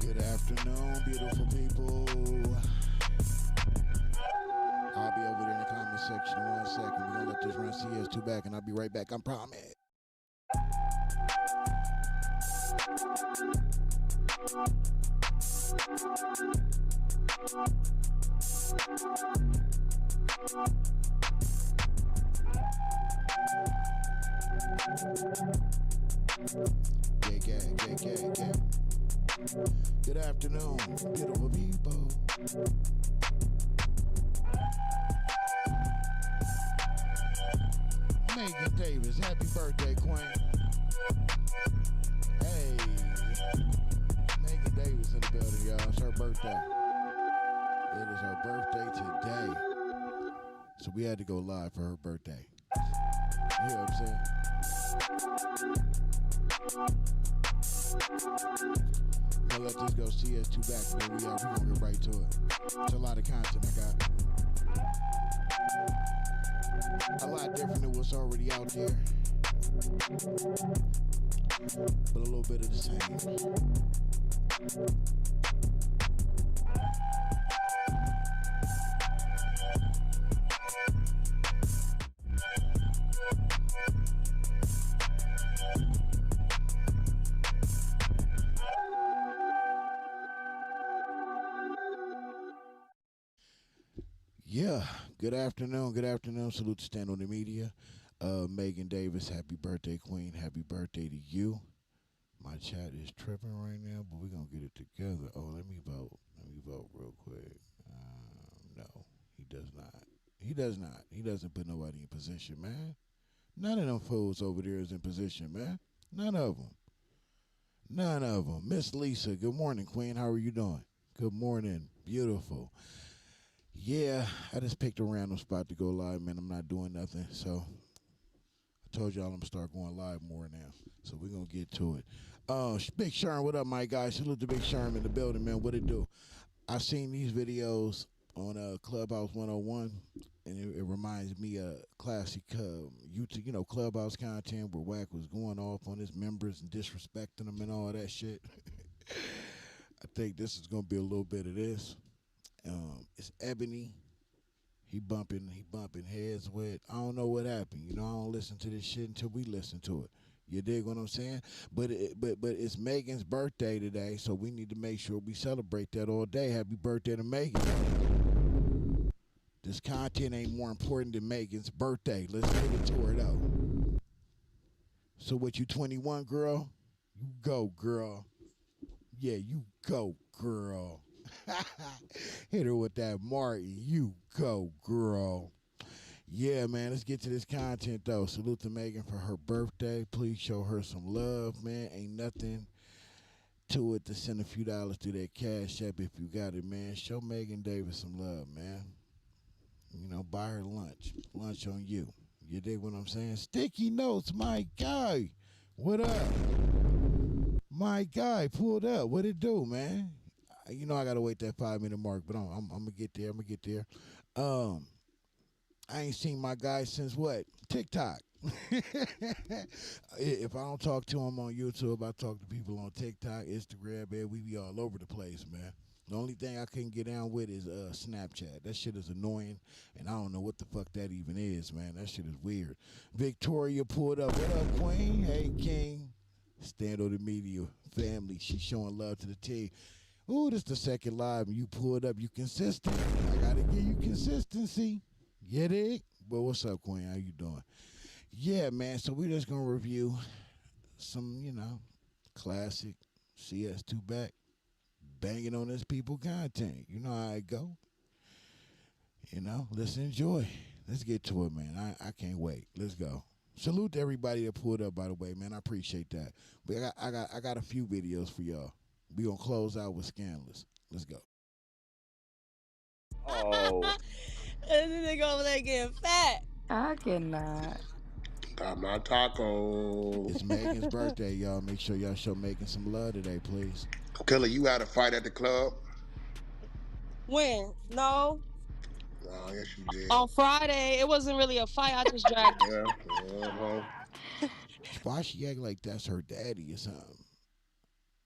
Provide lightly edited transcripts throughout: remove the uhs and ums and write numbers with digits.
Good afternoon, beautiful people. I'll be over there in the comment section in 1 second. We're going to let this run CS2 back, and I'll be right back. I promise. Yeah. Good afternoon, beautiful people. Megan Davis, happy birthday, Queen. Hey, Megan Davis in the building, y'all. It's her birthday. It is her birthday today. So we had to go live for her birthday. You know what I'm saying? I'll let this go CS2 back, and then we're going to get right to it. It's a lot of content I got. A lot different than what's already out there. But a little bit of the same. Yeah, good afternoon. Salute to Stand on the Media. Megan Davis, happy birthday, Queen. Happy birthday to you. My chat is tripping right now, but we're going to get it together. Oh, let me vote real quick. No, he does not. He doesn't put nobody in position, man. None of them fools over there is in position, man. None of them. Miss Lisa, good morning, Queen. How are you doing? Good morning. Beautiful. Yeah, I just picked a random spot to go live, man. I'm not doing nothing, so I told y'all I'm going to start going live more now. So we're going to get to it. Big Sherm, what up, my guys? Salute to Big Sherm in the building, man. What it do? I seen these videos on Clubhouse 101, and it reminds me of classic YouTube, Clubhouse content where WACK was going off on his members and disrespecting them and all that shit. I think this is going to be a little bit of this. It's Ebony. He bumping heads with. I don't know what happened. I don't listen to this shit until we listen to it. You dig what I'm saying? But it's Megan's birthday today, so we need to make sure we celebrate that all day. Happy birthday to Megan. This content ain't more important than Megan's birthday. Let's get it to her though. So what, you 21, girl? You go, girl. Yeah, you go, girl. Hit her with that Martin. You go, girl. Yeah, man, let's get to this content, though. Salute to Megan for her birthday. Please show her some love, man. Ain't nothing to it to send a few dollars to that Cash App if you got it, man. Show Megan Davis some love, man. Buy her lunch. Lunch on you. You dig what I'm saying? Sticky Notes, my guy. What up? My guy pulled up. What it do, man? I got to wait that 5-minute mark, but I'm going to get there. I ain't seen my guy since what? TikTok. If I don't talk to him on YouTube, I talk to people on TikTok, Instagram, man. We be all over the place, man. The only thing I couldn't get down with is Snapchat. That shit is annoying, and I don't know what the fuck that even is, man. That shit is weird. Victoria pulled up. What up, Queen? Hey, King. Stand on the media family. She's showing love to the team. Ooh, this the second live, and you pulled up. You consistent. I gotta give you consistency. Get it? Well, what's up, Queen? How you doing? Yeah, man. So we're just gonna review some, classic CS2 back banging on this people content. You know how it go. Let's enjoy. Let's get to it, man. I can't wait. Let's go. Salute to everybody that pulled up, by the way, man. I appreciate that. But I got a few videos for y'all. We gonna close out with Scandalous. Let's go. Oh. And then they go over there getting fat. I cannot. Got my taco. It's Megan's birthday, y'all. Make sure y'all show Megan some love today, please. Killer, you had a fight at the club? When? No. Oh, yes, you did. On Friday, it wasn't really a fight. I just dragged. Yeah. Why she act like that's her daddy or something?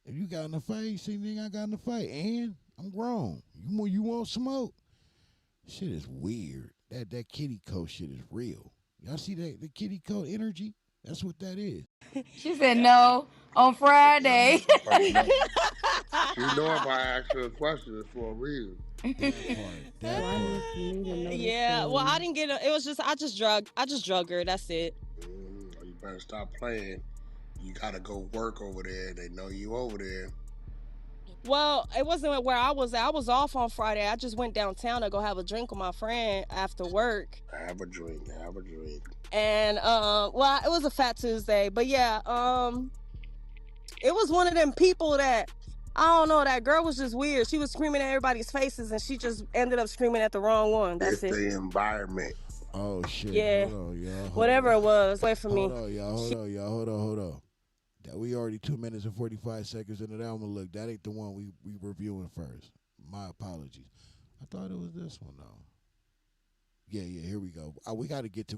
If you got in a fight, see me, I got in a fight, and I'm grown. You want smoke? Shit is weird. That kitty coat shit is real. Y'all see that the kitty coat energy? That's what that is. She said no on Friday. You know if I ask her a question, it's for a reason. That part. Yeah. Well, I didn't get it. It was just I just drug her. That's it. You better stop playing. You gotta go work over there. They know you over there. Well, it wasn't where I was at. I was off on Friday. I just went downtown to go have a drink with my friend after work. Have a drink. And well, it was a Fat Tuesday, but yeah, it was one of them people that I don't know. That girl was just weird. She was screaming at everybody's faces, and she just ended up screaming at the wrong one. That's it's the environment. Oh shit. Yeah. Hold on, y'all. Whatever it was, wait for me. Hold on, y'all. Hold on. That we already 2 minutes and 45 seconds into that one. Look, that ain't the one we reviewing first. My apologies. I thought it was this one though. Yeah, here we go. We gotta get to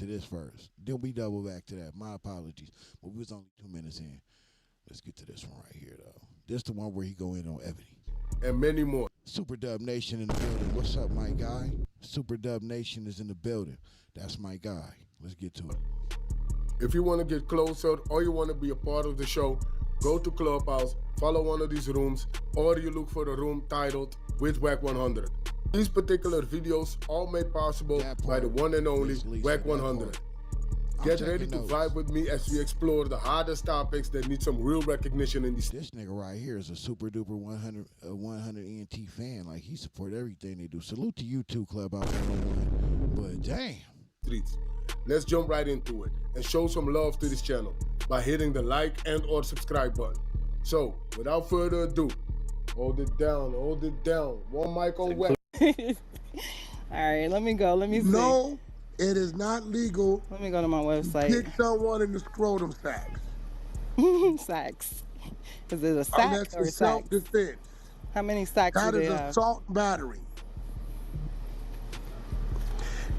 this first. Then we double back to that. My apologies. But we was only 2 minutes in. Let's get to this one right here though. This the one where he go in on Ebony. And many more. Super Dub Nation in the building. What's up, my guy? Super Dub Nation is in the building. That's my guy. Let's get to it. If you want to get closer or you want to be a part of the show, go to Clubhouse, follow one of these rooms, or you look for the room titled with WACK100. These particular videos all made possible by the one and only WACK100. Get ready to vibe with me as we explore the hardest topics that need some real recognition in these. This nigga right here is a super duper 100 ENT fan. Like, he support everything they do. Salute to you too, Clubhouse 101. But damn. Streets. Let's jump right into it and show some love to this channel by hitting the like and or subscribe button. So, without further ado, hold it down. One mic on WACK. All right, let me go. Let me see. No, it is not legal. Let me go to my website. Kick someone in the scrotum sacks. Sacks. Is it a sack Unless or a it's sack? self-defense. How many sacks That do they is have? assault and battery.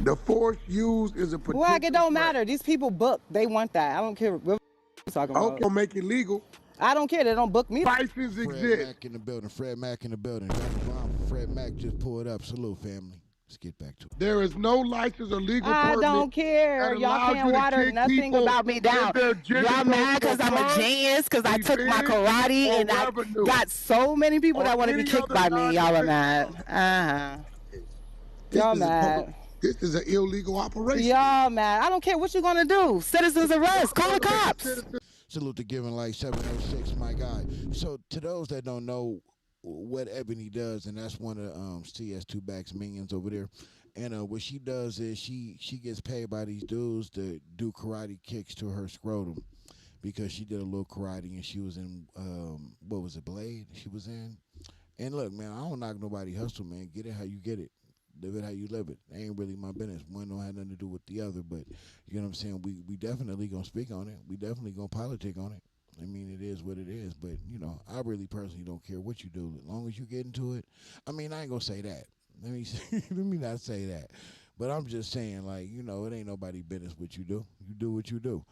The force used is a potential Well, it don't threat. matter. These people book. They want that. I don't care what you're talking about. Okay, make it legal. I don't care. They don't book me. License Fred exists. Mack in the building. Fred Mack in the building. Drop a bomb. Fred Mack just pulled up. Salute, family. Let's get back to it. There is no license or legal I permit. don't care. that Y'all allows can't you to water kick nothing people about me down. in their genitals Y'all mad because for I'm a fun, genius because I took my revenge, karate or and I revenue, got so many people or that want to be any kicked other by me. Y'all are non-defensive mad. This Y'all is a mad. public- This is an illegal operation. Y'all mad. I don't care what you're going to do. Citizens arrest. Call the cops. Salute to Giving Light 706, my guy. So to those that don't know what Ebony does, and that's one of CS2 Back's minions over there. And what she does is she gets paid by these dudes to do karate kicks to her scrotum because she did a little karate and she was in what was it, Blade? She was in. And look, man, I don't knock nobody hustle, man. Get it how you get it. Live it how you live it. It ain't really my business. One don't have nothing to do with the other, but you know what I'm saying? We definitely gonna speak on it. We definitely gonna politic on it. I mean, it is what it is, but you know, I really personally don't care what you do as long as you get into it. I mean, I ain't gonna say that. Let me not say that. But I'm just saying, like, you know, it ain't nobody business what you do. You do what you do.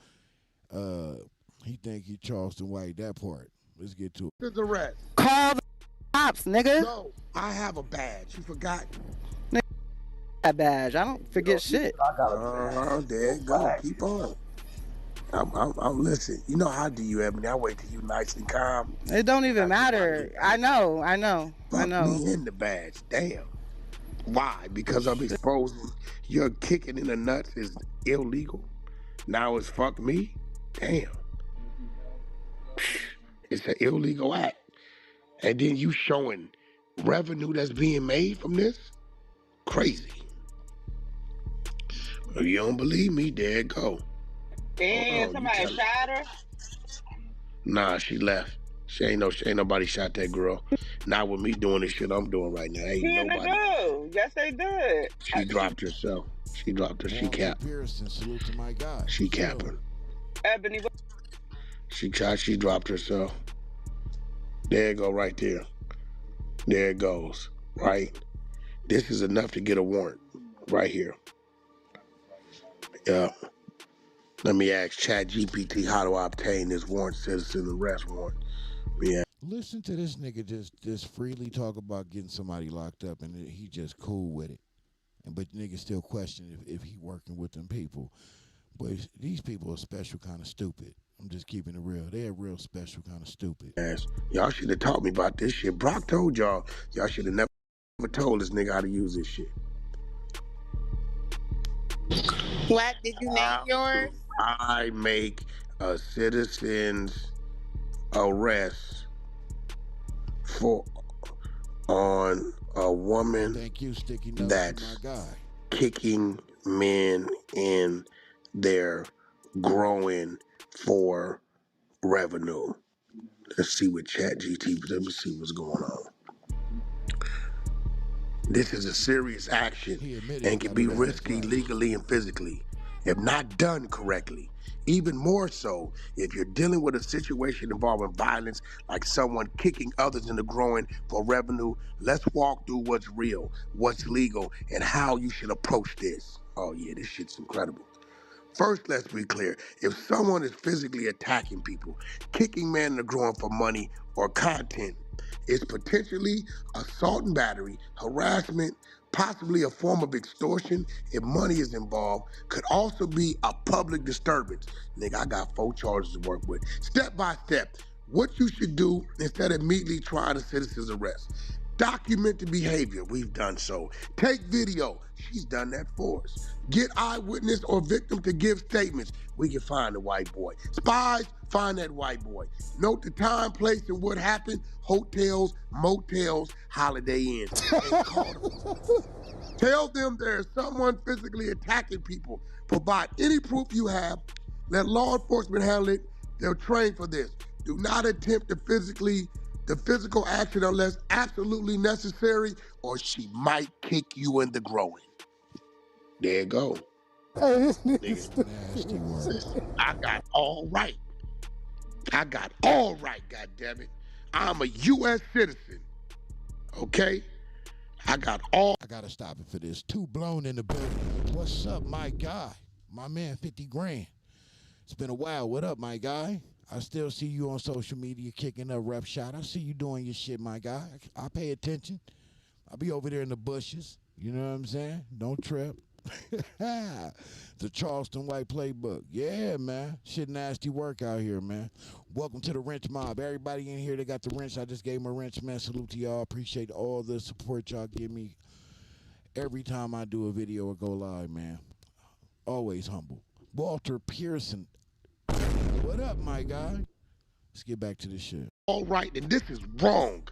He think he Charleston White, that part. Let's get to it. This is arrest. Call the Cops, nigga. No, I have a badge. You forgot? That badge. I don't forget shit. I got a badge. There you go. Keep on. I'm listening. You know how do you, Ebony? I wait till you nice and calm. It don't even matter. I know. Fuck me in the badge. Damn. Why? Because I'm exposing your kicking in the nuts is illegal. Now it's fuck me? Damn. It's an illegal act. And then you showing revenue that's being made from this? Crazy. If you don't believe me, there it go. And somebody shot her? Nah, she left. Ain't nobody shot that girl. Not with me doing the shit I'm doing right now. Ain't nobody. Do. Yes, they did. She dropped herself. She dropped her. She capped. Salute to my guy. She capping. Ebony. She dropped herself. There it go right there. There it goes. Right? This is enough to get a warrant. Right here. Yeah. Let me ask ChatGPT, how do I obtain this warrant, citizen arrest warrant? Yeah. Listen to this nigga just freely talk about getting somebody locked up, and he just cool with it. But niggas still question if he working with them people. But these people are special kind of stupid. I'm just keeping it real. They're real special kind of stupid. Y'all should have taught me about this shit. Brock told y'all should have never told this nigga how to use this shit. What did you name yours? I make a citizen's arrest on a woman that's kicking men in their growing for revenue. Let's see what ChatGPT. Let me see what's going on. This is a serious action and can be risky legally and physically if not done correctly. Even more so if you're dealing with a situation involving violence, like someone kicking others in the groin for revenue. Let's walk through what's real, what's legal, and how you should approach this. Oh yeah, this shit's incredible. First, let's be clear. If someone is physically attacking people, kicking men in the groin for money or content, it's potentially assault and battery, harassment, possibly a form of extortion if money is involved, could also be a public disturbance. Nigga, I got 4 charges to work with. Step by step, what you should do instead of immediately trying a citizen's arrest. Document the behavior. We've done so. Take video. She's done that for us. Get eyewitness or victim to give statements. We can find the white boy. Spies, find that white boy. Note the time, place, and what happened. Hotels, motels, Holiday Inns. And call them. Tell them there's someone physically attacking people. Provide any proof you have. Let law enforcement handle it. They're trained for this. Do not attempt the physical action unless absolutely necessary, or she might kick you in the groin. There you go. Hey, this nigga. Nasty word. I got all right. Goddammit. I'm a U.S. citizen. Okay? I gotta stop it for this. Too blown in the building. What's up, my guy? My man, 50 grand. It's been a while. What up, my guy? I still see you on social media kicking up rep shot. I see you doing your shit, my guy. I pay attention. I'll be over there in the bushes. You know what I'm saying? Don't trip. The Charleston White Playbook. Yeah, man. Shit nasty work out here, man. Welcome to the wrench mob. Everybody in here that got the wrench, I just gave them a wrench, man. Salute to y'all. Appreciate all the support y'all give me every time I do a video or go live, man. Always humble. Walter Pearson. What up, my guy? Let's get back to this shit. All right, and this is wrong.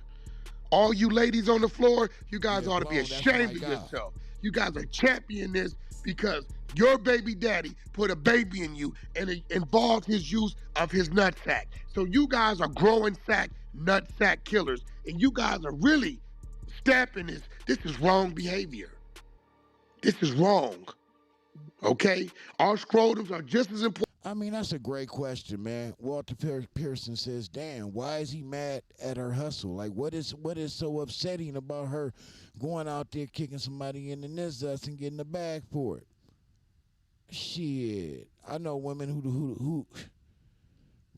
All you ladies on the floor, you guys ought to be ashamed of yourself. You guys are championing this because your baby daddy put a baby in you and it involved his use of his nutsack. So you guys are growing sack, nutsack killers, and you guys are really stamping this. This is wrong behavior. This is wrong. Okay? Our scrotums are just as important. I mean, that's a great question, man. Walter Pearson says, damn, why is he mad at her hustle? Like, what is so upsetting about her going out there kicking somebody in the nuts and getting a bag for it? Shit. I know women who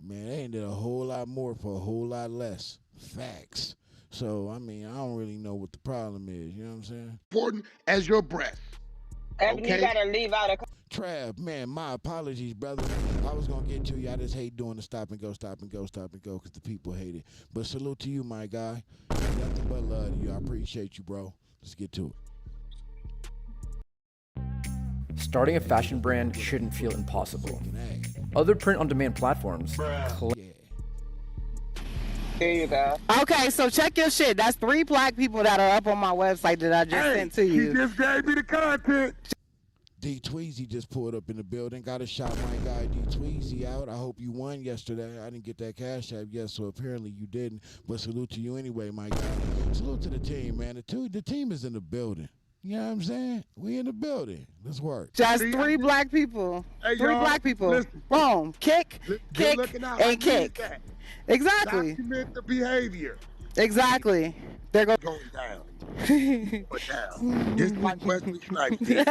man, they ain't did a whole lot more for a whole lot less. Facts. So, I mean, I don't really know what the problem is. You know what I'm saying? Important as your breath. Ebony, you Okay? gotta leave out a. Trav, man, my apologies, brother. I was going to get to you. I just hate doing the stop and go, because the people hate it. But salute to you, my guy. Nothing but love to you. I appreciate you, bro. Let's get to it. Starting a fashion brand shouldn't feel impossible. Other print-on-demand platforms. Here you go. Okay, so check your shit. That's 3 black people that are up on my website that I just sent to you. He just gave me the content. D Tweezy just pulled up in the building. Got to shout my guy D Tweezy out. I hope you won yesterday. I didn't get that cash app yet, so apparently you didn't. But salute to you anyway, my guy. Salute to the team, man. The team is in the building. You know what I'm saying? We in the building. Let's work. Just 3 black people. Hey, 3 y'all, black people. listen. Boom. Kick, Good looking out. I and need kick. that. Exactly. Document the behavior. Exactly. They're going down. Going down. Just like Wesley Snipes did.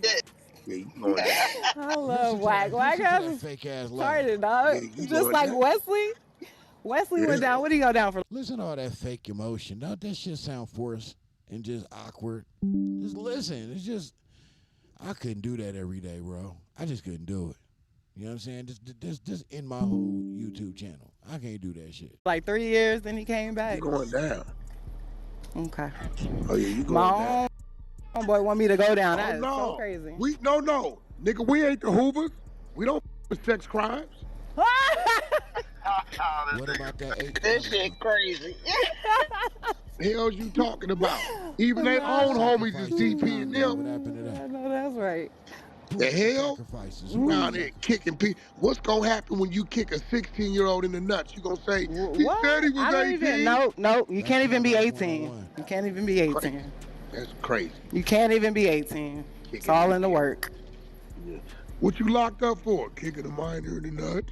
Yeah, you going down. I love WACK. WACK has fake ass started, dog. Yeah, you Just going like down. Wesley. Wesley went down. What did he go down for? Listen to all that fake emotion. Don't that shit sound forced and just awkward? Just listen. It's just, I couldn't do that every day, bro. I just couldn't do it. You know what I'm saying? Just in my whole YouTube channel. I can't do that shit. Like 3 years, then he came back. You going down. Okay. Oh, yeah, you going My down. homeboy want me to go down. That Oh, is no. so crazy. No. Nigga, we ain't the Hoovers. We don't sex crimes. What about that 8? This shit crazy. Hell's you talking about? Even their own homies is DP and What them. happened to that? I know that's right. The hell? Sacrifices. Down there kicking people. What's gonna happen when you kick a 16-year-old in the nuts? You gonna say, he What? said he was I don't 18? even, no, you That's can't even be not 18. 101. You can't even be 18. That's crazy. You can't even be 18. It's all in the work. What you locked up for? Kicking a minor in the nuts?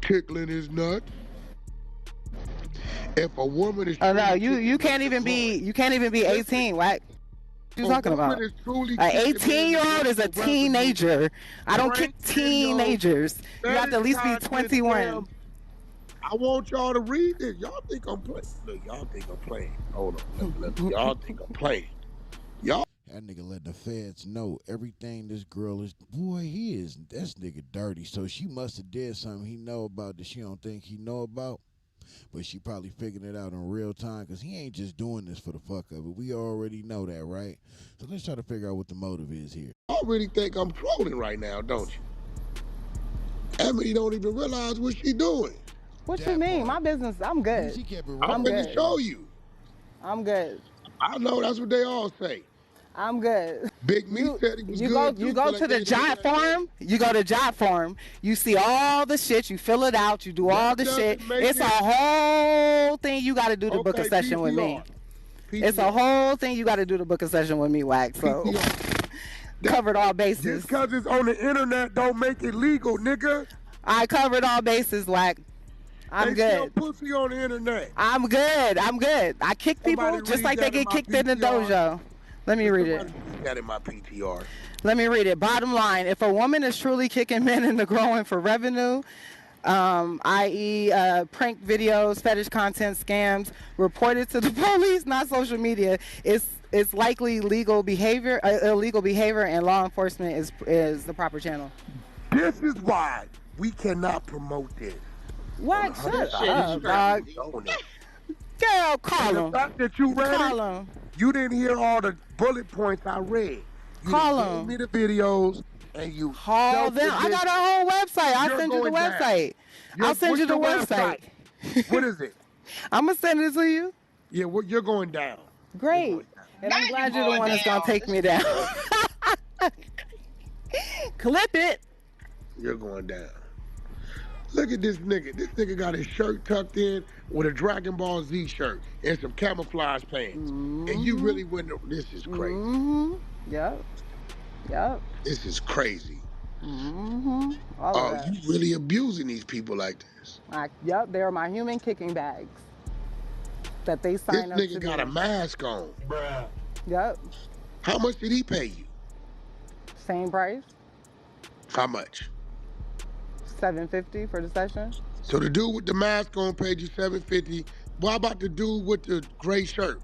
Tickling his nuts? If a woman is Oh no, truly you kicking can't even be the you can't even be 18. What you talking about? Is truly An kicking 18-year-old is a the teenager. I don't kick Right video. teenagers. You have to at least be That is 21. content, I want y'all to read this. Y'all think I'm playing. Look, y'all think I'm playing. Hold on. Y'all think I'm playing. Y'all. That nigga letting the feds know everything this girl is. Boy, that's nigga dirty. So she must have did something he know about that she don't think he know about. But she probably figured it out in real time because he ain't just doing this for the fuck of it. We already know that, right? So let's try to figure out what the motive is here. Y'all really think I'm trolling right now, don't you? Emily don't even realize what she doing. What you mean? My business, I'm good. She kept it I'm real. gonna good. show you. I'm good. I know that's what they all say. I'm good. Big Me said he was You good go you too, go till to they the gave Jot him that form. You go to Jot form. You see all the shit. You fill it out. You do all the doesn't shit. make It's it- a whole thing you got to do to book a Okay, session with me. PTR. It's a whole thing you got to do to book a session with me, WACK. So covered all bases. Just because it's on the internet don't make it legal, nigga. I covered all bases, WACK. I'm They sell good. pussy on the internet. I'm good. I'm good. I kick people Somebody just read like they that in get my kicked in the PTR. dojo. Let me read it. Somebody read that in my PTR. Let me read it. Bottom line, if a woman is truly kicking men in the groin for revenue, i.e. Prank videos, fetish content, scams, reported to the police, not social media, it's likely illegal behavior, and law enforcement is the proper channel. This is why we cannot promote this. What? Shut shit up, is dog. Girl, call And the him. fact that you read Call it, him. you didn't hear all the bullet points I read. You Call done him. gave me the videos and you Call them. I got a whole website. I'll You're send you the going down. website. I'll send what's you the your website. What is it? I'm going to send it to you. Yeah, well, you're going down. Great. And I'm Now glad you you're the going one that's going to down. take me down. Clip it. You're going down. Look at this nigga. This nigga got his shirt tucked in with a Dragon Ball Z shirt and some camouflage pants. And you really wouldn't. This is crazy. Yep. Yep. This is crazy. All of Oh, that. you really abusing these people like this. Yep, they're my human kicking bags that they This sign up to nigga got a be. mask on. Yep. How much did he pay you? Same price. How much? $750 for the session. So the dude with the mask on paid you $750. What about the dude with the gray shirt?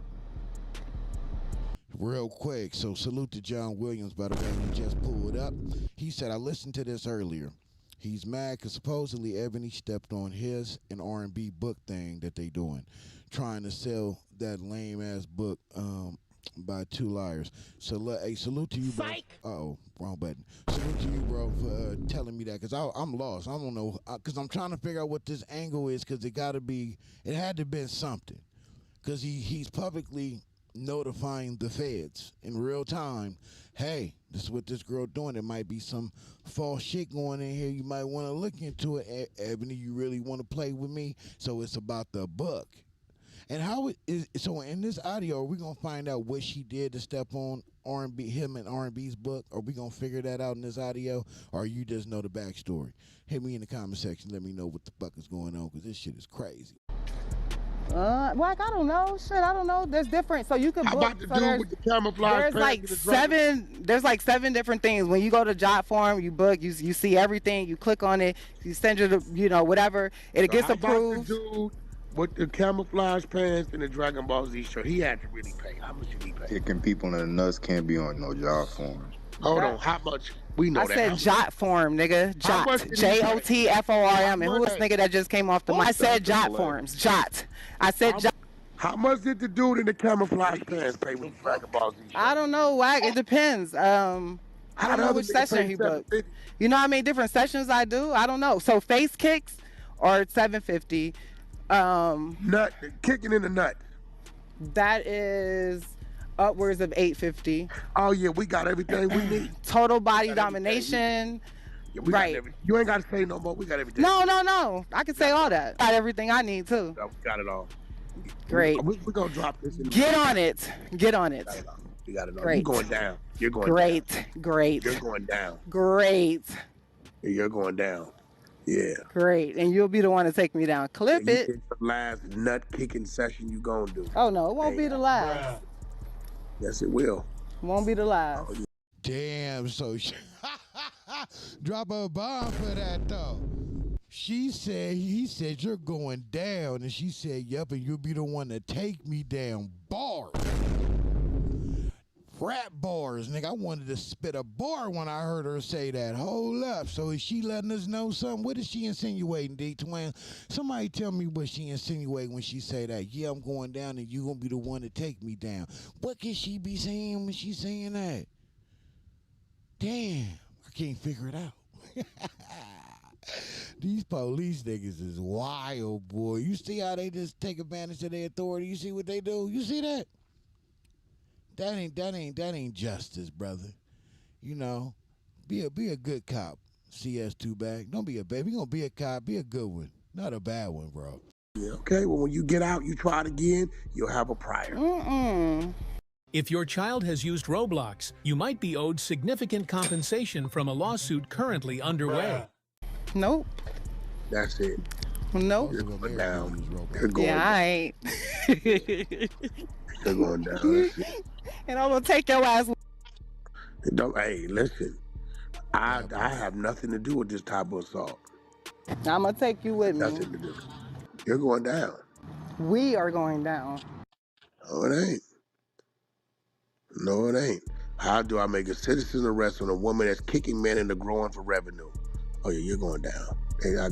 Real quick, so salute to John Williams, by the way, who just pulled up. He said, I listened to this earlier. He's mad because supposedly Ebony stepped on his and R&B book thing that they doing, trying to sell that lame-ass book by two liars. So, hey, salute to you, bro. Uh-oh, wrong button. Salute to you, bro, for telling me that, because I'm lost. I don't know, because I'm trying to figure out what this angle is, because it had to have been something, because he's publicly notifying the feds in real time. Hey, this is what this girl doing. There might be some false shit going in here. You might want to look into it. Ebony, you really want to play with me? So it's about the book. And how it is, so in this audio, are we gonna find out what she did to step on R&B, him and R&B's book? Are we gonna figure that out in this audio, or you just know the backstory? Hit me in the comment section. Let me know what the fuck is going on, because this shit is crazy. Like, I don't know. Shit, I don't know. There's different. So you can How book. about the So dude with the camouflage there's pants like and the dress? there's like 7 different things. When you go to Jot Form, you book, you see everything, you click on it, you send you the, whatever, it gets How approved. about the dude with the camouflage pants and the Dragon Ball Z shirt? He had to really pay. How much did he pay? Kicking people in the nuts can't be on no job form. Hold on, how much? We know I that. said Jot Form, nigga. How much Jot. did he pay? Jotform. And who was How much? nigga that just came off the mic? I said Jot Forms. Jot. I said Jot. How much did the dude in the camouflage pants pay with the Dragon Ball Z shirt? I don't know, WACK. It depends. I don't know which session he booked. You know how many different sessions I do? I don't know. So face kicks or $750. Nut, kicking in the nut. That is upwards of $850. Oh yeah, we got everything we need. Total body domination. Yeah, we right. got you ain't got to say no more. We got everything. No. I can say all that. Got everything I need too. We got it all. Great. We're going to drop this. Get on it. Get on it. You got it all. Great. You're going down. You're going Great. down. Great. You're going down. Great. You're going down. Yeah. Great. And you'll be the one to take me down. Clip it. It's the last nut kicking session you going to do. Oh, no. It won't be the last. Yes, it will. Won't be the last. Oh, yeah. Damn, so drop a bomb for that, though. He said, you're going down. And she said, yep, and you'll be the one to take me down. Bars. Rap bars, nigga. I wanted to spit a bar when I heard her say that. Hold up. So is she letting us know something? What is she insinuating, D-Twin? Somebody tell me what she insinuating when she say that. Yeah, I'm going down and you gonna be the one to take me down. What can she be saying when she's saying that? Damn, I can't figure it out. These police niggas is wild, boy. You see how they just take advantage of their authority? You see what they do? You see that? That ain't justice, brother. You know, be a good cop. CS2 back. Don't be a baby. You gonna be a cop. Be a good one, not a bad one, bro. Yeah, okay. Well, when you get out, you try it again. You'll have a prior. If your child has used Roblox, you might be owed significant compensation from a lawsuit currently underway. Nope. That's it. Nope. You're going down. You're going yeah, down. I ain't. You're going down. And I'm gonna take your ass. Don't. Hey, listen. I have nothing to do with this type of assault. I'm gonna take you with me. Nothing to do. You're going down. We are going down. No, it ain't. No, it ain't. How do I make a citizen arrest on a woman that's kicking men in the groin for revenue? Oh yeah, you're going down.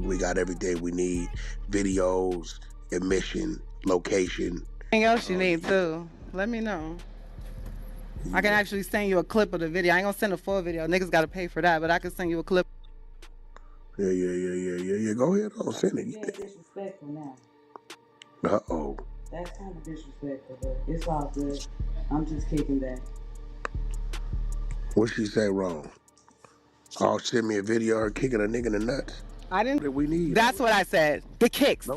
We got everything we need. Videos, admission, location. Anything else you need too, let me know. I can actually send you a clip of the video. I ain't gonna send a full video. Niggas gotta pay for that, but I can send you a clip. Yeah. Go ahead. I'll send it. Yeah, disrespectful now. Uh-oh. That's kind of disrespectful, but it's all good. I'm just kicking back. What'd she say wrong? Oh, send me a video of her kicking a nigga in the nuts. I didn't. That we need. That's what I said. The kicks.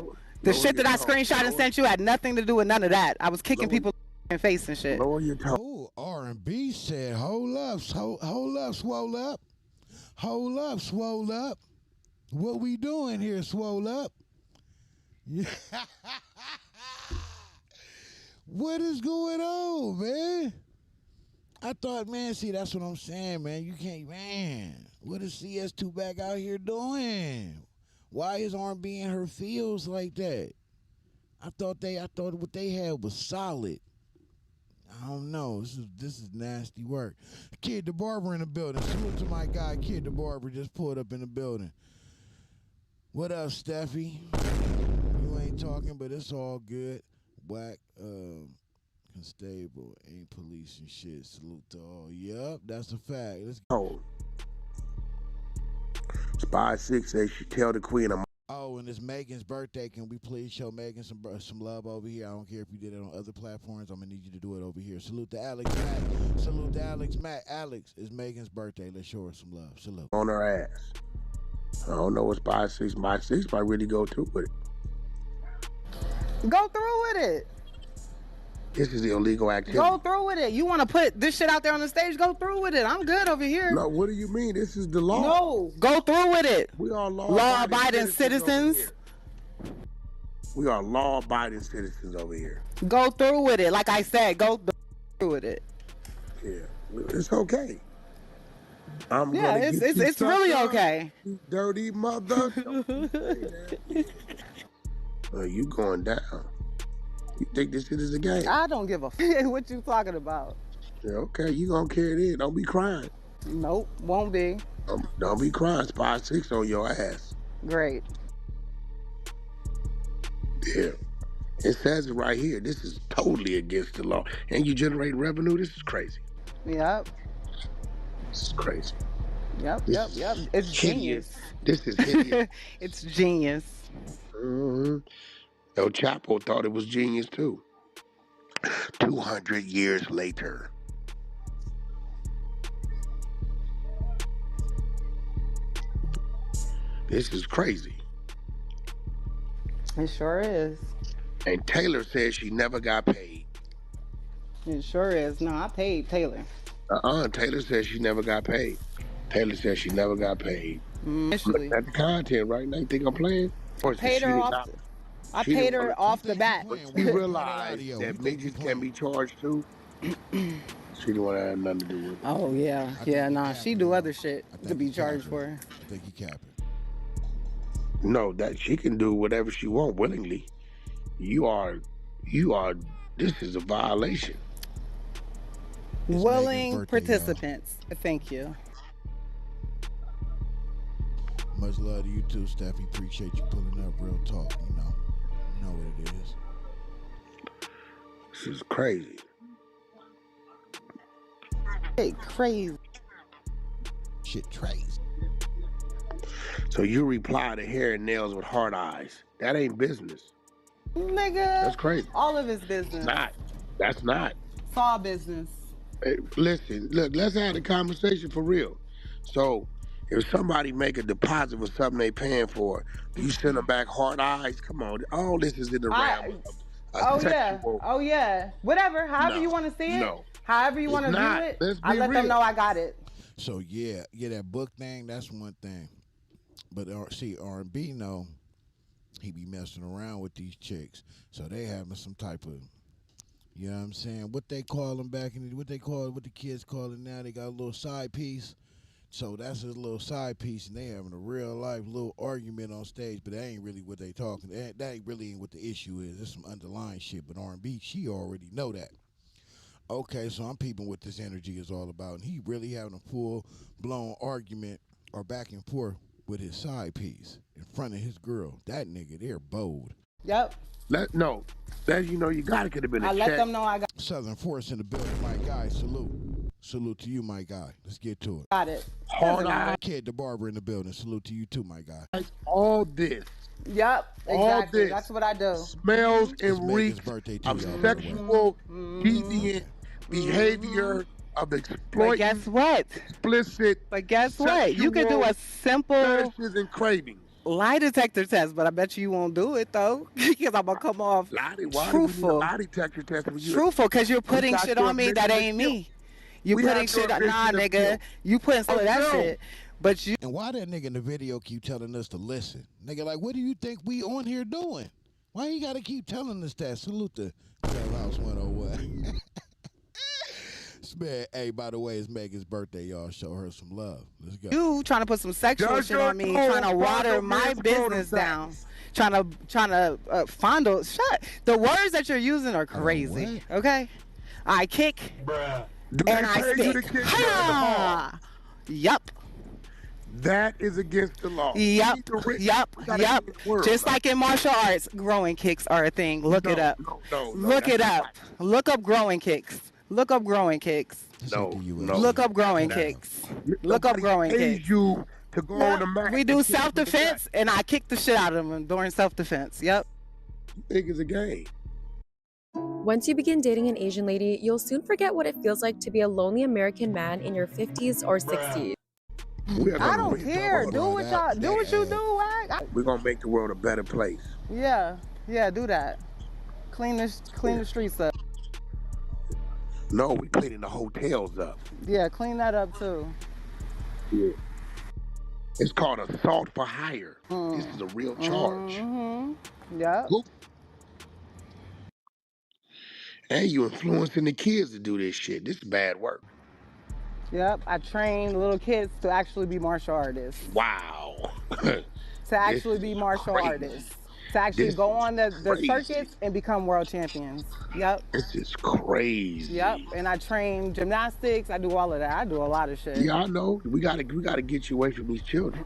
The shit that I screenshot and sent you had nothing to do with none of that. I was kicking people in the face and shit. Lower your tone. Oh, R&B said, hold up, swole up. Hold up, swole up. What we doing here, swole up? Yeah. What is going on, man? I thought, man, see, that's what I'm saying, man. You can't, man. What is CS2 back out here doing? Why is R&B in her feels like that? I thought what they had was solid. I don't know. This is nasty work. Kid the Barber in the building. Salute to my guy, Kid the Barber, just pulled up in the building. What up, Steffi? You ain't talking, but it's all good. Whack, Constable, ain't police and shit. Salute to all. Yup, that's a fact. Let's go. Spy 6 says she tell the queen I'm. Oh, and it's Megan's birthday. Can we please show Megan some love over here? I don't care if you did it on other platforms. I'm going to need you to do it over here. Salute to Alex Matt. Salute to Alex Matt. Alex, it's Megan's birthday. Let's show her some love. Salute. On her ass. I don't know what Spy 6. My 6 might really go through with it. Go through with it. This is illegal activity. Go through with it. You want to put this shit out there on the stage? Go through with it. I'm good over here. No, what do you mean? This is the law. No, go through with it. We are law-abiding citizens. We are law-abiding citizens over here. Go through with it. Like I said, go through with it. Yeah, it's okay. It's really okay. You dirty mother. You going down. You think this shit is a game? I don't give a what you talking about. Yeah, okay, you gonna carry it in. Don't be crying. Nope, won't be. Don't be crying. Spy 6 on your ass. Great. Yeah. It says it right here. This is totally against the law. And you generate revenue? This is crazy. Yep. This is crazy. Yep. It's genius. This is hideous. It's genius. Mm-hmm. El Chapo thought it was genius too. 200 years later. This is crazy. It sure is. And Taylor says she never got paid. It sure is. No, I paid Taylor. Taylor says she never got paid. Taylor says she never got paid. Initially. Look at the content right now. You think I'm playing? I paid her off the bat. We realize that midgets can be charged too. She didn't want to have nothing to do with it. Oh, yeah. Yeah, nah. She do other shit to be charged for. I think he capping. No, that she can do whatever she want willingly. You are, this is a violation. Willing participants. Thank you. Much love to you too, Steffi. Appreciate you pulling up. Real talk, you know what it is. This is crazy. Hey, crazy. Shit, crazy. So you reply to hair and nails with hard eyes. That ain't business. Nigga. That's crazy. All of his business. That's not. It's all business. Hey, listen, look, let's have a conversation for real. So, if somebody make a deposit with something they paying for, you send them back hard eyes? Come on. All this is in the realm of sexual. Oh, yeah. Whatever. However you want to see it. No. However you want to view it. I let them know I got it. So, yeah, that book thing, that's one thing. But see, R&B, no, he be messing around with these chicks. So they having some type of, you know what I'm saying? What they call them back in, what the kids call it now, they got a little side piece. So that's his little side piece, and they having a real life little argument on stage, but that ain't really what they talking. That ain't really what the issue is. There's some underlying shit, but R&B, she already know that. Okay, so I'm peeping what this energy is all about, and he really having a full-blown argument or back and forth with his side piece in front of his girl. That nigga, they're bold. Yep. You got it could have been a check. I let them know I got Southern Force in the building, my guy. Salute. Salute to you, my guy. Let's get to it. Got it. Hard eye. Kid the Barber in the building. Salute to you too, my guy. All this. Yep, exactly. All this That's what I do. Smells and reeks of sexual deviant behavior of exploiting. But guess what? Explicit. But guess what? You can do a simple fetishes and cravings. Lie detector test, but I bet you won't do it though, because I'm gonna come off truthful. Lie detector test. Truthful, because you're putting shit on me that ain't me. You putting shit on, nah, nigga. You putting some of that shit. But you. And why that nigga in the video keep telling us to listen? Nigga, like, what do you think we on here doing? Why you gotta keep telling us that? Salute to Clubhouse 101. Man, hey, by the way, it's Megan's birthday, y'all. Show her some love. Let's go. You trying to put some sexual shit on me, trying to water my business down, trying to fondle. Shut. The words that you're using are crazy. Okay, I kick and I stick. Ha! Yup. That is against the law. Yup. Just like in martial arts, growing kicks are a thing. Look it up. Look it up. Look up growing kicks. Look up growing kicks. Look up growing kicks. Look up growing kicks. You to go on the mat. We do self-defense, and I kick the shit out of them during self-defense. Yep. You think it's a game? Once you begin dating an Asian lady, you'll soon forget what it feels like to be a lonely American man in your 50s or 60s. I don't care. Do what y'all do. What you do, Wack. We're gonna make the world a better place. Yeah, do that. Clean the streets up. No, we cleaning the hotels up. Yeah, clean that up too. Yeah. It's called assault for hire. This is a real charge. Yeah. And you influencing the kids to do this shit. This is bad work. Yep, I train little kids to actually be martial artists. Wow. To actually be martial artists. To actually go on the circuits and become world champions. Yep. This is crazy. Yep, and I train gymnastics. I do all of that. I do a lot of shit. Yeah, I know. We gotta get you away from these children.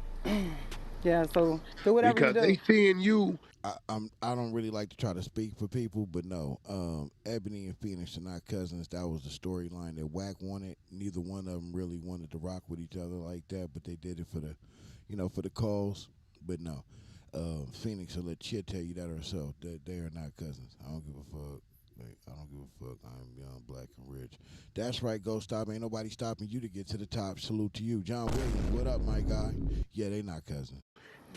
Yeah, so do whatever because you do. They seeing you. I don't really like to try to speak for people, but no, Ebony and Phoenix are not cousins. That was the storyline that WACK wanted. Neither one of them really wanted to rock with each other like that, but they did it for the, for the cause. But no, Phoenix will let Chit tell you that herself. That they are not cousins. I don't give a fuck. I don't give a fuck. I'm young, black, and rich. That's right, Go Stop. Ain't nobody stopping you to get to the top. Salute to you. John Williams, what up, my guy? Yeah, they not cousins.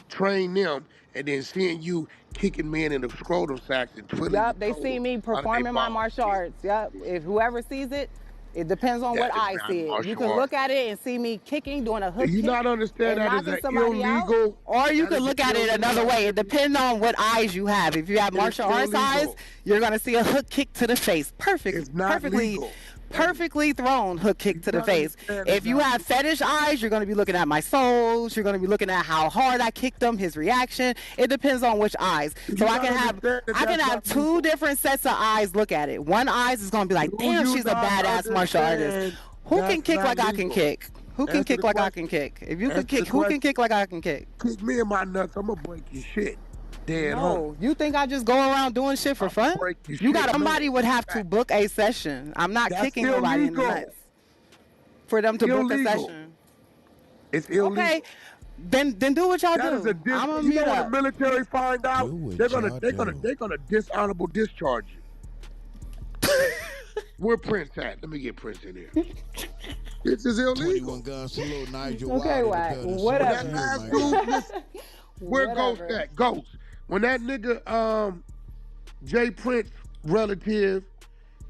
Train them, and then seeing you kicking men in the scrotum sacks and twiddling. Yep, they see me performing my martial arts. Yep, if whoever sees it, it depends on what eye see it. You can look at it and see me kicking, doing a hook kick. You not understand that is illegal? Out, or you can look at it another way. It depends on what eyes you have. If you have martial arts eyes, you're gonna see a hook kick to the face. Perfectly thrown hook kick to the face. If you have fetish eyes, you're going to be looking at my soles. You're going to be looking at how hard I kicked them, his reaction. It depends on which eyes. So I can have two different sets of eyes look at it. One eyes is going to be like, damn, she's a badass martial artist. Who can kick like I can kick? Who can kick like I can kick? If you can kick, who can kick like I can kick? Kick me in my nuts, I'm going to break your shit. No, you think I just go around doing shit for fun? Somebody would have to book a session. I'm not kicking nobody in the nuts for them to book a session. It's illegal. Okay, then do what y'all do. I'm gonna mute up. When the military find out, they're gonna dishonorable discharge you. Where Prince at? Let me get Prince in here. This is illegal. 21 gun salute, Nigel. Okay, Wack. Whatever. Where Ghost at? Ghost. When that nigga, Jay Prince relative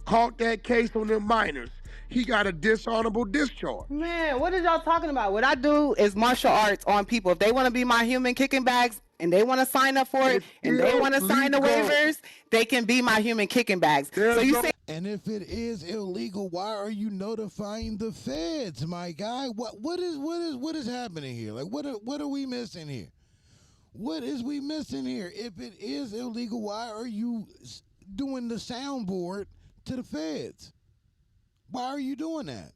caught that case on them minors, he got a dishonorable discharge. Man, what is y'all talking about? What I do is martial arts on people. If they want to be my human kicking bags and they want to sign up for it and they want to sign the waivers, they can be my human kicking bags. So you say. And if it is illegal, why are you notifying the feds, my guy? What is happening here? Like what are we missing here? What is we missing here? If it is illegal, why are you doing the soundboard to the feds? Why are you doing that?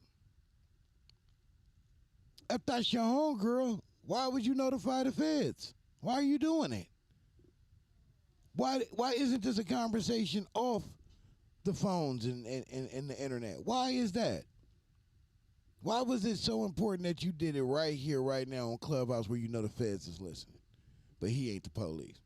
If that's your homegirl, why would you notify the feds? Why are you doing it? Why isn't this a conversation off the phones and the internet? Why is that? Why was it so important that you did it right here, right now on Clubhouse where you know the feds is listening? But he ain't the police.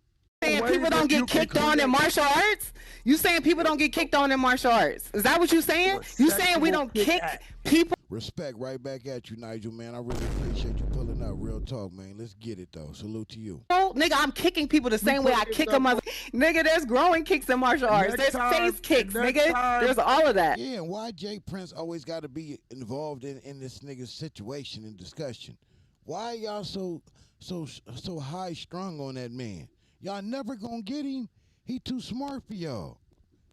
Saying people don't get kicked on in martial arts? You saying people don't get kicked on in martial arts? Is that what you saying? You saying we don't kick people? Respect right back at you, Nigel, man. I really appreciate you pulling up. Real talk, man. Let's get it, though. Salute to you. Oh, nigga, I'm kicking people the same way I kick them. Nigga, there's growing kicks in martial arts. There's face kicks, nigga. There's all of that. Yeah, and why Jay Prince always got to be involved in this nigga's situation and discussion? Why y'all so high strung on that man? Y'all never gonna get him. He too smart for y'all.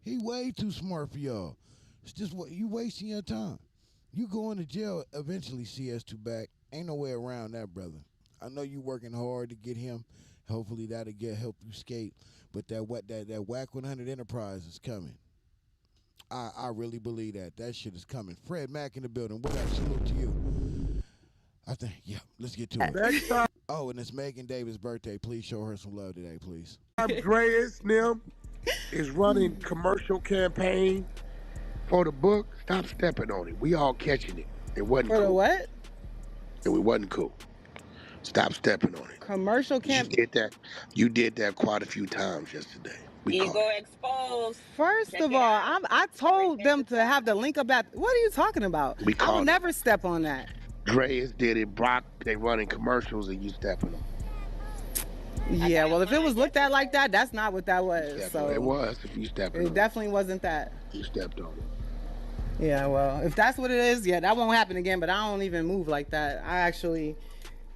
He way too smart for y'all. It's just what you wasting your time. You going to jail eventually, CS2 back. Ain't no way around that, brother. I know you working hard to get him. Hopefully that'll help you skate. But that WACK100 Enterprise is coming. I really believe that. That shit is coming. Fred Mack in the building. What up? Salute to you. I think, yeah, let's get to it. Oh, and it's Megan Davis' birthday. Please show her some love today, please. Andreas Nim is running commercial campaign for the book. Stop stepping on it. We all catching it. It wasn't For cool. the what? It wasn't cool. Stop stepping on it. Commercial campaign. You did that quite a few times yesterday. We caught Ego it. exposed. First Check of it all, out. I told them to have the link about. What are you talking about? We I caught will it. never step on that. Dreas did it. Brock, they running commercials and you stepping on it. Yeah, well, if it was looked at like that, that's not what that was. So It was if you stepped on it. it definitely wasn't that. You stepped on it. Yeah, well, if that's what it is, yeah, that won't happen again. But I don't even move like that. I actually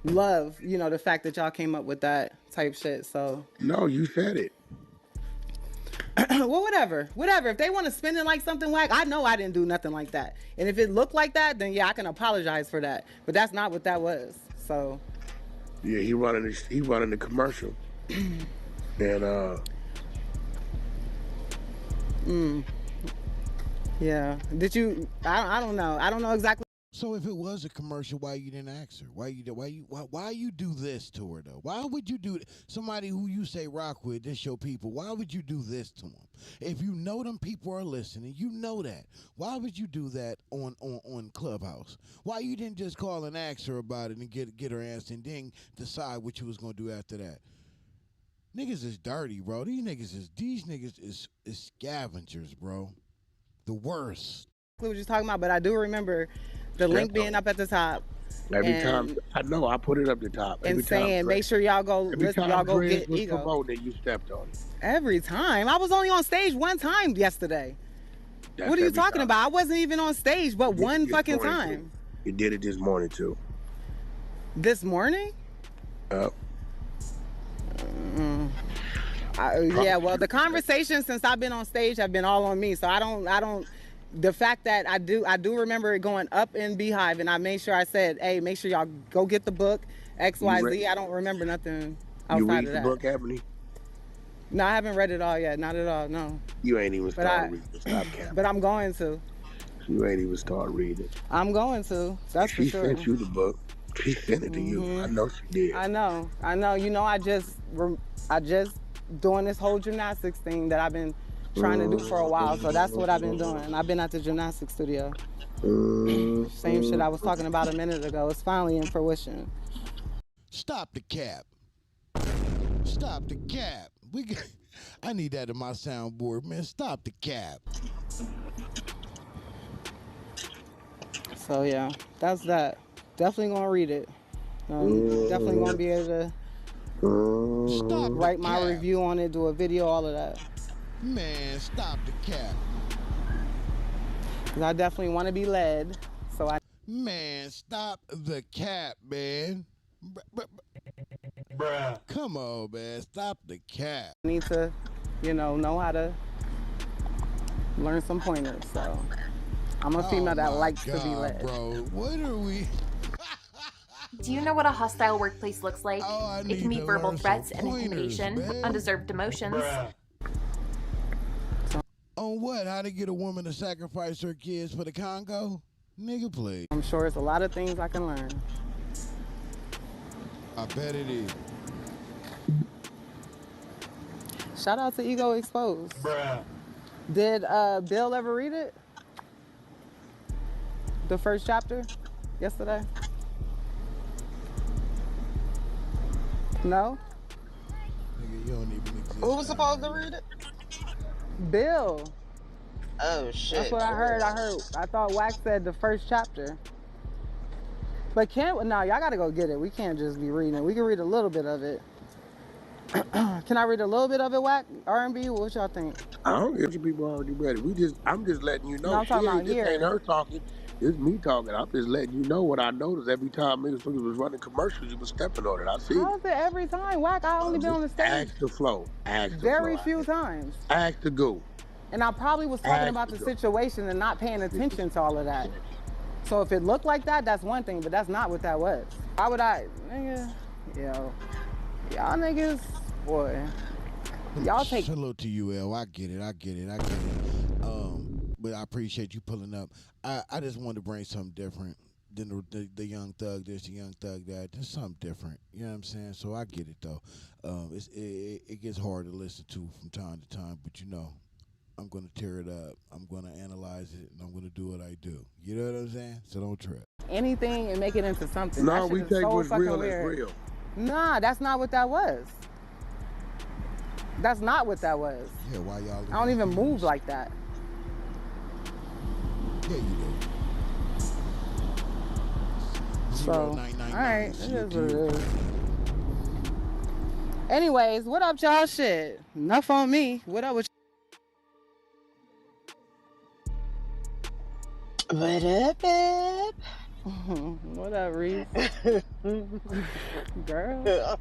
love, the fact that y'all came up with that type shit. So No, you said it. well, whatever. If they want to spin it like something whack, I know I didn't do nothing like that. And if it looked like that, then yeah, I can apologize for that. But that's not what that was. So Yeah, he running the commercial. And yeah. Did you? I don't know. I don't know exactly. So if it was a commercial, why you didn't ask her? Why you do this to her though? Why would you do somebody who you say rock with, this your people? Why would you do this to them? If you know them people are listening, you know that. Why would you do that on Clubhouse? Why you didn't just call and ask her about it and get her answer and then decide what you was gonna do after that? Niggas is dirty, bro. These niggas is scavengers, bro. The worst. What you're talking about, but I do remember the link being up at the top. every time, I know I put it up the top. And Every saying, time, make sure y'all go, listen, y'all go Dreas get was Ego. promoting it, you stepped on it. Every time. I was only on stage one time yesterday. That's What are you every talking time. about? I wasn't even on stage but You one did fucking this morning, time. too. You did it this morning too. This morning? Yeah, well, the conversations since I've been on stage have been all on me. So I don't. The fact that I do remember it going up in Beehive, and I made sure I said, "Hey, make sure y'all go get the book X, Y, Z." I don't remember nothing outside You read of the that. book, Ebony? No, I haven't read it all yet. Not at all. No. You ain't even But started reading. Stop capping. But I'm going to. You ain't even started reading. I'm going to. That's for She sure. sent you the book. She sent it to you. I know she did. I know. You know, I just doing this whole gymnastics thing that I've been trying to do for a while. So that's what I've been doing. I've been at the gymnastics studio. Same shit I was talking about a minute ago. It's finally in fruition. Stop the cap. Stop the cap. I need that in my soundboard, man. Stop the cap. So yeah, that's that. Definitely gonna read it. Definitely gonna be able to write my review on it, do a video, all of that. Man, stop the cap. Cause I definitely want to be led. So Man, stop the cap, man. Bruh. Come on, man. Stop the cap. I need to, know how to learn some pointers. So I'm a female that likes to be led. Bro, what are we? Do you know what a hostile workplace looks like? Oh, it can be verbal threats and intimidation, undeserved demotions. On what? How to get a woman to sacrifice her kids for the Congo? Nigga, please. I'm sure it's a lot of things I can learn. I bet it is. Shout out to Ego Exposed. Did Bill ever read it? The first chapter yesterday? No? Nigga, you don't even exist. Who was supposed to read it? Bill. Oh shit. That's what I heard. I thought Wax said the first chapter. But y'all gotta go get it. We can't just be reading it. We can read a little bit of it. Can I read a little bit of it, Wack? R&B? What y'all think? I don't give you people already ready. I'm just letting you know. No, I'm talking about This here. ain't her talking. It's me talking. I'm just letting you know what I noticed every time niggas was running commercials, you was stepping on it. I see. How's it every time? Wack, I only been on the stage Ask the flow. very few times. Ask the go. And I probably was talking about the situation and not paying attention to all of that. So if it looked like that, that's one thing, but that's not what that was. Why would I, nigga, yo, y'all niggas, boy, y'all take. Salute to you, L. I get it. But I appreciate you pulling up. I just wanted to bring something different than the young thug this, the young thug that. Just something different. You know what I'm saying? So I get it though. It gets hard to listen to from time to time, but you know, I'm gonna tear it up. I'm gonna analyze it, and I'm gonna do what I do. You know what I'm saying? So don't trip. Anything and make it into something. No, that we shit is take so what's fucking real weird. as real. Nah, that's not what that was. That's not what that was. Yeah, why y'all? I don't even move like that. Yeah, you do. So, all right, it is what it is. Anyways, what up, y'all? Shit, enough on me. What up with What up, babe? What up, Reese? Girl.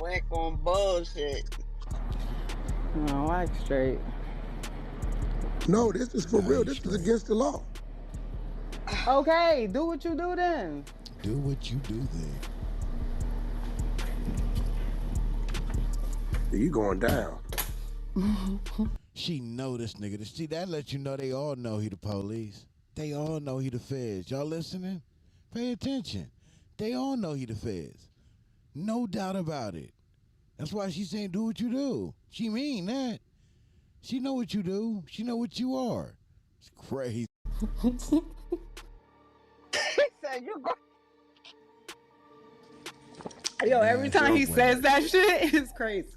Whack on bullshit. No, whack straight. No, this is for real. This is against the law. Okay, do what you do then. Do what you do then. You going down. She know this nigga. See, that lets you know they all know he the police. They all know he the feds. Y'all listening? Pay attention. They all know he the feds. No doubt about it. That's why she's saying do what you do. She mean that. She know what you do. She know what you are. It's crazy. He said you go. Yo, every time he says that shit, it's crazy.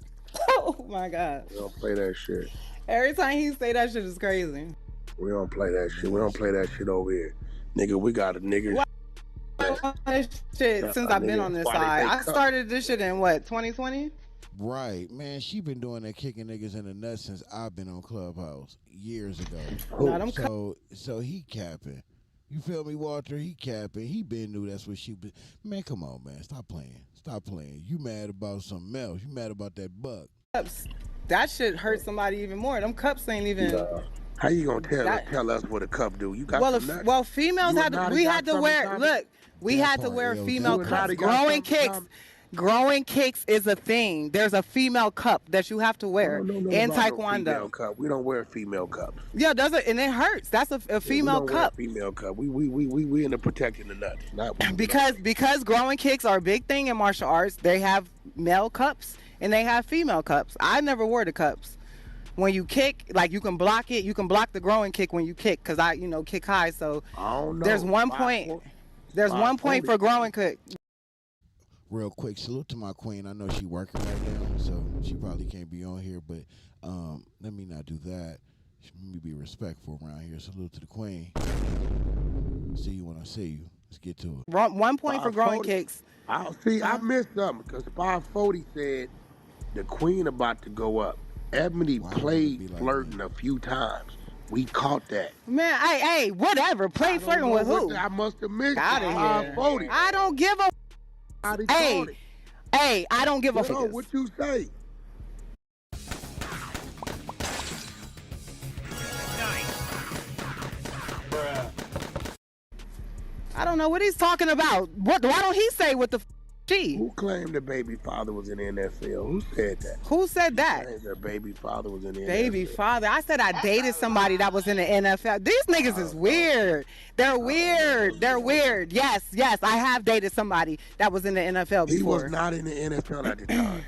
Oh my God. We don't play that shit. Every time he say that shit is crazy. We don't play that shit. We don't play that shit over here. Nigga, we got a nigga. This shit since I've been on this side. I started this shit in what, 2020? Right, man. She been doing that kicking niggas in the nuts since I've been on Clubhouse years ago. So he capping. You feel me, Walter? He capping. He been knew that's what she was. Man, come on, man. Stop playing. Stop playing. You mad about something else. You mad about that buck. That shit hurt somebody even more. Them cups ain't even. How you gonna tell us what a cup do? You got well, females had to. We had to wear. Look, we had to wear female cups. Growing kicks is a thing. There's a female cup that you have to wear in Taekwondo. Cup. We don't wear female cups. Yeah, does it? And it hurts. That's a female cup. Female cup. We in the protecting the nuts. Not because growing kicks are a big thing in martial arts. They have male cups and they have female cups. I never wore the cups. When you kick, like you can block it. You can block the growing kick when you kick because I, kick high. So there's 1 point. There's 1 point for growing kick. Real quick, salute to my queen. I know she working right now, so she probably can't be on here, but let me not do that. Let me be respectful around here. Salute to the queen. See you when I see you. Let's get to it. 1 point for growing kicks. I missed something because 540 said the queen about to go up. Ebony played flirting a few times. We caught that. Man, hey, whatever. Play flirting with who? I must have missed out of here. 540. I don't give a. Hey, I don't give a fuck. What you say? I don't know what he's talking about. Why don't he say what the she? Who claimed the baby father was in the NFL? Who said that? Who said that? Their baby father was in the NFL. Baby father. I said I dated somebody that was in the NFL. These niggas is weird. They're weird. They're weird. Yes, I have dated somebody that was in the NFL before. He was not in the NFL at the time.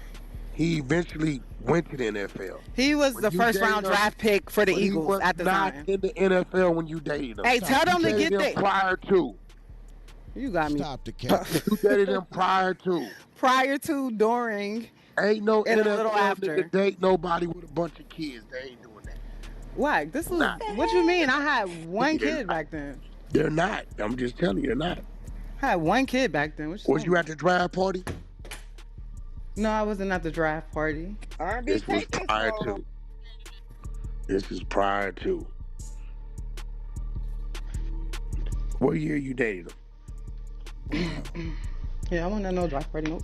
He eventually went to the NFL. He was the first round draft pick for the Eagles at the time. He was not in the NFL when you dated him. Hey, tell them to get there. Prior to. You got me. Stop the cap. You dated him prior to. Prior to, during. Ain't no and NFL a little after. Date nobody with a bunch of kids. They ain't doing that. Why? This was. What you mean? I had one kid back then. They're not. I'm just telling you, they're not. I had one kid back then. Was you at the draft party? No, I wasn't at the draft party. This was prior to. This is prior to. What year you dated him? Yeah, I wasn't at no draft party. Nope.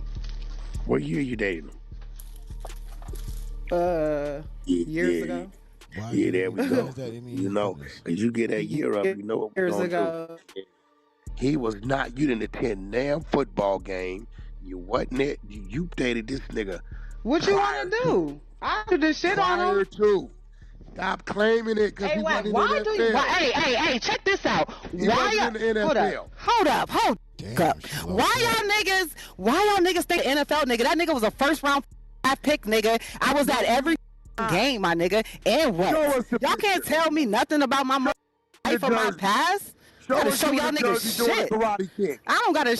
What year you dated him? Years ago. Yeah, there we go. You know, as you get that year up, you know what we're Years gonna ago. do. He was not. You didn't attend damn football game. You wasn't it. You dated this nigga. What you want to do? I do this shit on him. Prior to. Stop claiming it because Hey, he wait, wasn't in why the do you? NFL. Hey, check this out. He Why wasn't in the NFL. Hold up. Why y'all niggas think NFL nigga? That nigga was a first round pick nigga. I was at every game, my nigga. And what? Y'all can't tell me nothing about my life or my past. I gotta show y'all niggas shit. I don't gotta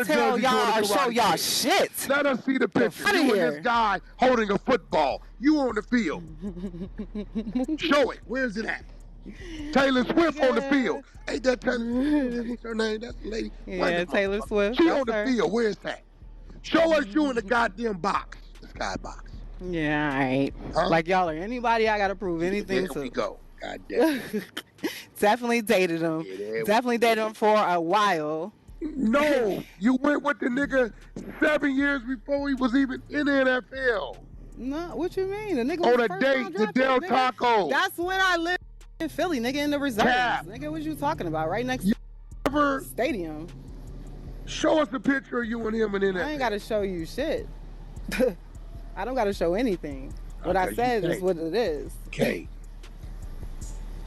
tell y'all or show y'all shit. Let us see the picture. You and this guy holding a football. You on the field. Show it. Where's it at? Taylor Swift on the field. Ain't that Taylor Swift? What's her name? That's the lady. Yeah, Taylor Swift. She on the field. Where's that? Show us you in the goddamn box. The sky box. Yeah, all right. Huh? Like y'all or anybody I gotta prove anything to. There we go. God damn. Definitely dated him. Yeah, definitely dated him for a while. No, you went with the nigga 7 years before he was even in the NFL. No, what you mean? The nigga on a date to Del Taco. That's when I lived in Philly, nigga, in the reserves. Nigga, what you talking about? Right next to the stadium. Show us a picture of you and him in the NFL. I ain't gotta show you shit. I don't gotta show anything. What I said is what it is. Okay.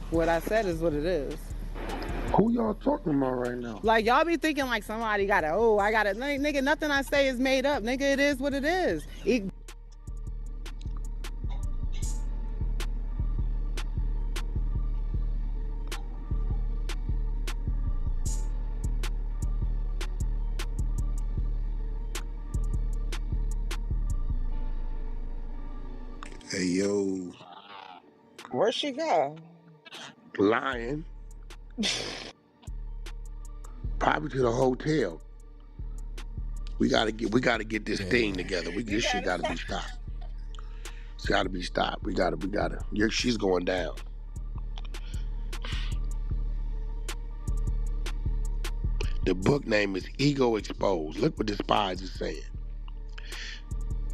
What I said is what it is. Who y'all talking about right now? Like, y'all be thinking like somebody got it. Oh, I got it. Nigga, nothing I say is made up. Nigga, it is what it is. Hey, yo. Where'd she go? Lying. Probably to the hotel. We gotta get this thing together. This shit gotta be stopped. It's gotta be stopped. We gotta. She's going down. The book name is Ego Exposed. Look what the spies is saying.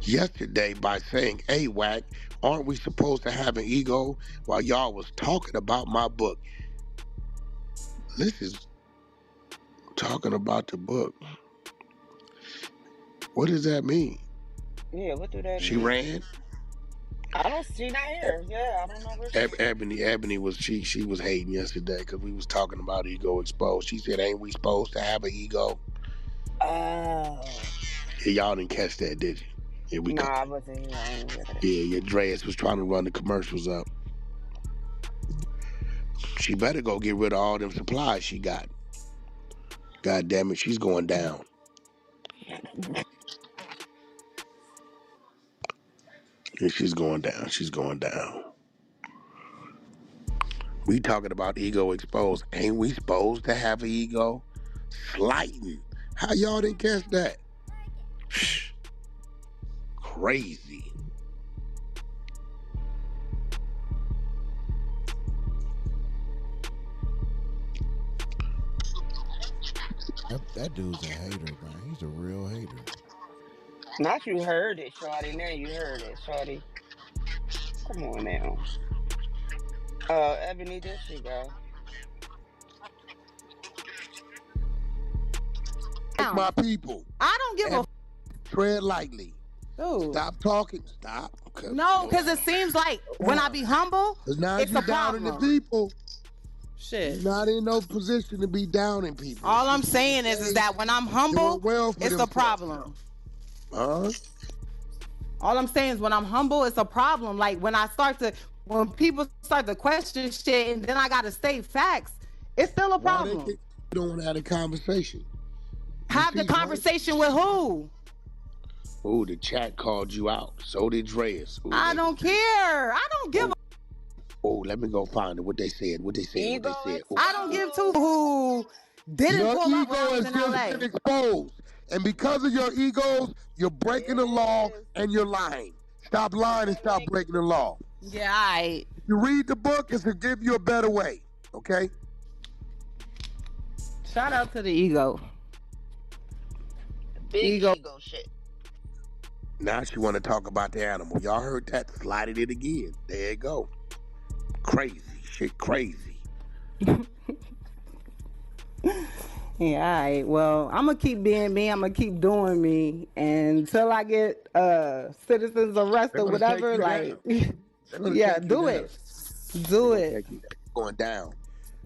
Yesterday, by saying, "Hey, WACK, aren't we supposed to have an ego?" while y'all was talking about my book. This is talking about the book. What does that mean? Yeah, what do that mean? She ran? I don't see not here. Yeah, I don't know where she Ebony was she was hating yesterday because we was talking about Ego Exposed. She said, "Ain't we supposed to have an ego?" Oh. Yeah, y'all didn't catch that, did you? Here we go. I wasn't here. Yeah, your Dreas was trying to run the commercials up. She better go get rid of all them supplies she got. God damn it, she's going down. Yeah, she's going down. She's going down. We talking about Ego Exposed. Ain't we supposed to have an ego? Slighting. How y'all didn't catch that? Crazy. That dude's a hater, man. He's a real hater. Not you heard it, shorty. Now you heard it, shorty. Come on now. Ebony, there she go. My people. I don't give a tread lightly. Dude. Stop talking. Stop. No, because it seems like when I be humble, it's a problem. The people. Shit. You're not in no position to be downing people. All I'm saying is that when I'm humble, it's a problem. Huh? All I'm saying is when I'm humble, it's a problem. Like when people start to question shit and then I gotta state facts, it's still a problem. You don't want to have a conversation. Have the conversation with who? Oh, the chat called you out. So did Dreas. I don't care. I don't give a. Oh, let me go find it. What they said. I don't give two who didn't pull up when I was in LA. Been exposed. And because of your egos, you're breaking the law and you're lying. Stop lying and stop breaking the law. Yeah, all right. You read the book, it's to give you a better way. Okay? Shout out to the ego. Big ego shit. Now she want to talk about the animal. Y'all heard that? Slided it again. There you go. crazy. Shit crazy. Yeah, all right. Well, I'm gonna keep being me. I'm gonna keep doing me, and until I get citizens arrested, They're gonna take whatever. you Like, down. They're gonna yeah, take you do down. it, They're do gonna it. take you down. You're going down.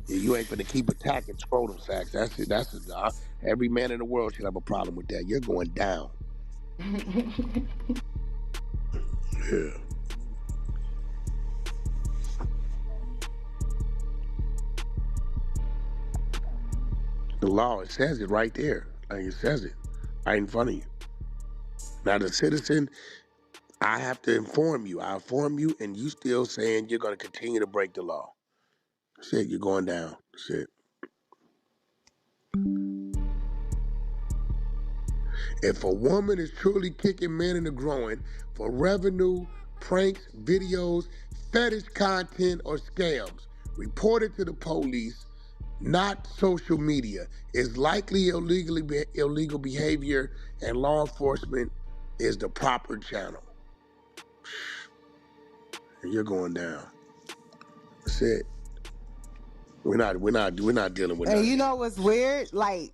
You ain't gonna keep attacking scrotum sacks. That's it. Every man in the world should have a problem with that. You're going down. Yeah. The law, it says it right there. Like it says it right in front of you. Now, the citizen, I have to inform you. I inform you, and you still saying you're going to continue to break the law. That's it. You're going down. That's it. If a woman is truly kicking men in the groin for revenue, pranks, videos, fetish content, or scams, report it to the police, not social media. Is likely illegal behavior, and law enforcement is the proper channel. And you're going down. That's it. We're not dealing with And none you of know what's weird? Like,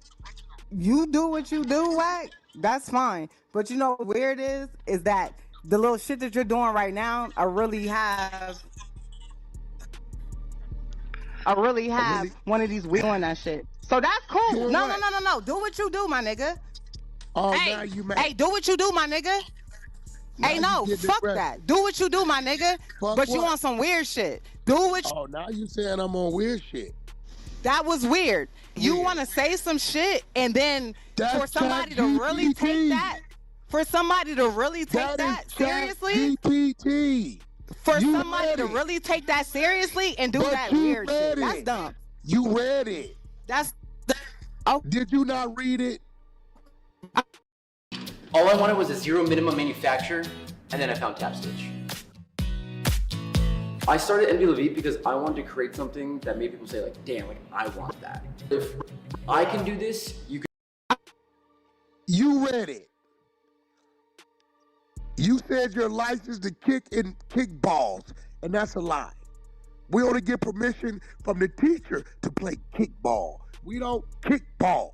you do what you do, Wack. That's fine. But you know what weird is that the little shit that you're doing right now, I really have one of these weird doing that shit. So that's cool. Doing No, what? no. Do what you do, my nigga. Oh, Hey, now you mad. hey, do what you do, my nigga. Now Hey, you no, getting fuck aggressive. that. Do what you do, my nigga. Fuck But you what? on some weird shit. Do what you... Oh, now you saying I'm on weird shit. That was weird. You want to say some shit, and then That's for somebody to really take that, seriously, GPT. for You somebody read to it. really take that seriously and do But that you weird read shit, that's it. dumb. You read it. That's Did you not read it? All I wanted was a zero minimum manufacturer, and then I found Tap Stitch. I started MD because I wanted to create something that made people say like, damn, like I want that. If I can do this, you can. You read it. You said you're licensed to kick balls, and that's a lie. We only get permission from the teacher to play kickball. We don't kick balls.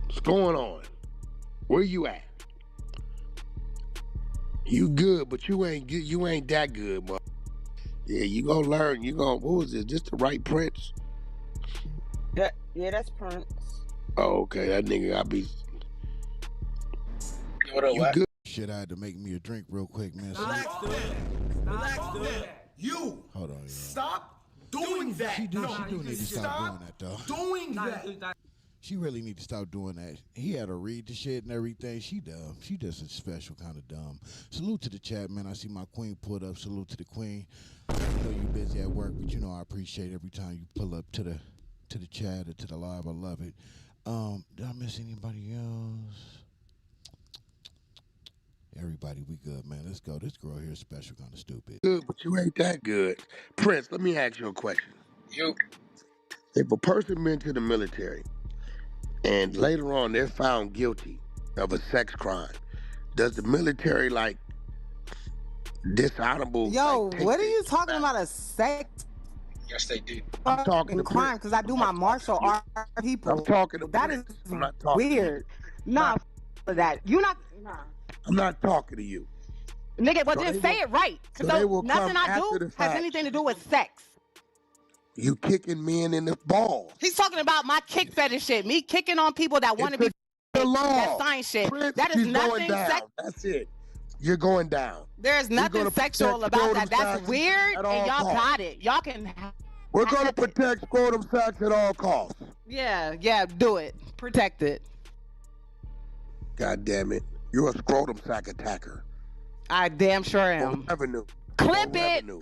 What's going on? Where you at? You good, but you ain't good. You ain't that good, bro. Yeah, you gonna learn. You gonna, what was this? This the right Prince? Yeah, that's Prince. Oh, okay. That nigga, I be. What up, you good? Shit, I had to make me a drink real quick, man. Relax, dude. Relax, dude. You. Hold on, yeah. Stop doing that. She do need to stop doing that, though. Doing that. She really need to stop doing that. He had her read the shit and everything. She dumb. She just a special kind of dumb. Salute to the chat, man. I see my queen put up. Salute to the queen. I know you busy at work, but you know I appreciate every time you pull up to the chat or to the live. I love it. Did I miss anybody else? Everybody, we good, man. Let's go. This girl here is special, kind of stupid. Good, but you ain't that good. Prince, let me ask you a question. If a person been to the military and later on they're found guilty of a sex crime, does the military like dishonorable? Yo, like, what are you talking about? A sex? Yes, they do. I'm talking to crime Prince. because I do my martial art people. I'm talking to That Prince. is I'm not talking weird. Nah, for that. You not. Nah. I'm not talking to you. Nigga, but So then they say will- it right. so Because they will nothing come I after do the has fact. anything to do with sex. You kicking men in the balls. He's talking about my kick fetish shit. Me kicking on people that want to be The law. that sign shit. Prince, That is she's nothing going down. sex. That's it. You're going down. There's We're nothing gonna sexual protect about that. scrotum That's sacks weird, at and all y'all costs. got it. Y'all can. We're going to protect scrotum sacks at all costs. Yeah, do it. Protect it. God damn it. You're a scrotum sack attacker. I damn sure For am. revenue. Clip For it. revenue.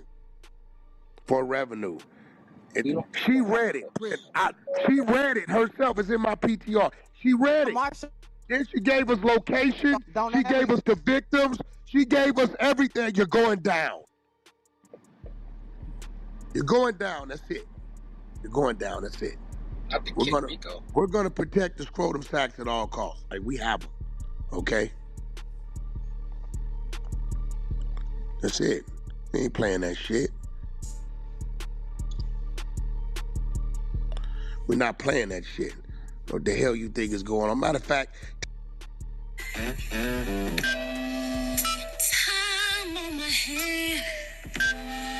For revenue. She read it. She read it herself. It's in my PTR. She read it. Then she gave us location. She gave us the victims. She gave us everything. You're going down. You're going down. That's it. You're going down. That's it. Not the We're kid gonna, Rico. we're gonna protect the scrotum sacks at all costs. Like we have them. Okay? That's it. We ain't playing that shit. We're not playing that shit. What the hell you think is going on? Matter of fact, Time on my hand.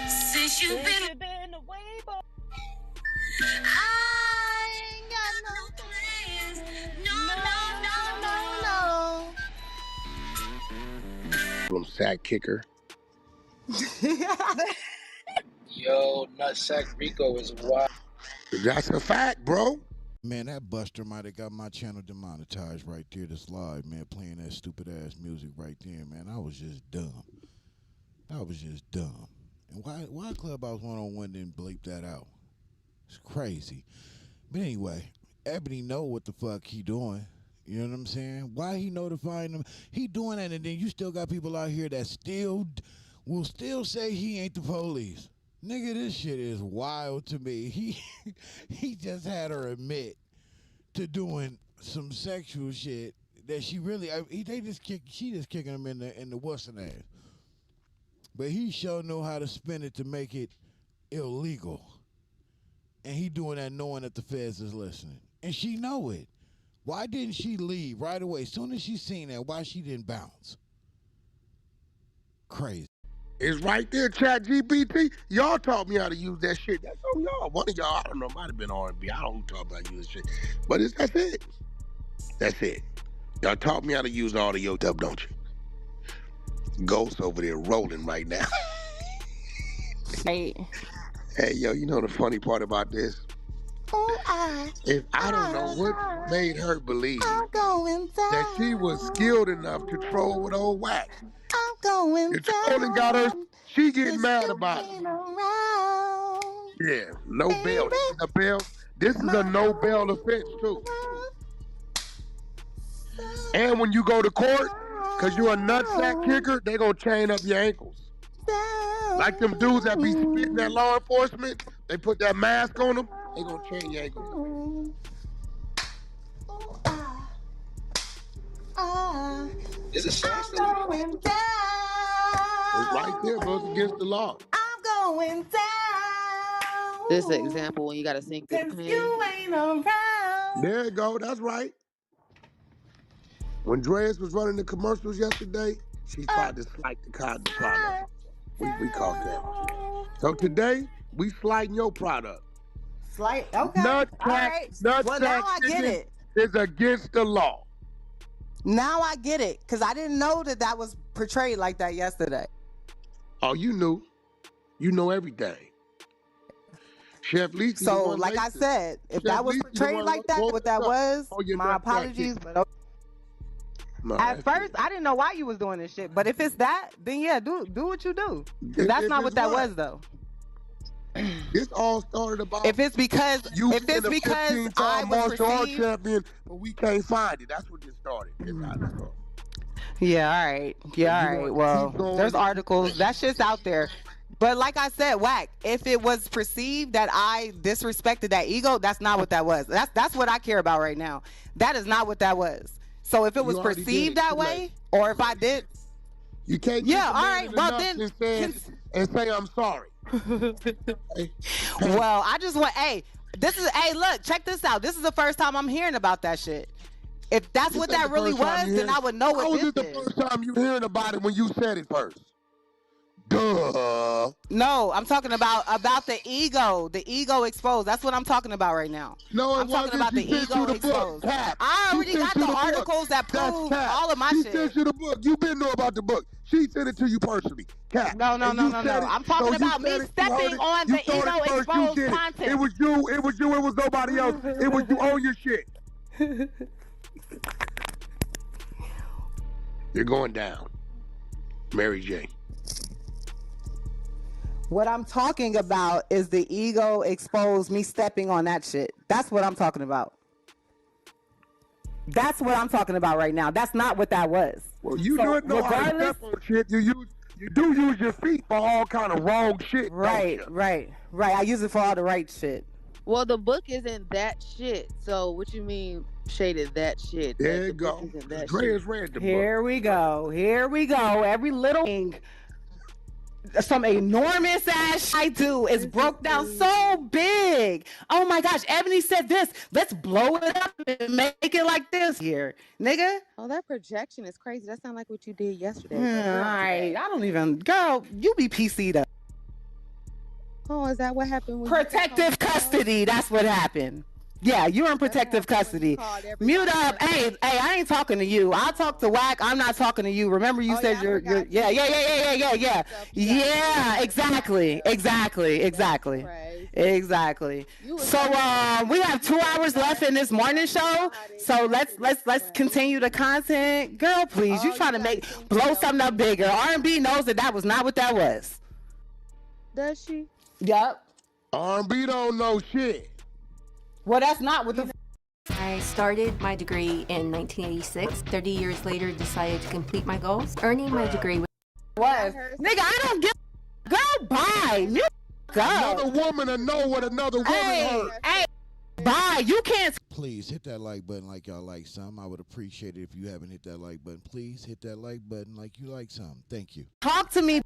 Since you've been away, boy. I ain't got no plans. No. from sack kicker. Yo, Nutsack Rico is wild. That's a fact, bro. Man, that Buster might have got my channel demonetized right there. This live, man, playing that stupid ass music right there, man. I was just dumb. And why Clubhouse 101 didn't bleep that out? It's crazy. But anyway, Ebony know what the fuck he doing. You know what I'm saying? Why he notifying them? He doing that, and then you still got people out here that will still say he ain't the police. Nigga, this shit is wild to me. He just had her admit to doing some sexual shit that she really she just kicking him in the wussing ass. But he sure know how to spin it to make it illegal. And he doing that knowing that the feds is listening. And she know it. Why didn't she leave right away? As soon as she seen that, why she didn't bounce? Crazy. It's right there, Chat GPT. Y'all taught me how to use that shit. That's on y'all. One of y'all, I don't know, might have been R&B. I don't talk about using shit. But that's it. That's it. Y'all taught me how to use all the yo dub, don't you? Ghost over there rolling right now. Hey. Hey, yo, you know the funny part about this? I don't know what made her believe that she was skilled enough to troll with old Wack. I'm going The trolling got her. She getting mad about it. Yeah, no bail. This is a bail. This is a no bail offense too. And when you go to court, cause you're a nutsack kicker, they gonna chain up your ankles. Like them dudes that be spitting at law enforcement, they put that mask on them, they gonna chain your ankles. Is it sad? It's right there, bro. It's against the law. I'm going down. This is an example when you gotta sink through the pain. You ain't around. There you go. That's right. When Dreas was running the commercials yesterday, she tried to slight the cotton product. We caught that. So today, we sliding your product. Slight, okay. Nutsack, All right. Well, now I get it. Is against the law. Now I get it, because I didn't know that was portrayed like that yesterday. Oh, you knew. You know everything. Chef Lisi. So, like I said, if that was portrayed like that, what that was, my apologies. But at first, I didn't know why you was doing this shit. But if it's that, then yeah, do what you do. Because that's not what that was, though. This all started about if it's because I was perceived, champion, but we can't find it. That's what this started. That's how it started. Yeah, all right. Yeah, all right. Well, there's articles. That shit's out there. But like I said, Wack, if it was perceived that I disrespected that ego, that's not what that was. That's what I care about right now. That is not what that was. So if it was perceived that way, or if I did, you can't. Yeah, all right. Well, then and say I'm sorry. Well, I just want. Hey, look, check this out. This is the first time I'm hearing about that shit. If that's what that really was, then I would know what this is. How was it the first time you hearing about it when you said it first? Duh. No, I'm talking about the ego. The ego exposed. That's what I'm talking about right now. No, I'm talking about the ego exposed. I already got the articles that prove all of my shit. She sent you the book. You been know about the book. She sent it to you personally. Cap. No. I'm talking about me stepping on the ego exposed content. It was you. It was nobody else. It was you on your shit. You're going down. Mary J. What I'm talking about is the ego exposed, me stepping on that shit. That's what I'm talking about. That's what I'm talking about right now. That's not what that was. Well, you don't know how to step on shit. You do use your feet for all kind of wrong shit. Right. I use it for all the right shit. Well, the book isn't that shit. So what you mean shaded that shit? There you go. Dre's read the book. Here we go. Every little thing. some enormous ass shit I do is broke down so big. Oh my gosh, Ebony said this. Let's blow it up and make it like this here, nigga. Oh, that projection is crazy. That sounds like what you did yesterday. All right, I don't even, girl, you be PC'd up. Oh, is that what happened? When Protective custody, that's what happened. Yeah, you're in protective custody. Mute up. Hey, I ain't talking to you. I'll talk to WACK. I'm not talking to you. Remember you said you're yeah, exactly. So we have 2 hours left in this morning show. So let's continue the content. Girl, please, you trying to blow something up bigger. R&B knows that was not what that was. Does she? Yup. R&B don't know shit. Well, that's not what the... I started my degree in 1986. 30 years later, decided to complete my goals. Earning my degree was... Nigga, I don't give... Go bye. Go. Another woman to know what another woman heard. Hey, bye. You can't... Please hit that like button like y'all like some. I would appreciate it if you haven't hit that like button. Please hit that like button like you like some. Thank you. Talk to me.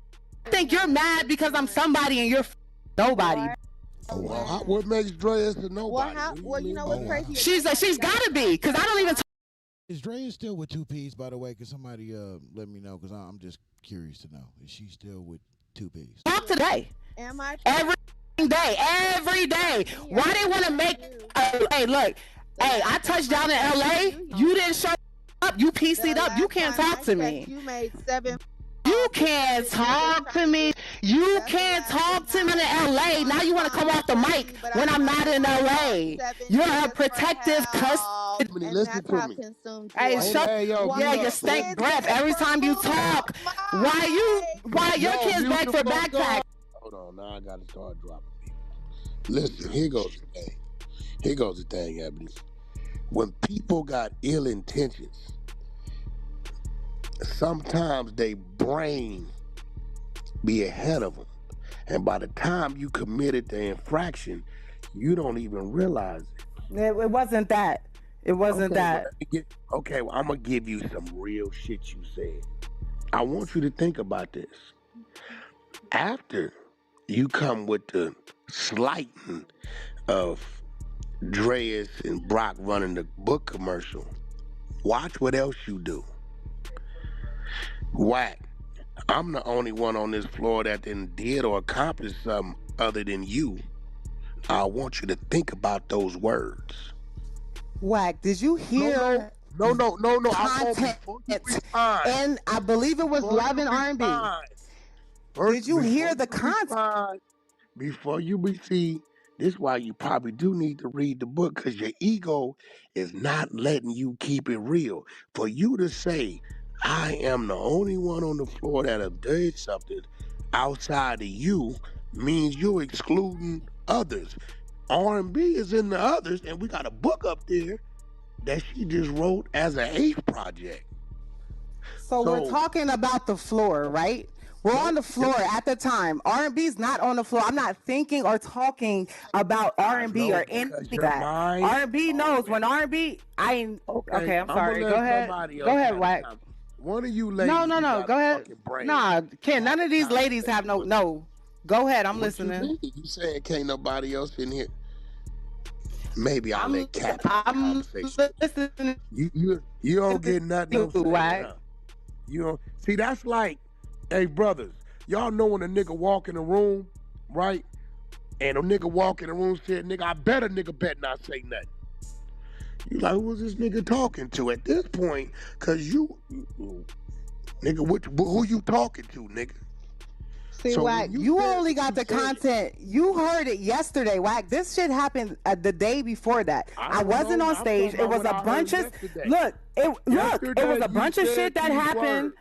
I think you're mad because I'm somebody and you're nobody. Well, what makes Dre to nobody? Well, you know what's crazy? She's gotta be, because I don't even... Is Dre still with 2Ps, by the way? Can somebody let me know? Because I'm just curious to know. Is she still with 2Ps? Talk today. Am I? Every day. Why they want to make... hey, look. Hey, I touched down in L.A. You didn't show up. You PC'd up. You can't talk to me. You made 7... You can't talk to me. You can't talk to me in LA. Now you want to come off the mic when I'm not in LA. You're a protective custody. Listen to me. Hey, you stink breath every time you talk. Why your kids beg for backpack? Hold on, now I gotta start dropping people. Listen, here goes the thing, Ebony. When people got ill intentions, sometimes they brain be ahead of them, and by the time you committed the infraction, you don't even realize it. It wasn't that. It wasn't that. Well, I'm gonna give you some real shit you said. I want you to think about this. After you come with the slighting of Dreas and Brock running the book commercial, watch what else you do. WACK, I'm the only one on this floor that did or accomplished something other than you. I want you to think about those words. WACK, did you hear? No. Content, and I believe it was Love and R&B. Did you hear the content? Before you receive, this is why you probably do need to read the book, because your ego is not letting you keep it real. For you to say, I am the only one on the floor that have done something outside of you, means you're excluding others. R&B is in the others, and we got a book up there that she just wrote as an H project. So we're talking about the floor, right? We're on the floor at the time. R&B's not on the floor. I'm not thinking or talking about R&B or anything like that. R&B knows when R&B, okay, I'm sorry. Go ahead. Go ahead, WACK. One of you ladies. No. Go ahead. Nah, Ken, none of these ladies have no. Go ahead. I'm listening. You saying can't nobody else in here? Maybe I'll let Cap. I'm listening. You don't get nothing. You don't see. That's like, hey brothers, y'all know when a nigga walk in the room, right? And a nigga walk in the room said, "Nigga, I bet a nigga bet not say nothing." You like, who's this nigga talking to at this point? Cause you nigga, who you talking to, nigga? See, so WACK, you only got the content. You heard it yesterday, WACK. This shit happened the day before that. I wasn't on stage. It was a bunch of it was a bunch of shit that happened.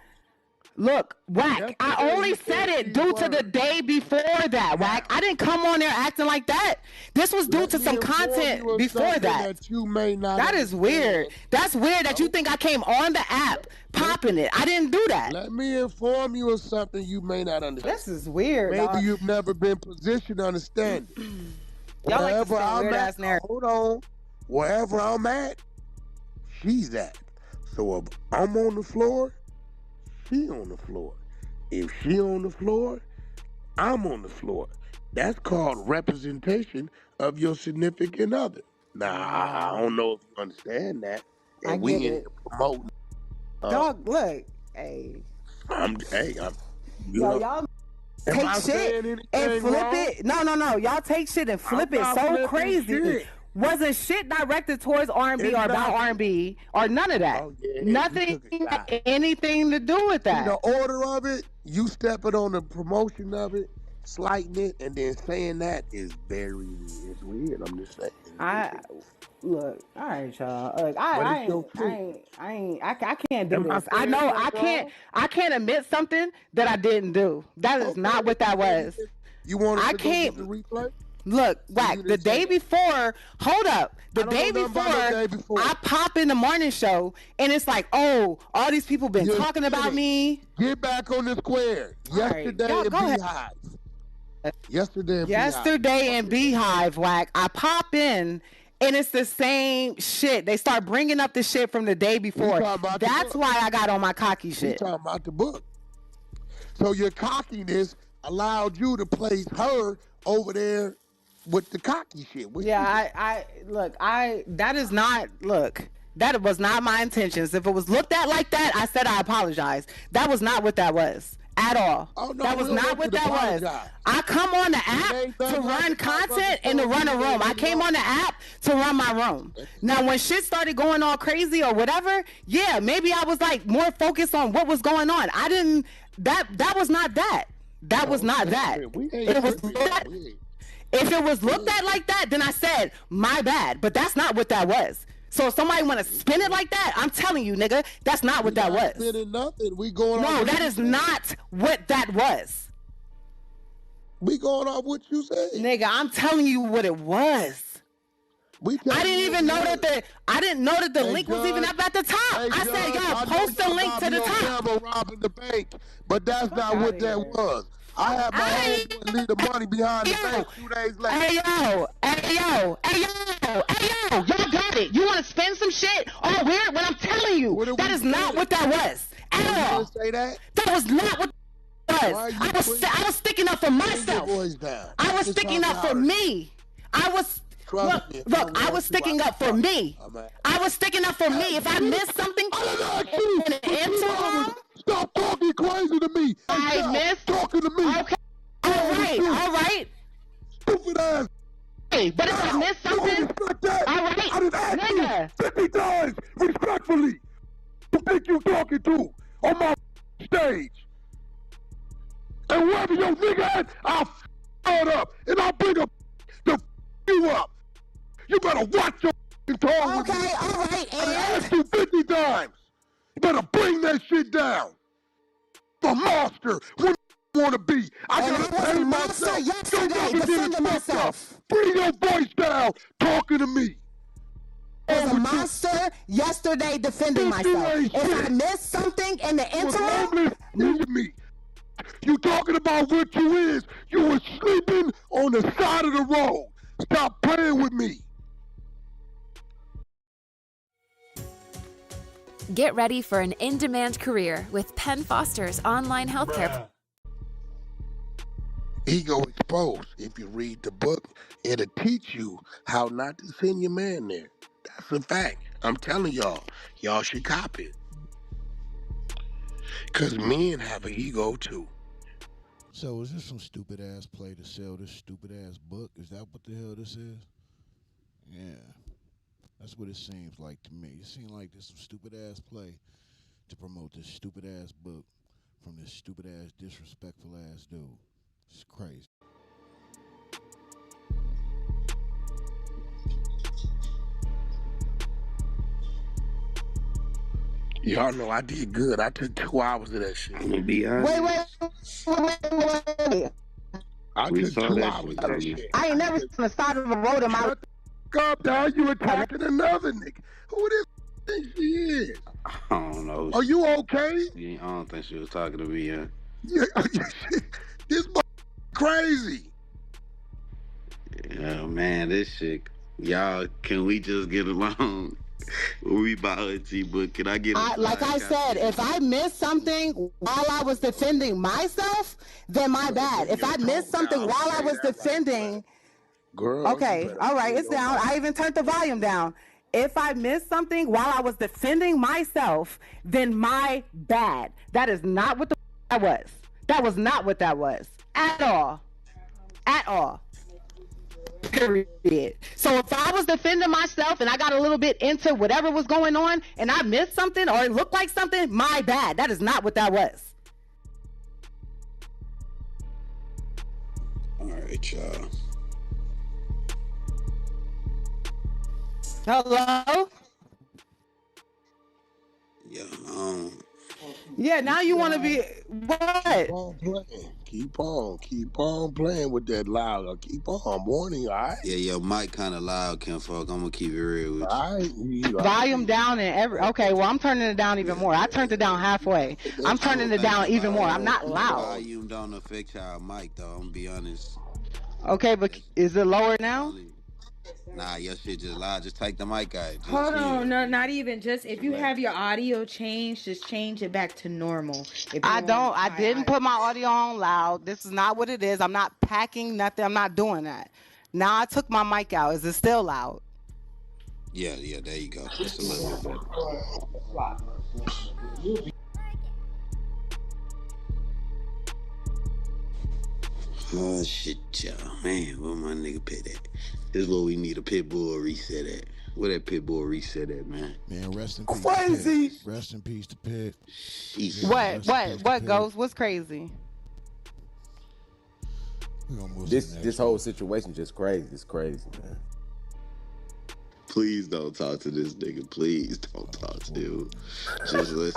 Look, WACK, I only said it due to the day before that, WACK. I didn't come on there acting like that. This was due to some content before that. That is weird. That's weird that you think I came on the app popping it. I didn't do that. Let me inform you of something you may not understand. This is weird. Maybe you've never been positioned to understand it. Y'all like Wherever I'm at, narrative. hold on. Wherever I'm at, she's at. So if I'm on the floor, she on the floor. If she on the floor, I'm on the floor. That's called representation of your significant other. Now, I don't know if you understand that. I And we get in here it. promoting. Dog, look, hey. I'm, you Yo, know. y'all Am take I shit saying and anything flip wrong? it. No. Y'all take shit and flip I'm it not so flipping crazy. shit. Wasn't shit directed towards R&B or about Exactly. R&B or none of that. Oh, yeah, you Nothing, took a shot. anything to do with See, that. the order of it, you stepping on the promotion of it, slighting it, and then saying that is it's weird. I'm just saying. Look, all right, y'all. Look, But it's your truth. I can't do Am I this. I saying know something I can't admit something that I didn't do. That is not what that was. You want us I to go get can't the replay? look, Wack, the day before, hold up. The day before, I pop in the morning show and it's like, oh, all these people been talking about me. Get back on the square. Yesterday in Beehive. Yesterday in Beehive, Wack, I pop in and it's the same shit. They start bringing up the shit from the day before. That's why I got on my cocky shit. We talking about the book. So your cockiness allowed you to place her over there with the cocky shit. That was not my intentions. If it was looked at like that, I said I apologize. That was not what that was at all. Oh, no, that was not what that was. I come on the app to run content and to run a room. I came on the app to run my room. Now, when shit started going all crazy or whatever, yeah, maybe I was like more focused on what was going on. I didn't. That was not that. That was not that. If it was looked at like that, then I said my bad. But that's not what that was. So if somebody want to spin it like that, I'm telling you, nigga, that's not what that was. Spinning nothing. We going no, off that is not what that was. We going off what you said. Nigga, I'm telling you what it was. I didn't even know that the link was even up at the top. I said, y'all post the link to the top. Robbing the bank, but that's not what that was. I had my homeboy leave the money behind the bank 2 days later. Hey yo, y'all got it. You want to spend some shit all weird when I'm telling you that is not what that was at all. You say that? That was not what that was. I was sticking up for myself. I was sticking up for me. I was. Look, I was sticking up for me. I was sticking up for me. If I missed something in the interim, stop talking crazy to me. I missed talking to me. Okay. All right. Stupid ass. Hey, but if I missed something, all right, I done asked you 50 times respectfully. Who think you talking to on my stage? And wherever your nigga at, I'll it up and I'll bring the you up. You better watch your tone with me. Okay, all right, I asked you 50 times. You better bring that shit down. The monster. What you want to be? I gotta pay myself. Yesterday, defending myself. Bring your voice down. Talking to me. I was a monster yesterday defending myself. If I missed something in the interim, me. You talking about what you is. You was sleeping on the side of the road. Stop playing with me. Get ready for an in-demand career with Penn Foster's online healthcare. Ego exposed. If you read the book, it'll teach you how not to send your man there. That's a fact. I'm telling y'all. Y'all should copy it. Because men have an ego too. So is this some stupid ass play to sell this stupid ass book? Is that what the hell this is? Yeah. That's what it seems like to me. It seems like there's some stupid ass play to promote this stupid ass book from this stupid ass, disrespectful ass dude. It's crazy. Y'all know I did good. I took 2 hours of that shit. wait. I took 2 hours of that shit. I ain't never seen the side of the road in my. Calm down, you attacking another nigga. Who this think she is? I don't know. Are you okay? I don't think she was talking to me, yeah. This crazy. Yeah, man, this shit. Y'all, can we just get along? We buy auntie, but can I get a Like I said, if I missed something while I was defending myself, then my bad. If I missed something while I was defending, Girl, okay, all right, it's down. I even turned the volume down. If I missed something while I was defending myself, then my bad. That is not what that was. That was not what that was at all. At all. Period. So if I was defending myself and I got a little bit into whatever was going on and I missed something or it looked like something, my bad. That is not what that was. All right, y'all. Hello? Yeah, Yeah, now you want to be what? Keep on playing with that loud. Keep on warning, all right? Yeah, your mic kind of loud, Ken Folk. I'm gonna keep it real with you. All right, Volume down and okay, well I'm turning it down even more. I turned it down halfway. I'm turning it down even more. I'm not loud. Volume don't affect your mic though. I'm gonna be honest. Okay, but is it lower now? Nah, your shit just loud. Just take the mic out. Just Hold chill. on, no, not even. Just if you have your audio changed, just change it back to normal. If I don't. I didn't put my audio on loud. This is not what it is. I'm not packing nothing. I'm not doing that. Now I took my mic out. Is it still loud? Yeah, there you go. Just a little bit better. Oh shit, y'all. Man, where my nigga Pit at? This is where we need a pit bull reset at. Where that pit bull reset at, man? Man, rest in peace. Crazy. To Pit. Rest in peace to Pit. What goes? What's crazy? This whole situation just crazy. It's crazy, man. Please don't talk to this nigga. Please don't talk to him. Just let's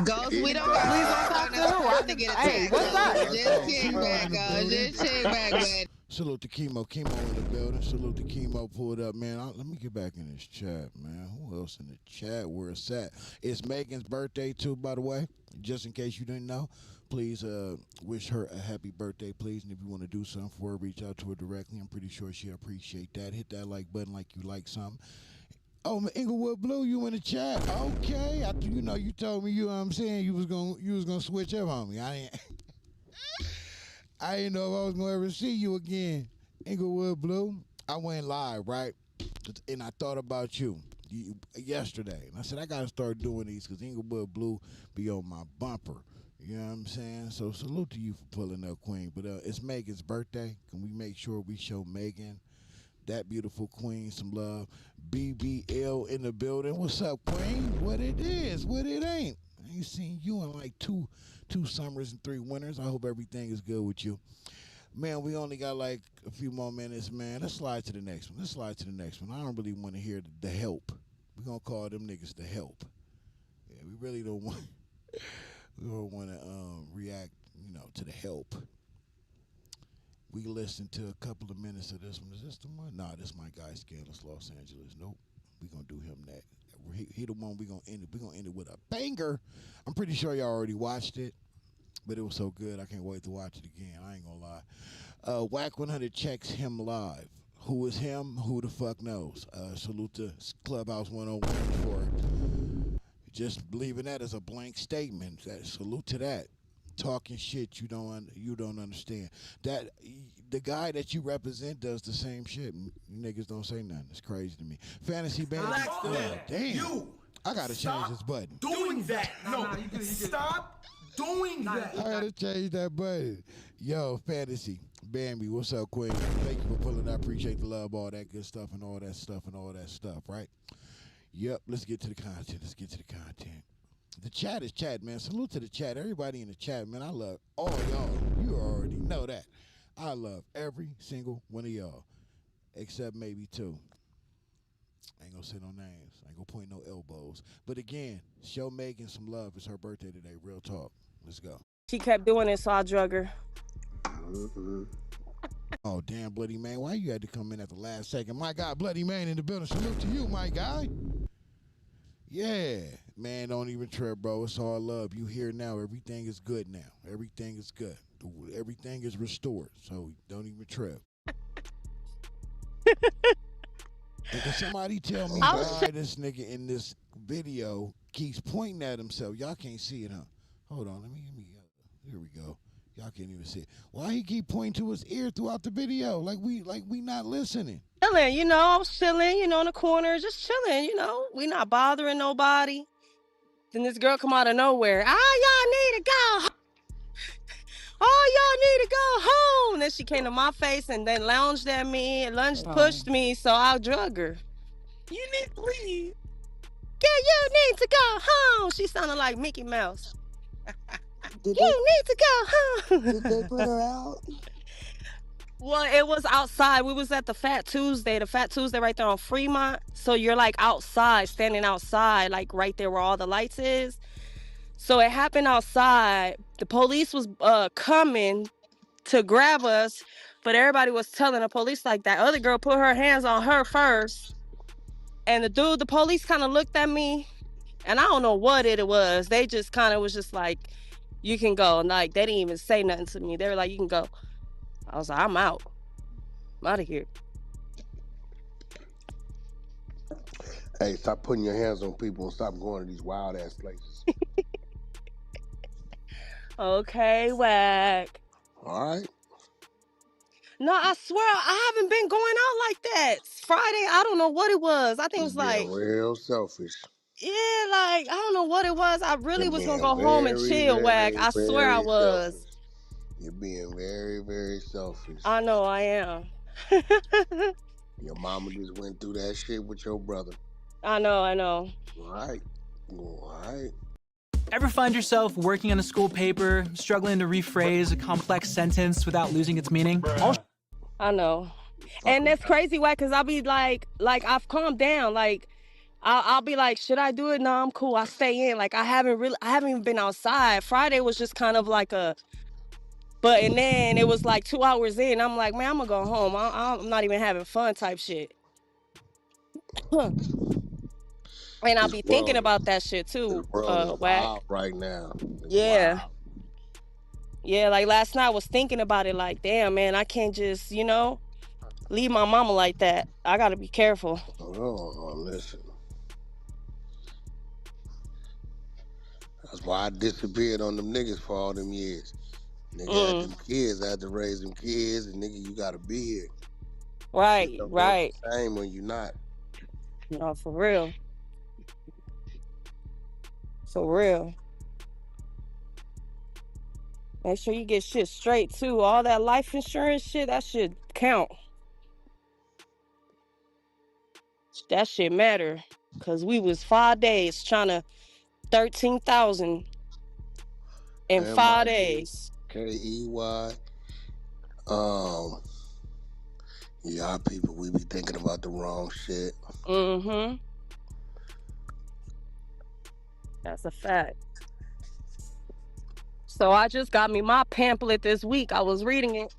Ghost, we don't got to get attacked. Hey, what's up? Just check back, Ghost. Just check back, man. Salute to Chemo. Chemo in the building. Salute to Chemo. Pulled up, man. Let me get back in this chat, man. Who else in the chat? Where it's at? It's Megan's birthday, too, by the way. Just in case you didn't know. Please wish her a happy birthday, please. And if you want to do something for her, reach out to her directly. I'm pretty sure she'll appreciate that. Hit that like button like you like something. Oh, Inglewood Blue, you in the chat. Okay. You told me, you know what I'm saying, you was gonna switch up on me. I didn't know if I was gonna ever see you again. Inglewood Blue, I went live, right? And I thought about you yesterday. And I said, I gotta start doing these because Inglewood Blue be on my bumper. You know what I'm saying? So salute to you for pulling up, Queen. But it's Megan's birthday. Can we make sure we show Megan, that beautiful queen, some love? BBL in the building. What's up, Queen? What it is, what it ain't. I ain't seen you in like two summers and 3 winters. I hope everything is good with you. Man, we only got like a few more minutes, man. Let's slide to the next one. I don't really want to hear the help. We're going to call them niggas the help. Yeah, we really don't want... We don't want to react, to the help. We listened to a couple of minutes of this one. Is this the one? Nah, this my guy, Scandalous Los Angeles. Nope. We're going to do him next. He the one we're going to end it. We're going to end it with a banger. I'm pretty sure y'all already watched it, but it was so good I can't wait to watch it again. I ain't going to lie. WACK100 checks him live. Who is him? Who the fuck knows? Salute to Clubhouse 101 for just leaving that as a blank statement. Salute to that. Talking shit you don't understand. That the guy that you represent does the same shit. You niggas don't say nothing. It's crazy to me. Fantasy band. Damn. I gotta change this button. Doing that. No, stop doing that. I gotta change that button. Yo, Fantasy. Bambi, what's up, Queen? Thank you for pulling. I appreciate the love, all that good stuff and all that stuff, right? Yep, let's get to the content. The chat is chat, man. Salute to the chat. Everybody in the chat, man. I love all y'all. You already know that. I love every single one of y'all, except maybe 2. I ain't gonna say no names. I ain't gonna point no elbows. But again, show Megan some love. It's her birthday today. Real talk. Let's go. She kept doing it, so I drug her. Oh, damn, Bloody Man. Why you had to come in at the last second? My guy, Bloody Man in the building. Salute to you, my guy. Yeah. Man, don't even trip, bro. It's all love. You here now. Everything is good now. Everything is good. Everything is restored. So don't even trip. And can somebody tell me why this nigga in this video keeps pointing at himself? Y'all can't see it, huh? Hold on, let me. Here we go. Y'all can't even see it. Why he keep pointing to his ear throughout the video? Like we not listening. Chilling, you know, I was chilling, you know, in the corner, just chilling, you know. We not bothering nobody. Then this girl come out of nowhere. Y'all need to go. Oh, y'all need to go home. And then she came to my face and then lounged at me and pushed me, so I drug her. You need to leave. Yeah, you need to go home. She sounded like Mickey Mouse. You need to go home. Did they put her out? Well, it was outside. We was at the Fat Tuesday right there on Fremont. So you're like outside, standing outside, like right there where all the lights is. So it happened outside. The police was coming to grab us, but everybody was telling the police like that other girl put her hands on her first. And the police kind of looked at me, and I don't know what it was. They just kind of was just like, you can go. And like, they didn't even say nothing to me. They were like, you can go. I was like, I'm out. I'm out of here. Hey, stop putting your hands on people and stop going to these wild ass places. Okay, Wack. All right. No, I swear I haven't been going out like that. Friday, I don't know what it was. I think it was like real selfish. Yeah, like I don't know what it was. I really was gonna go Being home and very, chill, Wack. very, I swear I very was. selfish. You're being very, very selfish. I know I am. Your mama just went through that shit with your brother. I know. All right. Ever find yourself working on a school paper, struggling to rephrase a complex sentence without losing its meaning? I know. And that's crazy, Wack, because I'll be like I've calmed down. Like I'll be like, should I do it? No, I'm cool. I stay in. Like I haven't even been outside. Friday was just kind of like and then it was like 2 hours in. I'm like, man, I'm gonna go home. I'm not even having fun type shit. And I'll be thinking about that shit too, Wack. Wild right now. Yeah. Yeah, like last night I was thinking about it like, damn, man, I can't just, leave my mama like that. I gotta be careful. Oh, listen. That's why I disappeared on them niggas for all them years. Nigga had them kids, I had to raise them kids, and nigga, you gotta be here. Right. The same when you not. No, for real. For real. Make sure you get shit straight too. All that life insurance shit, that should count. That shit matter. Cause we was 5 days trying to 13,000 in 5 days. KEY. Y'all people, we be thinking about the wrong shit. That's a fact. So I just got me my pamphlet this week. I was reading it.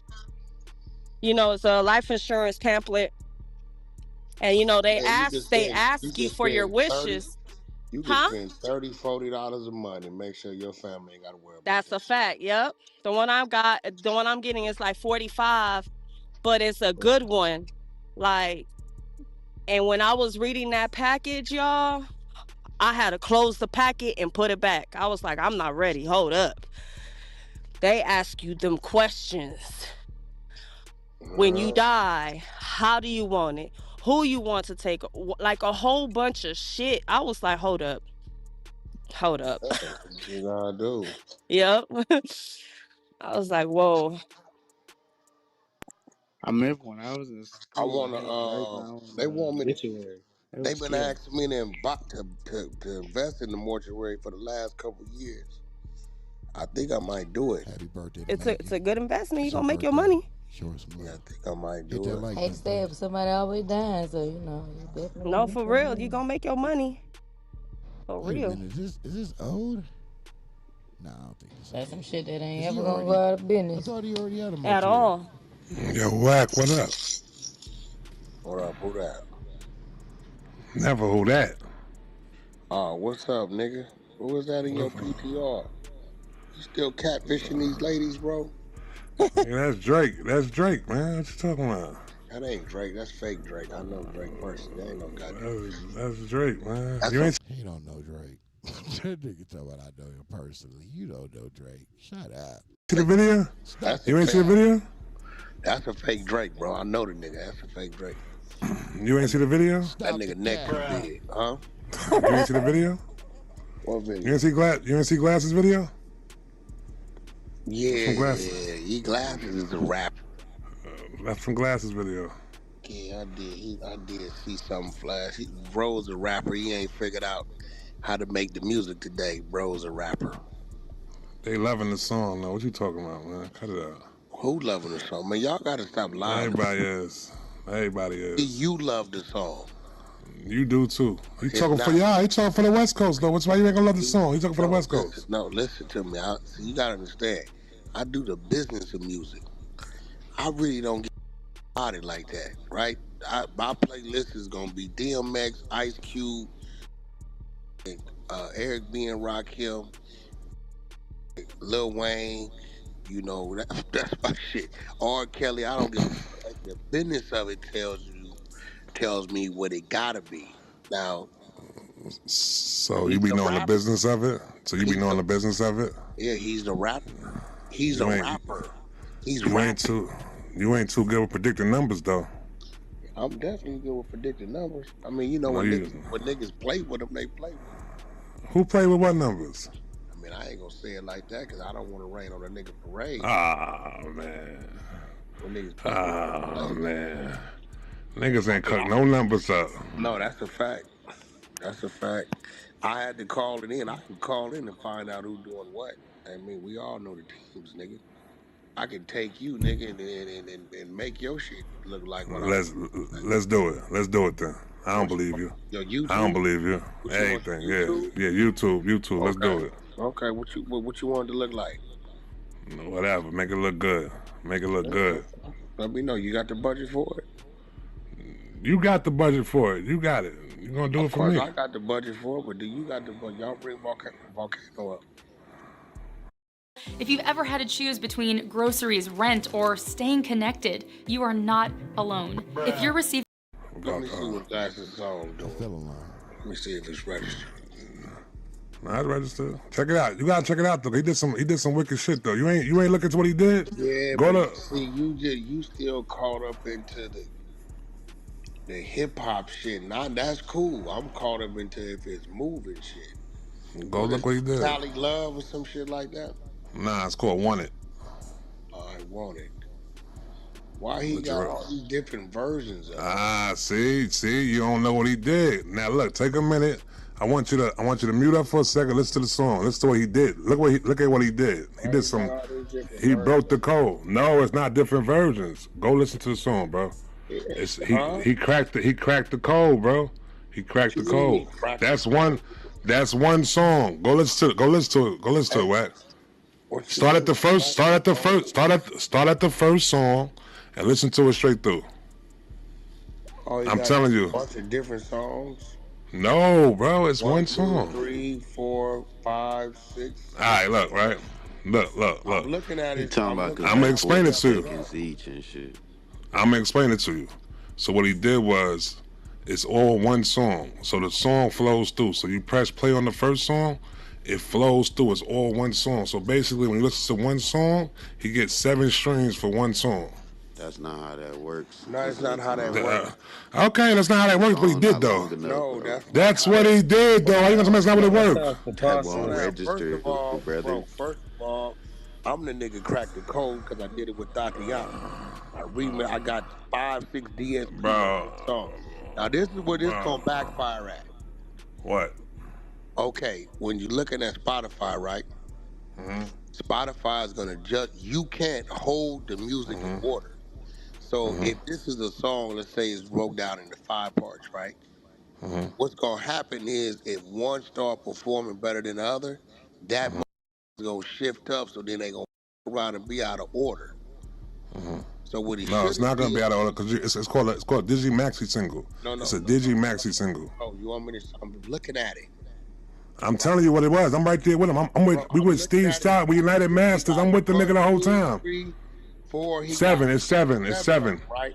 It's a life insurance pamphlet. And they ask you for your wishes. You can spend $30, $40 a month and make sure your family ain't gotta worry about That's a fact, yep. The one I'm getting is like $45, but it's a good one. Like, and when I was reading that package, y'all, I had to close the packet and put it back. I was like, I'm not ready. Hold up. They ask you them questions. When you die, how do you want it? Who you want to take? Like a whole bunch of shit. I was like, hold up. What you gotta do? Yep. I was like, whoa. I remember when I was in school. I wanna. They want me to. They've been asking me to invest in the mortuary for the last couple of years. I think I might do it. Happy birthday. It's a good investment. You're gonna make your money. Show us some love. I think I might do it. I hate to say it, but somebody always dying, so you definitely. No, for real. You gonna make your money. For real. Is this old? Nah, I don't think this. That's some shit that ain't ever gonna go out of business. I thought he already had a at all. Yo, Wack, what up? What up? Who that? Never who that. Oh, what's up, nigga? Who is that in your PTR? You still catfishing these ladies, bro? Yeah, that's Drake. That's Drake, man. What you talking about? That ain't Drake. That's fake Drake. I know Drake personally. That ain't no goddamn. That's Drake, man. That's You ain't He don't know Drake. That nigga talking about I know him personally. You don't know Drake. Shut up. see the video? You ain't see the video? That's a fake Drake, bro. I know the nigga. That's a fake Drake. You ain't see the video? That nigga neck is big, huh? You ain't see the video? What video? You ain't see Glasses video? Yeah, From Glasses. yeah. He Glasses is a rapper. That's from Glasses video. Yeah, I did see something flash. Bro's a rapper. He ain't figured out how to make the music today. Bro's a rapper. They loving the song though. What you talking about, man? Cut it out. Who loving the song? Man, y'all gotta stop lying. Everybody is. Everybody is. You love the song. You do too. He It's talking for not- y'all. He talking for the West Coast though. That's why you ain't gonna love the song. He talking for the West Coast. No, listen to me. See, you gotta understand. I do the business of music. I really don't get started like that, right? My playlist is gonna be DMX, Ice Cube, and, Eric B. and Rakim, Lil Wayne. You know, that's my shit. R. Kelly. I don't give a fuck. The business of it tells me what it gotta be. Now, So you be knowing the business of it? So you be knowing the business of it? yeah, he's the rapper. He's a rapper. He's You rapping. ain't too good with predicting numbers though. I'm definitely good with predicting numbers. I mean, you know, No, when niggas play with them, they play with them. Who played with what numbers? I mean, I ain't gonna say it like that because I don't want to rain on a nigga parade. Ah man. When niggas play Oh man. Niggas ain't cut no numbers up. No, that's a fact. That's a fact. I had to call it in. I can call in and find out who's doing what. I mean, we all know the teams, nigga. I can take you, nigga, and make your shit look like what Let's do it. Let's do it then. I don't believe you. Yo, YouTube? I don't believe you. What you want, Anything, YouTube? yeah. YouTube. Let's do it. Okay, what you want it to look like? Whatever. Make it look good. Make it look good. Let me know. You got the budget for it? You got the budget for it. You got it. You gonna do it for Of me? course, I got the budget for it, but do you got the budget? Y'all bring Volcano up. If you've ever had to choose between groceries, rent, or staying connected, you are not alone. If you're receiving Let me see what Glasses song doing. Let me see if it's registered. Nah, it's registered. Check it out. You gotta check it out though. He did some wicked shit though. You ain't looking to what he did? Yeah, Go but to see, you still caught up into the hip hop shit. Now that's cool. I'm caught up into if it's moving shit. Go look what he did. Sally Love or some shit like that. Nah, it's called Want It. I want it. Why he got all these different versions of it? Ah, see, you don't know what he did. Now look, take a minute. I want you to mute up for a second. Listen to the song. Listen to what he did. Look at what he did. He did some. He broke the code. No, it's not different versions. Go listen to the song, bro. He cracked the code, bro. He cracked the code. That's one song. Go listen to it, Wack. Start at the first song and listen to it straight through. I'm telling you. A bunch of different songs. No, bro, it's one song. 2, 3, 4, 5, 6. All right, look, right? Look. I'm looking at it. Talking about I'm gonna explain it to you. each and shit. I'm gonna explain it to you. So what he did was, it's all one song. So the song flows through. So you press play on the first song, it flows through. It's all one song. So basically, when you listen to one song, he gets 7 streams for one song. That's not how that works. No, it's not how that works. Okay, that's not how that works. What he did though. No, That's what he did though. How you gonna tell me that's not what it worked? That won't register, brother. Bro, first of all, I'm the nigga cracked the code because I did it with Tatiana. I got 5, 6 DSPs. Bro. Now this is where this gonna backfire at. What? Okay, when you're looking at Spotify, right? Mm-hmm. Spotify is gonna judge. You can't hold the music in order. So if this is a song, let's say it's broke down into 5 parts, right? What's gonna happen is if one start performing better than the other, that is gonna shift up. So then they gonna around and be out of order. So what he No, it's not gonna be out of order because it's called Digi Maxi single. No, it's a Digi Maxi single. Oh, you want me to? I'm looking at it. I'm telling you what it was. I'm right there with him. We with Steve Stott. We United Masters. I'm with the nigga the whole time. 3, 4. 7. It's 7. It's 7. Right.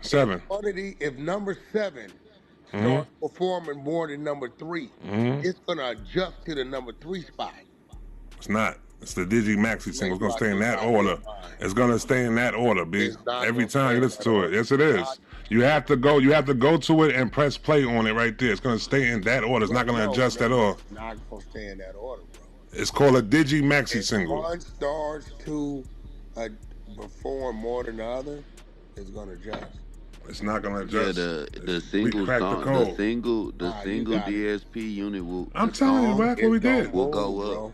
7. If number 7 starts performing more than number 3, it's gonna adjust to the number 3 spot. It's not. It's the Digi Maxi single. It's gonna stay in that out of your order. mind. It's gonna stay in that order, B. It's not Every gonna time stay you in listen that to order. it. Yes, it is. You have to go to it and press play on it right there. It's gonna stay in that order. It's not gonna adjust at all. It's not gonna stay in that order, bro. It's called a Digi Maxi single. One starts to perform more than the other, it's gonna adjust. It's not gonna adjust. Yeah, the single song, the single DSP unit will. I'm telling you, Wack, what we did. Will go up.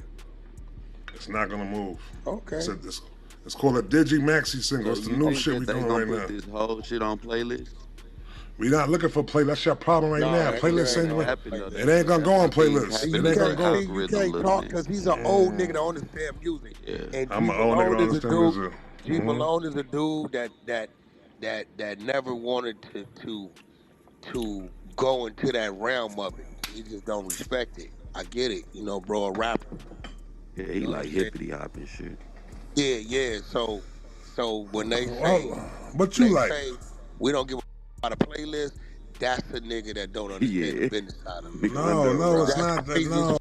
It's not gonna move. Okay. It's called a Digi Maxi single. So it's the new shit we they doing gonna right put now. this whole shit on playlist? We not looking for playlist. That's your problem right now. Playlist ain't it ain't gonna go on playlist. It ain't gonna go. You can't talk because he's an old nigga that understand music. Yeah. And I'm an old nigga that understand music. G Malone is a dude that never wanted to go into that realm of it. He just don't respect it. I get it, bro, a rapper. Yeah, he like hippity hop and shit. Yeah. So when they say, but you like, say we don't give a about a playlist, that's a nigga that don't understand the business side of it. No, it's not that. No.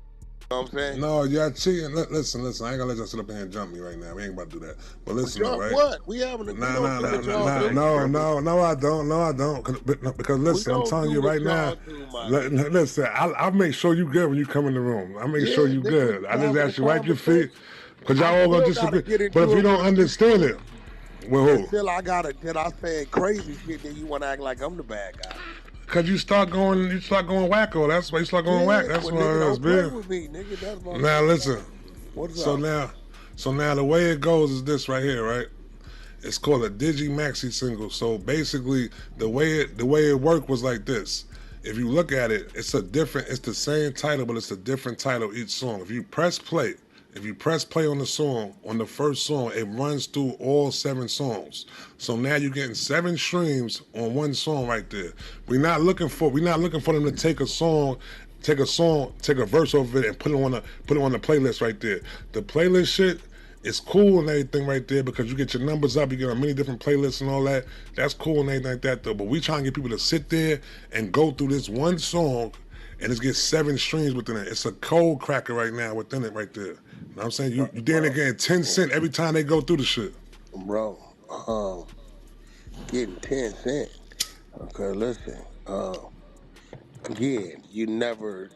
You know what I'm saying? No, y'all cheating. Listen. I ain't gonna let y'all sit up here and jump me right now. We ain't about to do that. But listen, jump right? What? We having a No, I don't. Because listen, I'm telling you right now. Listen, I'll make sure you good when you come in the room. I'll make sure you good. I just ask you wipe your feet, because y'all all gonna disagree. But if you don't understand it, well, who? Until I say crazy shit, then you want to act like I'm the bad guy. Cause you start going wacko. That's why you start going whack. That's what it is, man. Now listen. So now the way it goes is this right here, right? It's called a Digi Maxi single. So basically, the way it worked was like this. If you look at it, it's the same title, but it's a different title each song. If you press play on the song, on the first song, it runs through all 7 songs. So now you're getting 7 streams on one song right there. We're not looking for them to take a verse over it and put it on the playlist right there. The playlist shit is cool and everything right there because you get your numbers up, you get on many different playlists and all that. That's cool and everything like that though. But we trying to get people to sit there and go through this one song and it's get 7 streams within it. It's a cold cracker right now within it right there. You know what I'm saying? You damn near getting 10 cents every time they go through the shit. Bro, getting 10 cents. Okay, listen. Again, you never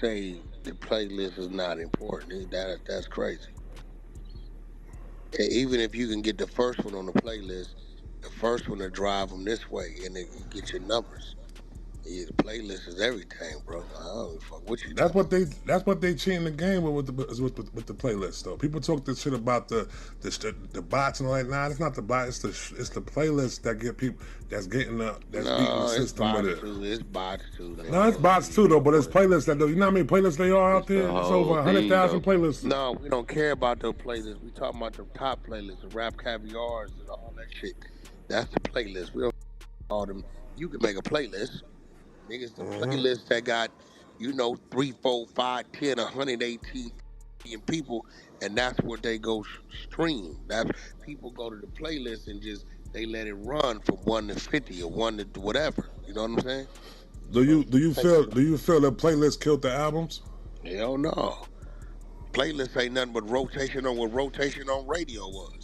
say the playlist is not important. That's crazy. Even if you can get the first one on the playlist, the first one to drive them this way and then you get your numbers. Yeah, the playlist is everything, bro. I don't give a fuck what you. That's what they cheating the game with the playlist though. People talk this shit about the bots and all that. Nah, it's not the bots. It's the playlist that get people that's beating the system with it. It's bots too. No, it's bots too though. But it's playlists that though. You know how many playlists they are out there? It's over 100,000 playlists. No, we don't care about those playlists. We talking about the top playlists, the rap caviars and all that shit. That's the playlist. We don't all them. You can make a playlist. Niggas, the playlist that got, 3, 4, 5, 10, 118 million people, and that's what they go stream. That's people go to the playlist and they let it run from 1 to 50 or 1 to whatever. You know what I'm saying? Do you feel that playlist killed the albums? Hell no. Playlist ain't nothing but rotation on what rotation on radio was.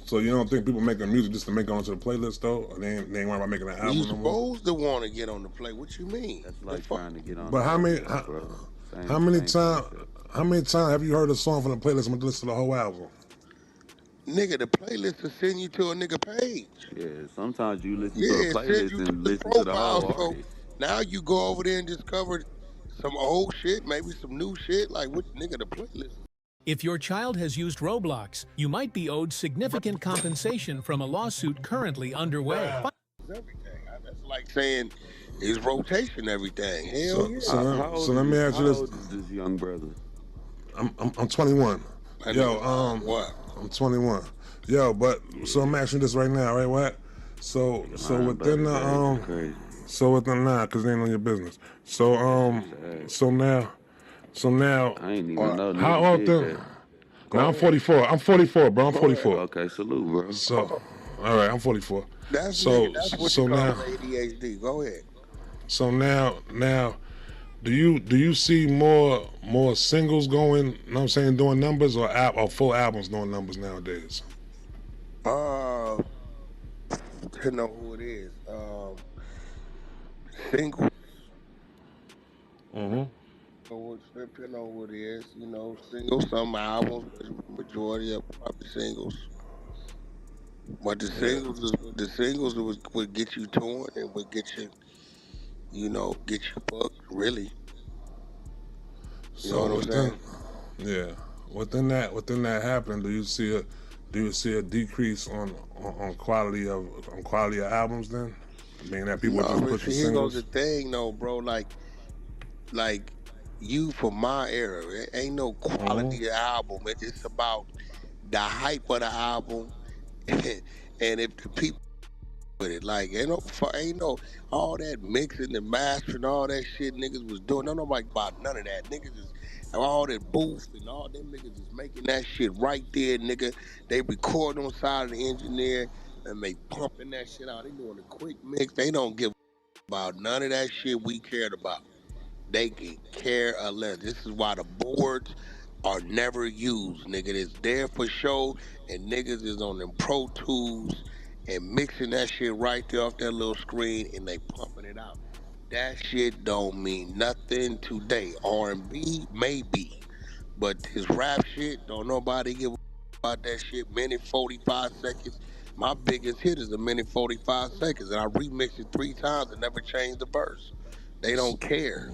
So you don't think people making music just to make it onto the playlist though? Or they ain't worried about making an album You no more? supposed to want to get on the play. What you mean? That's like trying to get on. But how many times have you heard a song from the playlist and listen to the whole album? Nigga, the playlist will send you to a nigga page. Yeah, sometimes you listen to a playlist and listen to the whole artist. Now you go over there and discover some old shit, maybe some new shit. Like, what nigga, the playlist? If your child has used Roblox, you might be owed significant compensation from a lawsuit currently underway. Everything. That's like saying, is rotation everything? Hell yeah. So let me ask you this. How old is this young brother? I'm 21. What? I'm 21. Yo, but so I'm asking this right now, right? What? So within the so within because they ain't on your business. So now, I ain't even know. How often? Now I'm 44. I'm 44, bro. I'm 44. Okay, salute, bro. So, all right, I'm 44. That's So nigga. That's what you so call now ADHD. Go ahead. so now do you see more singles going? You know what I'm saying, doing numbers or full albums doing numbers nowadays? Uh, to know who it is. Singles. Mm-hmm. Depending on who it is, you know, singles. Some albums, but majority of probably singles. But Yeah. the singles would get you torn and would get you, you know, get you booked. Really, you know So what I'm saying? yeah, within that happening, do you see a decrease on quality of albums then? Being that people No, just but pushing see, here goes the singles. thing, though, bro. Like you from my era, it ain't no Mm-hmm. quality of album. It's about the hype of the album, and if the people with it, like ain't no all that mixing and mastering, all that shit niggas was doing. Don't nobody about none of that. Niggas is all that booth and all them niggas is making that shit right there, nigga. They record on side of the engineer and they pumping that shit out. They doing a quick mix. They don't give about none of that shit we cared about. They can care less. This is why the boards are never used, nigga. It's there for show, and niggas is on them Pro Tools and mixing that shit right there off that little screen, and they pumping it out. That shit don't mean nothing today. R&B maybe, but this rap shit don't nobody give a about that shit. Minute 45 seconds. My biggest hit is a minute 45 seconds, and I remixed it 3 times and never changed the verse. They don't care.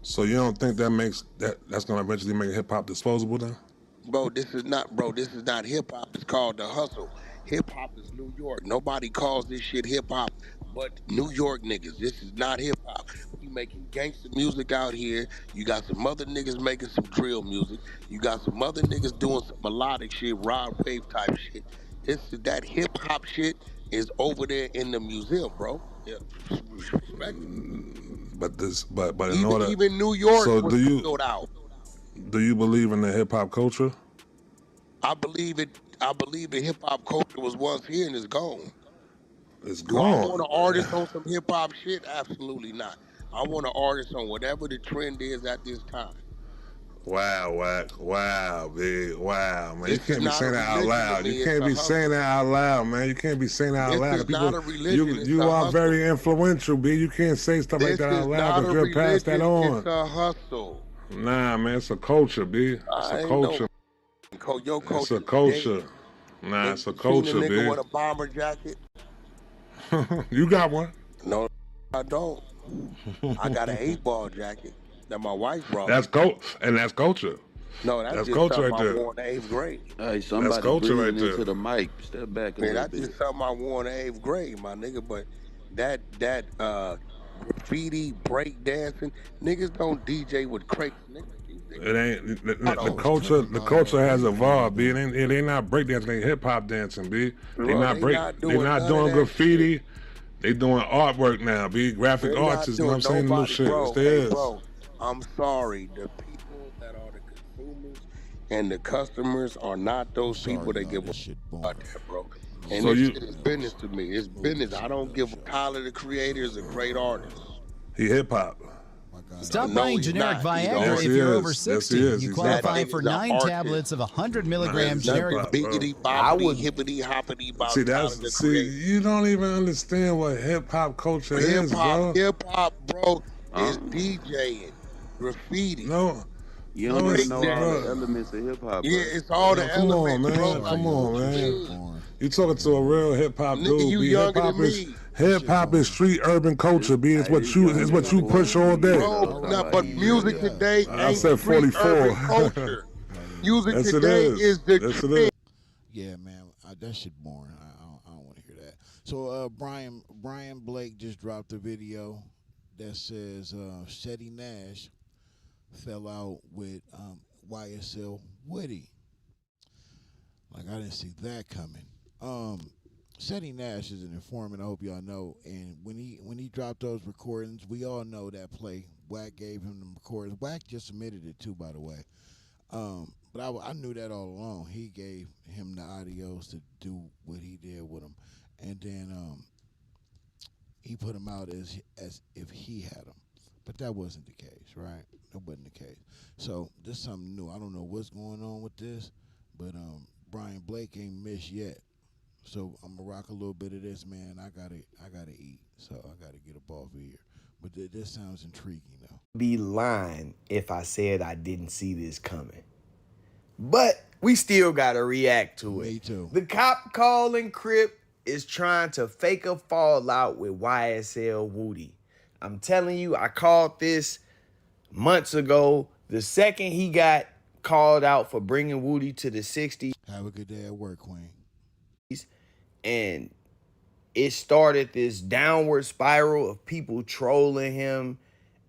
So you don't think that's gonna eventually make hip hop disposable then? Bro, this is not hip hop. It's called the hustle. Hip hop is New York. Nobody calls this shit hip hop but New York niggas. This is not hip hop. We making gangster music out here. You got some other niggas making some drill music. You got some other niggas doing some melodic shit, rod wave type shit. That hip hop shit is over there in the museum, bro. Yeah, respectfully. But in Even order, even New York so was built out. do you believe in the hip hop culture? I believe it. I believe the hip hop culture was once here and it's gone. It's Do I want gone. an artist on some hip hop shit? Absolutely not. I want an artist on whatever the trend is at this time. Wow, wow, big, wow, man. You This is can't be not a saying that out religion to loud. You me. It's can't a be saying hustle. that out loud, man. You can't be saying that out This loud. is People, not a religion. It's you a are hustle. very influential, B. You can't say stuff like This that out is loud not because a you'll pass that religion. It's on. a hustle. Nah, man, it's a culture, B. It's a I ain't no culture. your It's a culture is culture. dead. Nah, Nigga, it's a you seen a culture, nigga B. with a bomber jacket? You got one. No, I don't. I got an 8-ball jacket that my wife brought me. That's culture. No, that's That's just culture something right I there. wore in the 8th grade. Hey, That's somebody culture right breathing there. into the mic. Step back a Man, little that's bit. just something I wore in the 8th grade, my nigga. But that graffiti break dancing, niggas don't DJ with crates, nigga. These It niggas ain't the autos. culture. The culture has evolved, B. It ain't not breakdancing. They hip hop dancing, B. Bro, they not They doing not none of doing that shit. graffiti. They doing artwork now, B. Graphic They're not artists. You know what doing I'm saying? New nobody, shit. Yes, bro. there Hey, is. bro, I'm sorry. The people that are the consumers and the customers are not those people that give a about that, bro. And So this you, shit is business to me. It's business. I don't give a Tyler, the creator, is a great artist. he hip hop. Stop No, buying he's generic not. He's an Viagra Yes, if he you're is. over Yes, 60. he is. You He's That qualify nigga's for an 9 artist. tablets of 100 There's milligram nothing generic. biggity I boppity would hippity hoppity see. about Tyler, That's the see. creator. You don't even understand what hip hop culture is, bro. Hip hop, bro, is Um, DJing, graffiti, No, you don't no, even it's know all the bro. breakdancing. elements of hip hop, Yeah, bro. it's all the Come on, elements, bro. man. Like, Come what on, you man. mean? You talking to a real hip hop Nigga, dude, you B. younger than me. Hip hop is street urban culture, B. It's Hey, this it's young what nigga you push 42 all day. years Bro, old talking no, about but he music young. today I ain't said street 44. urban culture. Music Yes, it today is. is the Yes, it trend. is. Yeah, man, that shit boring. I don't want to hear that. So, Brian Blake just dropped a video that says Shetty Nash fell out with YSL Woody. Like, I didn't see that coming. Shetty Nash is an informant. I hope y'all know. And when he dropped those recordings, we all know that play. WACK gave him the recordings. WACK just submitted it too, by the way. But I knew that all along. He gave him the audios to do what he did with him. And then he put them out as if he had them, but that wasn't the case, right? That wasn't the case. So this is something new. I don't know what's going on with this, but Brian Blake ain't missed yet. So I'm gonna rock a little bit of this, man. I gotta eat, so I gotta get up off of here. But this sounds intriguing, though. Be lying if I said I didn't see this coming. But we still gotta react to it. Me too. The cop calling Crip is trying to fake a fallout with YSL Woody. I'm telling you, I called this months ago. The second he got called out for bringing Woody to the 60s. Have a good day at work, Queen. And it started this downward spiral of people trolling him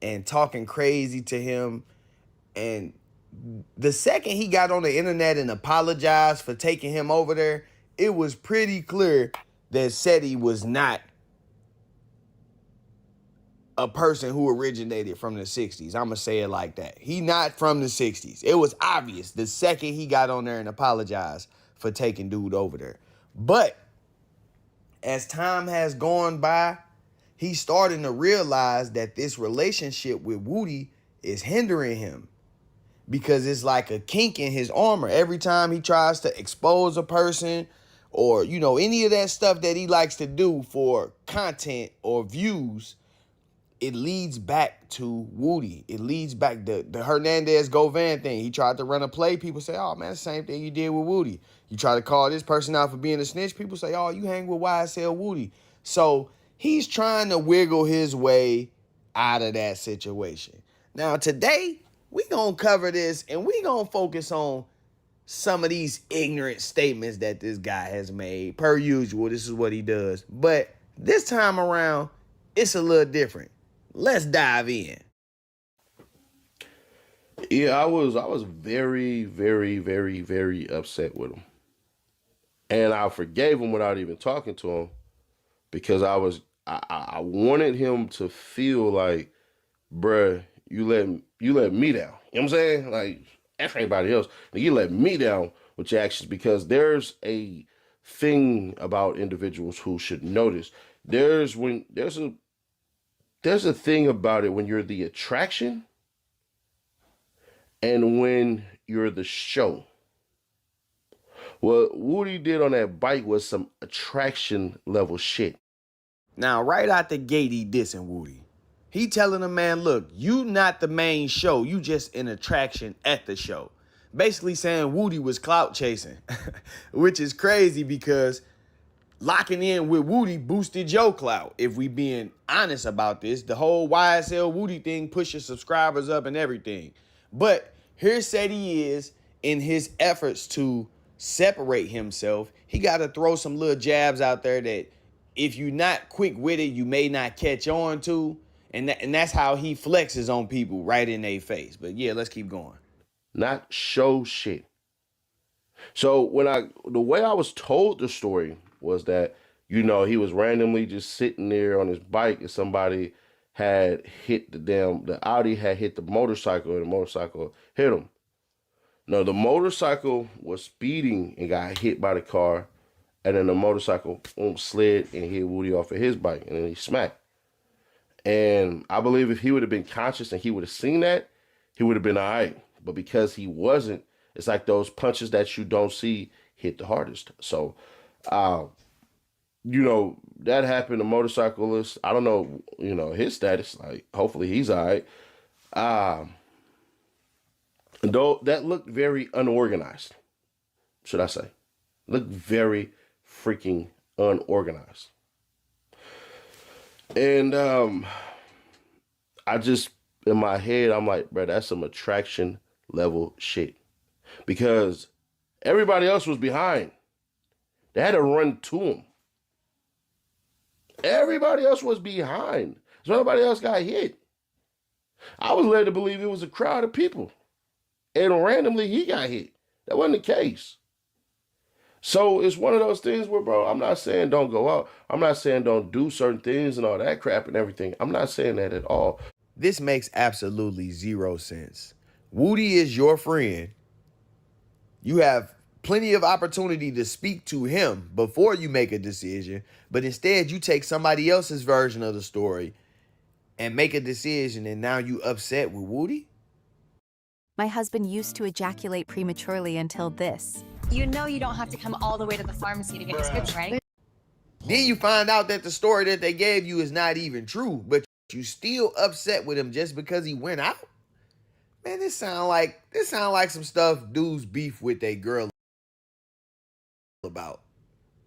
and talking crazy to him. And the second he got on the internet and apologized for taking him over there, it was pretty clear that Seti was not a person who originated from the 60s. I'm going to say it like that. He not from the 60s. It was obvious the second he got on there and apologized for taking dude over there. But as time has gone by, he's starting to realize that this relationship with Woody is hindering him because it's like a kink in his armor. Every time he tries to expose a person or, you know, any of that stuff that he likes to do for content or views, it leads back to Woody. It leads back the Hernandez Govan thing. He tried to run a play. People say, oh, man, the same thing you did with Woody. You try to call this person out for being a snitch. People say, oh, you hang with YSL Woody. So he's trying to wiggle his way out of that situation. Now, today, we going to cover this, and we going to focus on some of these ignorant statements that this guy has made. Per usual, this is what he does. But this time around, it's a little different. Let's dive in. Yeah, I was very, very, very, very upset with him. And I forgave him without even talking to him because I wanted him to feel like, bruh, you let me down. You know what I'm saying? Like, F anybody else. You let me down with your actions because there's a thing about individuals who should notice. There's a thing about it when you're the attraction and when you're the show. What Woody did on that bike was some attraction level shit. Now, right out the gate, he dissing Woody. He telling the man, look, you not the main show. You just an attraction at the show. Basically saying Woody was clout chasing, which is crazy because locking in with Woody boosted your clout. If we being honest about this, the whole YSL Woody thing pushes subscribers up and everything. But here said he is in his efforts to separate himself. He got to throw some little jabs out there that if you're not quick with it, you may not catch on to. And that's how he flexes on people right in their face. But yeah, let's keep going. Not show shit. So the way I was told the story was that, you know, he was randomly just sitting there on his bike and somebody had hit the Audi had hit the motorcycle and the motorcycle hit him. No, the motorcycle was speeding and got hit by the car, and then the motorcycle slid and hit Woody off of his bike, and then he smacked. And I believe if he would have been conscious and he would have seen that, he would have been all right. But because he wasn't, it's like those punches that you don't see hit the hardest. So, you know, that happened. The motorcyclist, I don't know, you know, his status. Like, hopefully he's all right. Though that looked very unorganized, should I say. Looked very freaking unorganized. And I just, in my head, I'm like, bro, that's some attraction level shit. Because everybody else was behind. They had to run to him. Everybody else was behind. So nobody else got hit. I was led to believe it was a crowd of people. And randomly he got hit. That wasn't the case. So it's one of those things where, bro, I'm not saying don't go out. I'm not saying don't do certain things and all that crap and everything. I'm not saying that at all. This makes absolutely zero sense. Woody is your friend. You have Plenty of opportunity to speak to him before you make a decision, but instead you take somebody else's version of the story and make a decision, and now you upset with Woody? My husband used to ejaculate prematurely until this. You know you don't have to come all the way to the pharmacy to get your scripts, right? Then you find out that the story that they gave you is not even true, but you still upset with him just because he went out? Man, this sound like some stuff dudes beef with their girl about.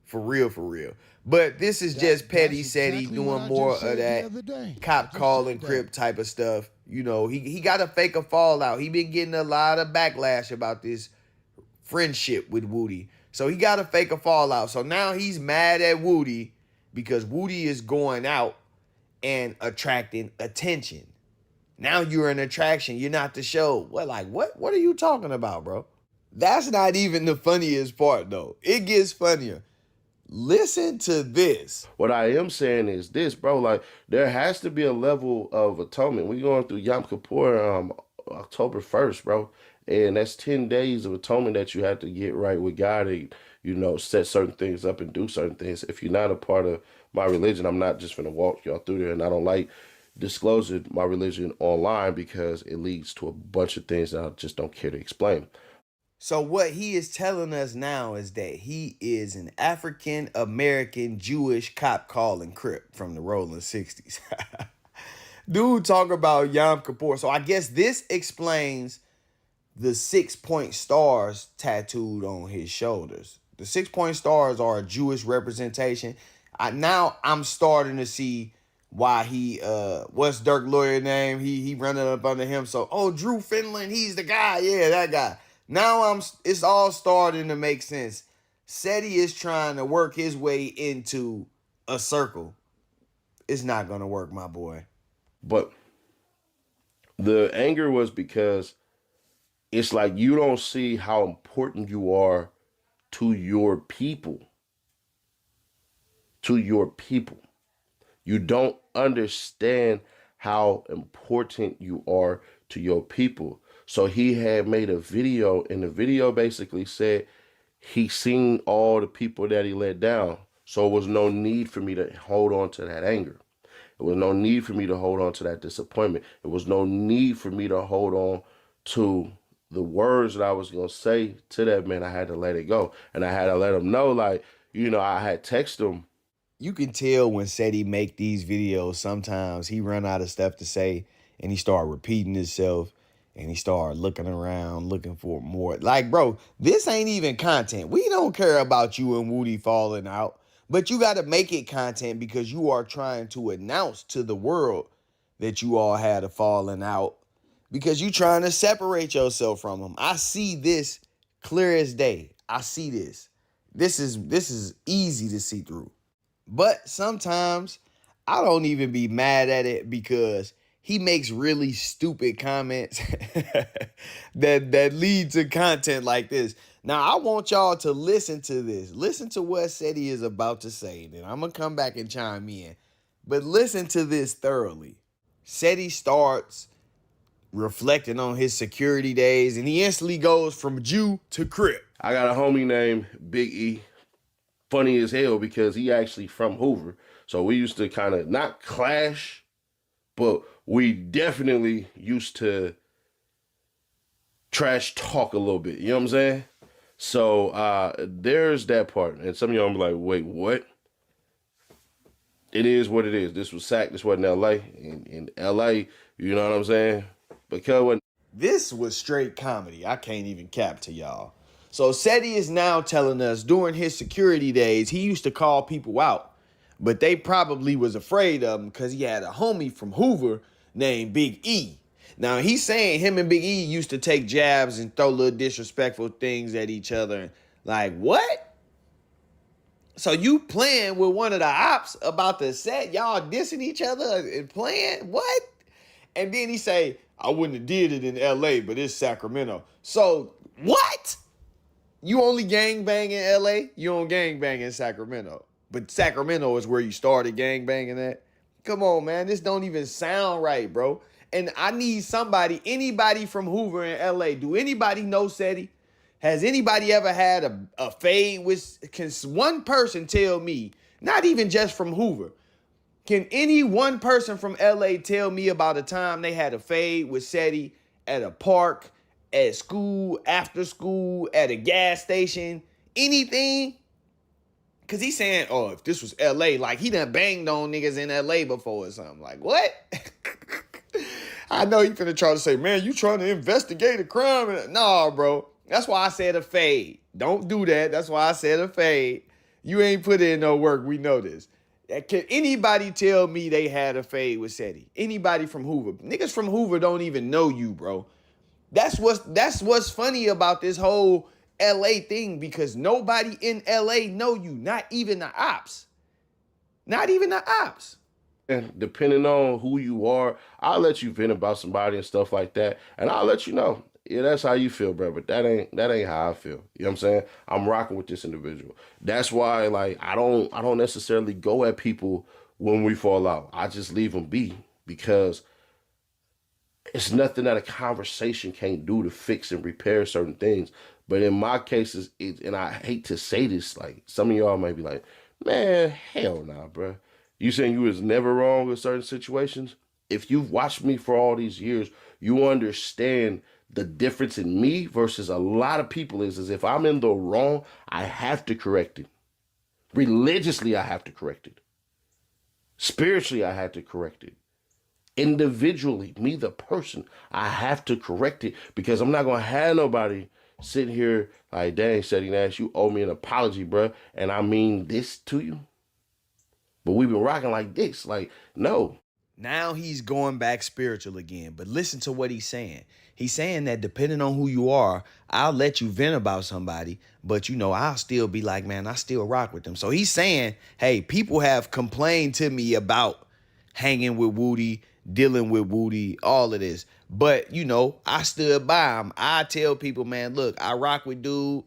For real. But this is just petty Seti doing more of that cop calling Crip type of stuff. You know, he got to fake a fallout. He been getting a lot of backlash about this friendship with Woody. So he got to fake a fallout. So now he's mad at Woody because Woody is going out and attracting attention. Now you're an attraction. You're not the show. What are you talking about, bro? That's not even the funniest part, though. It gets funnier. Listen to this. What I am saying is this, bro. Like, there has to be a level of atonement. We going through Yom Kippur October 1st, bro. And that's 10 days of atonement that you have to get right with God and, you know, set certain things up and do certain things. If you're not a part of my religion, I'm not just going to walk y'all through there. And I don't like disclosing my religion online because it leads to a bunch of things that I just don't care to explain. So what he is telling us now is that he is an African American Jewish cop calling Crip from the rolling 60s. Dude talk about Yom Kippur. So I guess this explains the 6-point stars tattooed on his shoulders. The 6-point stars are a Jewish representation. Now I'm starting to see why he what's Dirk Lawyer name? He running up under him. So Drew Finland, he's the guy. Yeah, that guy. Now it's all starting to make sense. Seti is trying to work his way into a circle. It's not gonna work, my boy. But the anger was because it's like you don't see how important you are to your people. To your people. You don't understand how important you are to your people. So he had made a video, and the video basically said he seen all the people that he let down. So it was no need for me to hold on to that anger. It was no need for me to hold on to that disappointment. It was no need for me to hold on to the words that I was going to say to that man. I had to let it go. And I had to let him know, like, you know, I had texted him. You can tell when Seti make these videos, sometimes he run out of stuff to say and he start repeating himself. And he started looking around, looking for more. Like, bro, this ain't even content. We don't care about you and Woody falling out. But you got to make it content because you are trying to announce to the world that you all had a falling out. Because you trying to separate yourself from him. I see this clear as day. I see this. This is easy to see through. But sometimes I don't even be mad at it because he makes really stupid comments that lead to content like this. Now, I want y'all to listen to this. Listen to what Seti is about to say. Then I'm going to come back and chime in. But listen to this thoroughly. Seti starts reflecting on his security days, and he instantly goes from Jew to Crip. I got a homie named Big E. Funny as hell because he actually from Hoover. So we used to kind of not clash, but we definitely used to trash talk a little bit. You know what I'm saying? So there's that part. And some of y'all be like, wait, what? It is what it is. This was SAC. This wasn't L.A. In L.A., you know what I'm saying? Because this was straight comedy. I can't even cap to y'all. So Seti is now telling us during his security days, he used to call people out, but they probably was afraid of him because he had a homie from Hoover named Big E. Now he's saying him and Big E used to take jabs and throw little disrespectful things at each other. Like, what? So you playing with one of the ops about the set, y'all dissing each other and playing? What? And then he say, I wouldn't have did it in LA, but it's Sacramento. So what? You only gangbang in LA? You don't gangbang in Sacramento. But Sacramento is where you started gangbanging at? Come on, man. This don't even sound right, bro. And I need somebody, anybody from Hoover in LA. Do anybody know Seti? Has anybody ever had a fade with, can one person tell me, not even just from Hoover, can any one person from LA tell me about a time they had a fade with SETI at a park, at school, after school, at a gas station, anything? Cause he's saying, oh, if this was LA, like he done banged on niggas in LA before or something. Like, what? I know you finna try to say, man, you trying to investigate a crime. Nah, bro. That's why I said a fade. Don't do that. That's why I said a fade. You ain't put in no work. We know this. Can anybody tell me they had a fade with SETI? Anybody from Hoover? Niggas from Hoover don't even know you, bro. That's what's funny about this whole LA thing, because nobody in LA know you, not even the ops. Not even the ops. And depending on who you are, I'll let you vent about somebody and stuff like that, and I'll let you know. Yeah, that's how you feel, bro. But that ain't how I feel. You know what I'm saying? I'm rocking with this individual. That's why, like, I don't necessarily go at people when we fall out. I just leave them be, because it's nothing that a conversation can't do to fix and repair certain things. But in my cases, and I hate to say this, like, some of y'all might be like, man, hell nah, bro. You saying you was never wrong in certain situations? If you've watched me for all these years, you understand the difference in me versus a lot of people is if I'm in the wrong, I have to correct it. Religiously, I have to correct it. Spiritually, I have to correct it. Individually, me, the person, I have to correct it, because I'm not going to have nobody sitting here like, dang, Seti Nash, you owe me an apology, bro, and I mean this to you. But we've been rocking like this. Like, no. Now he's going back spiritual again. But listen to what he's saying. He's saying that depending on who you are, I'll let you vent about somebody, but I'll still be like, man, I still rock with them. So he's saying, hey, people have complained to me about hanging with Woody, dealing with Woody, all of this. But, I stood by him. I tell people, man, look, I rock with dude,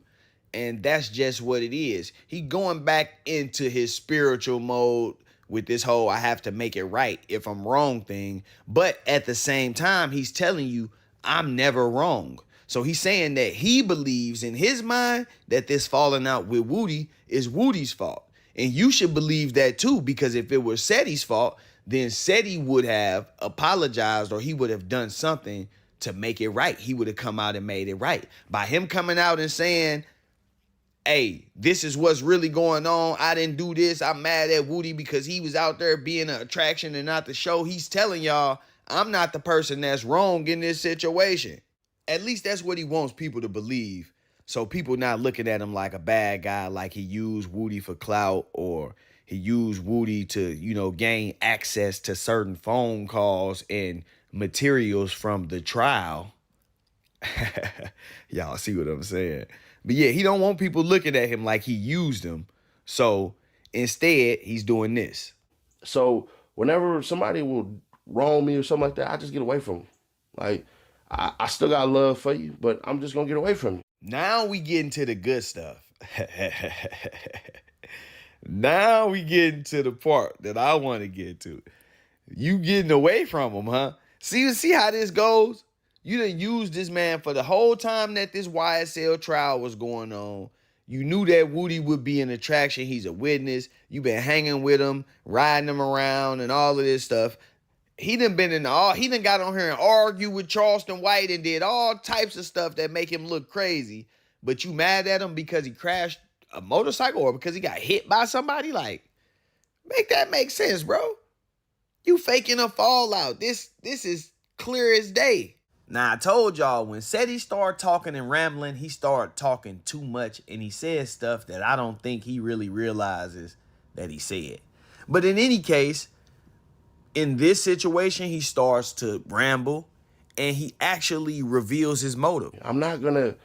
and that's just what it is. He going back into his spiritual mode with this whole I have to make it right if I'm wrong thing. But at the same time, he's telling you I'm never wrong. So he's saying that he believes in his mind that this falling out with Woody is Woody's fault. And you should believe that too, because if it was SETI's fault, then SETI would have apologized, or he would have done something to make it right. He would have come out and made it right. By him coming out and saying, hey, this is what's really going on, I didn't do this, I'm mad at Woody because he was out there being an attraction and not the show, he's telling y'all, I'm not the person that's wrong in this situation. At least that's what he wants people to believe. So people not looking at him like a bad guy, like he used Woody for clout, or he used Woody to, gain access to certain phone calls and materials from the trial. Y'all see what I'm saying? But yeah, he don't want people looking at him like he used them. So instead, he's doing this. So whenever somebody will wrong me or something like that, I just get away from them. Like, I still got love for you, but I'm just going to get away from you. Now we get into the good stuff. Now we get into the part that I want to get to. You getting away from him, huh? See how this goes? You done used this man for the whole time that this YSL trial was going on. You knew that Woody would be an attraction. He's a witness. You been hanging with him, riding him around and all of this stuff. He done got on here and argued with Charleston White and did all types of stuff that make him look crazy. But you mad at him because he crashed a motorcycle or because he got hit by somebody? Like, make that make sense, bro. You faking a fallout. This is clear as day. Now, I told y'all, when SETI started talking and rambling, he started talking too much, and he said stuff that I don't think he really realizes that he said. But in any case, in this situation, he starts to ramble, and he actually reveals his motive. I'm not gonna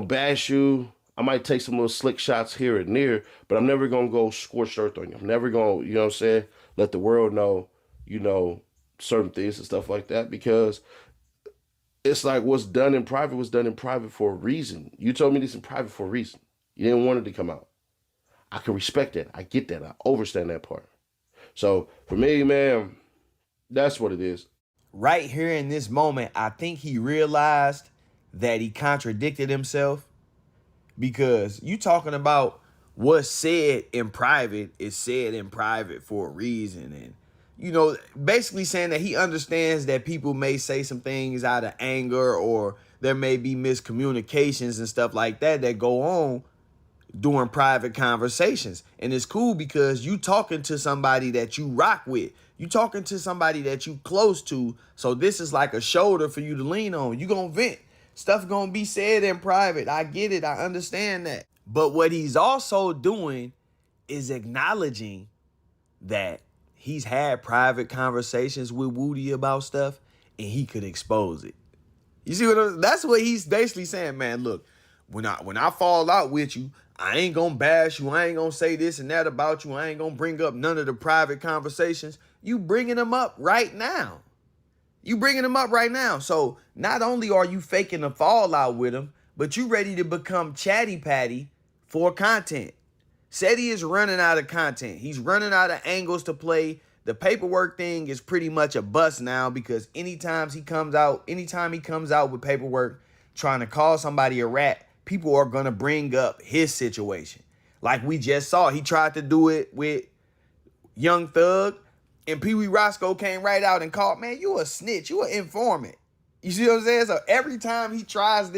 bash you. I might take some little slick shots here and there, but I'm never gonna go scorched earth on you. I'm never gonna, you know what I'm saying, let the world know, certain things and stuff like that, because it's like what's done in private was done in private for a reason. You told me this in private for a reason. You didn't want it to come out. I can respect that. I get that. I understand that part. So for me, man, that's what it is. Right here in this moment, I think he realized that he contradicted himself, because you talking about what's said in private is said in private for a reason. And, you know, basically saying that he understands that people may say some things out of anger, or there may be miscommunications and stuff like that that go on during private conversations. And it's cool because you talking to somebody that you rock with. You talking to somebody that you close to. So this is like a shoulder for you to lean on. You gonna vent. Stuff gonna be said in private. I get it. I understand that. But what he's also doing is acknowledging that he's had private conversations with Woody about stuff and he could expose it. You see that's what he's basically saying, man. Look, when I fall out with you, I ain't gonna bash you. I ain't gonna say this and that about you. I ain't gonna bring up none of the private conversations. You bringing them up right now. You bringing them up right now. So not only are you faking the fallout with him, but you ready to become chatty patty for content. Seti is running out of content. He's running out of angles to play. The paperwork thing is pretty much a bust now, because anytime he comes out with paperwork trying to call somebody a rat, people are gonna bring up his situation. Like we just saw, he tried to do it with Young Thug, and Pee Wee Roscoe came right out and called, man, you a snitch, you an informant. You see what I'm saying? So every time he tries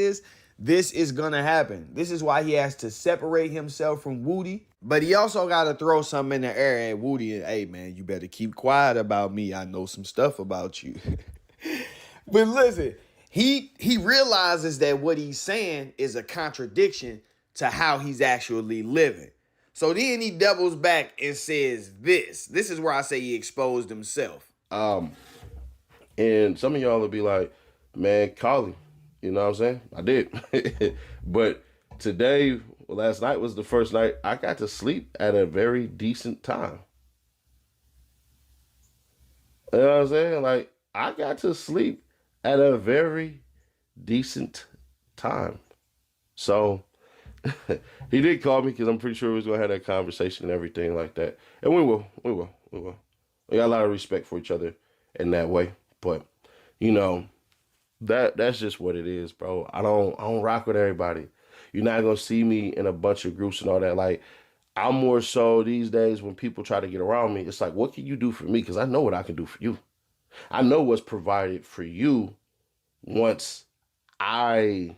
this is gonna happen. This is why he has to separate himself from Woody. But he also gotta throw something in the air at Woody and, hey man, you better keep quiet about me. I know some stuff about you. But listen, he realizes that what he's saying is a contradiction to how he's actually living. So then he doubles back and says this. This is where I say he exposed himself. And some of y'all will be like, man, call him. You know what I'm saying? I did. But today, last night was the first night I got to sleep at a very decent time. You know what I'm saying? Like, I got to sleep at a very decent time. So he did call me because I'm pretty sure we was going to have that conversation and everything like that. And we will. We got a lot of respect for each other in that way. But, you know, that's just what it is, bro. I don't rock with everybody. You're not going to see me in a bunch of groups and all that. Like, I'm more so these days when people try to get around me, it's like, what can you do for me? Because I know what I can do for you. I know what's provided for you once I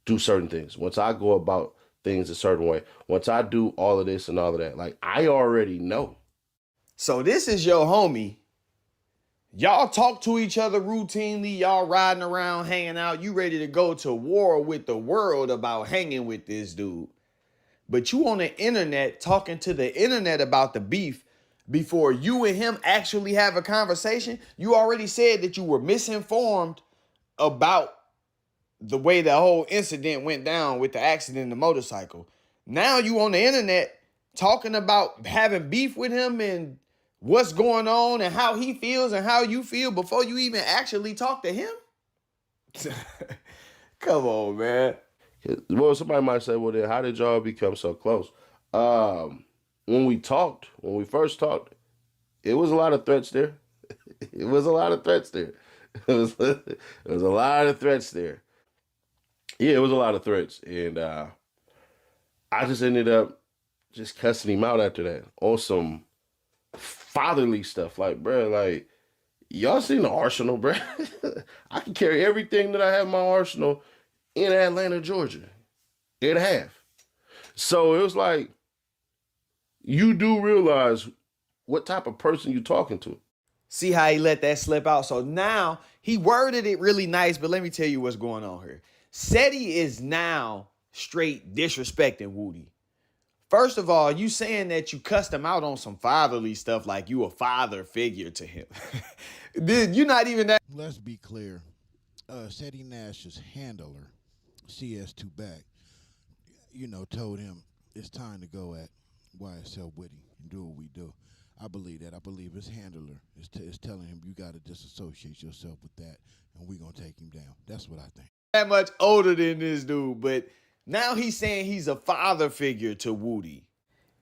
do certain things, once I go about things a certain way, once I do all of this and all of that. Like, I already know. So this is your homie. Y'all talk to each other routinely. Y'all riding around, hanging out. You ready to go to war with the world about hanging with this dude. But you on the internet talking to the internet about the beef before you and him actually have a conversation. You already said that you were misinformed about the way the whole incident went down with the accident in the motorcycle. Now you on the internet talking about having beef with him and what's going on and how he feels and how you feel before you even actually talk to him? Come on, man. Well, somebody might say, well, then how did y'all become so close? When we first talked, it was a lot of threats there. It was a lot of threats there. It was a lot of threats there. Yeah, it was a lot of threats. And I just ended up just cussing him out after that on some fatherly stuff. Like, bro, like, y'all seen the arsenal, bro? I can carry everything that I have in my arsenal in Atlanta, Georgia. In half. So it was like, you do realize what type of person you're talking to. See how he let that slip out? So now he worded it really nice, but let me tell you what's going on here. Seti is now straight disrespecting Woody. First of all, you saying that you cussed him out on some fatherly stuff like you a father figure to him. Dude, you're not even that. Let's be clear. Seti Nash's handler, CS2 Back, told him it's time to go at YSL Witty and do what we do. I believe that. I believe his handler is telling him you got to disassociate yourself with that, and we're going to take him down. That's what I think. That much older than this dude, but now he's saying he's a father figure to Woody.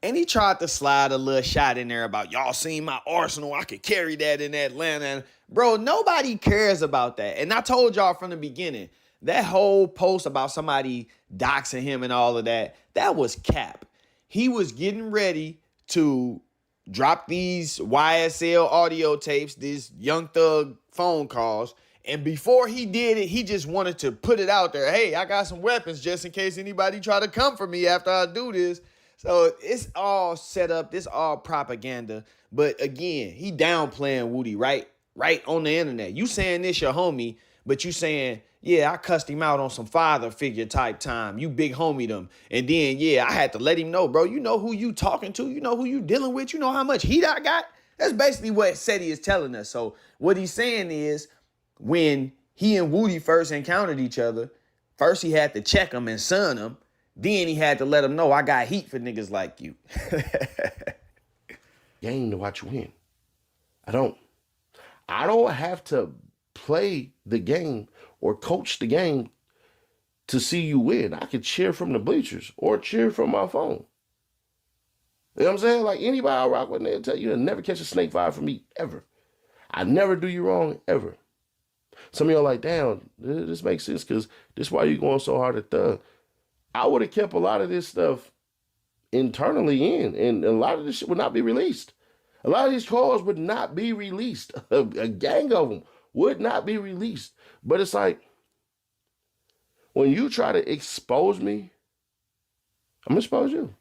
And he tried to slide a little shot in there about, y'all seen my arsenal, I could carry that in Atlanta. Bro, nobody cares about that. And I told y'all from the beginning, That whole post about somebody doxing him and all of that, that was cap. He was getting ready to drop these YSL audio tapes, these Young Thug phone calls. And before he did it, he just wanted to put it out there. Hey, I got some weapons just in case anybody try to come for me after I do this. So it's all set up. This all propaganda. But again, he downplaying Woody right on the internet. You saying this your homie, but you saying, yeah, I cussed him out on some father figure type time. You big homie them. And then, yeah, I had to let him know, bro, you know who you talking to. You know who you dealing with. You know how much heat I got. That's basically what Seti is telling us. So what he's saying is, when he and Woody first encountered each other, first he had to check him and son him. Then he had to let him know, I got heat for niggas like you. Game to watch you win. I don't have to play the game or coach the game to see you win. I can cheer from the bleachers or cheer from my phone. You know what I'm saying? Like anybody I rock with, they'll tell you, you'll never catch a snake fire from me, ever. I never do you wrong, ever. Some of y'all like, damn, this makes sense because this is why you going so hard at Thug. I would have kept a lot of this stuff internally in, and a lot of this shit would not be released. A lot of these calls would not be released. A gang of them would not be released. But it's like, when you try to expose me, I'm going to expose you.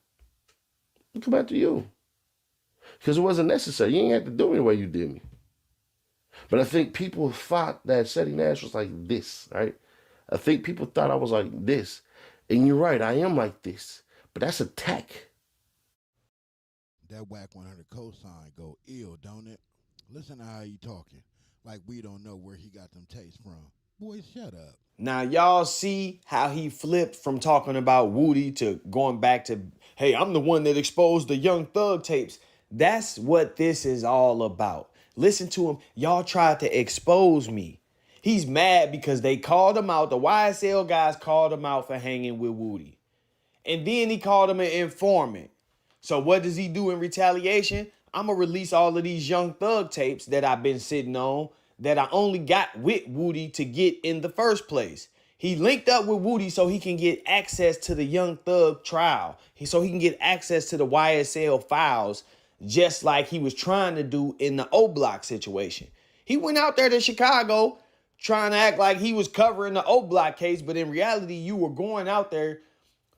I'll come back to you. Because it wasn't necessary. You ain't had to do me the way you did me. But I think people thought that Seti Nash was like this, right? I think people thought I was like this. And you're right, I am like this. But that's attack. That WACK100 cosign go ill, don't it? Listen to how he talking. Like we don't know where he got them tapes from. Boy, shut up. Now, y'all see how he flipped from talking about Woody to going back to, hey, I'm the one that exposed the Young Thug tapes. That's what this is all about. Listen to him. Y'all tried to expose me. He's mad because they called him out. The YSL guys called him out for hanging with Woody. And then he called him an informant. So what does he do in retaliation? I'm going to release all of these Young Thug tapes that I've been sitting on that I only got with Woody to get in the first place. He linked up with Woody so he can get access to the Young Thug trial. So he can get access to the YSL files, just like he was trying to do in the O Block situation. He went out there to Chicago trying to act like he was covering the O Block case, but in reality, you were going out there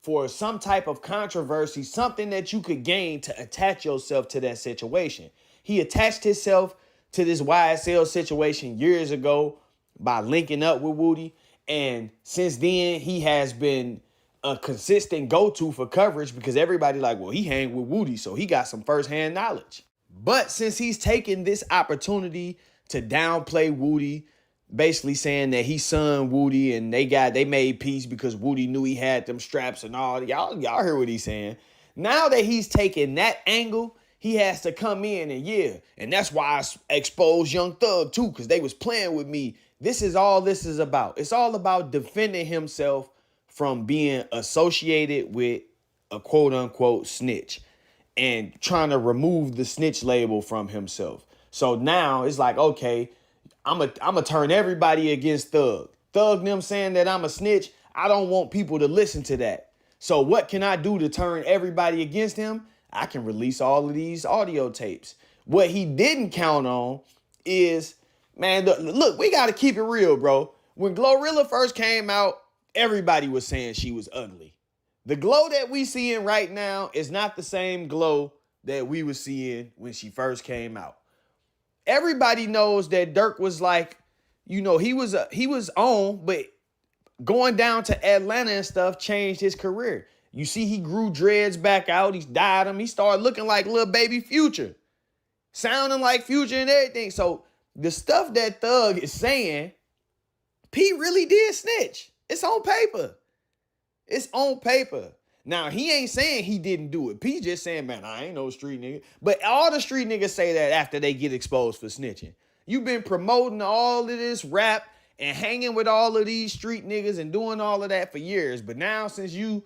for some type of controversy, something that you could gain to attach yourself to that situation. He attached himself to this YSL situation years ago by linking up with Woody. And since then, he has been a consistent go-to for coverage because everybody like, well, he hang with Woody, so he got some firsthand knowledge. But since he's taken this opportunity to downplay Woody, basically saying that he son Woody and they made peace because Woody knew he had them straps and all. Y'all heard what he's saying. Now that he's taken that angle, he has to come in and that's why I exposed Young Thug too, because they was playing with me. This is all this is about. It's all about defending himself from being associated with a quote unquote snitch and trying to remove the snitch label from himself. So now it's like, okay, I'm a turn everybody against Thug. Thug them saying that I'm a snitch. I don't want people to listen to that. So what can I do to turn everybody against him? I can release all of these audio tapes. What he didn't count on is, man, look, we got to keep it real, bro. When Glorilla first came out, everybody was saying she was ugly. The glow that we seeing right now is not the same glow that we were seeing when she first came out. Everybody knows that Dirk was like, you know, he was on, but going down to Atlanta and stuff changed his career. You see, he grew dreads back out. He dyed them. He started looking like little baby Future, sounding like Future and everything. So the stuff that Thug is saying, P really did snitch. It's on paper. It's on paper. Now, he ain't saying he didn't do it. P just saying, man, I ain't no street nigga. But all the street niggas say that after they get exposed for snitching. You've been promoting all of this rap and hanging with all of these street niggas and doing all of that for years. But now since you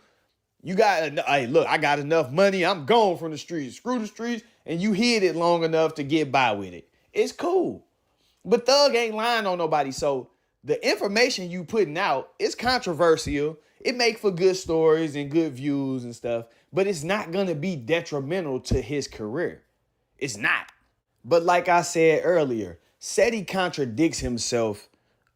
got, hey, look, I got enough money. I'm gone from the streets. Screw the streets. And you hid it long enough to get by with it. It's cool. But Thug ain't lying on nobody. So the information you putting out is controversial. It make for good stories and good views and stuff, but it's not going to be detrimental to his career. It's not. But like I said earlier, Seti contradicts himself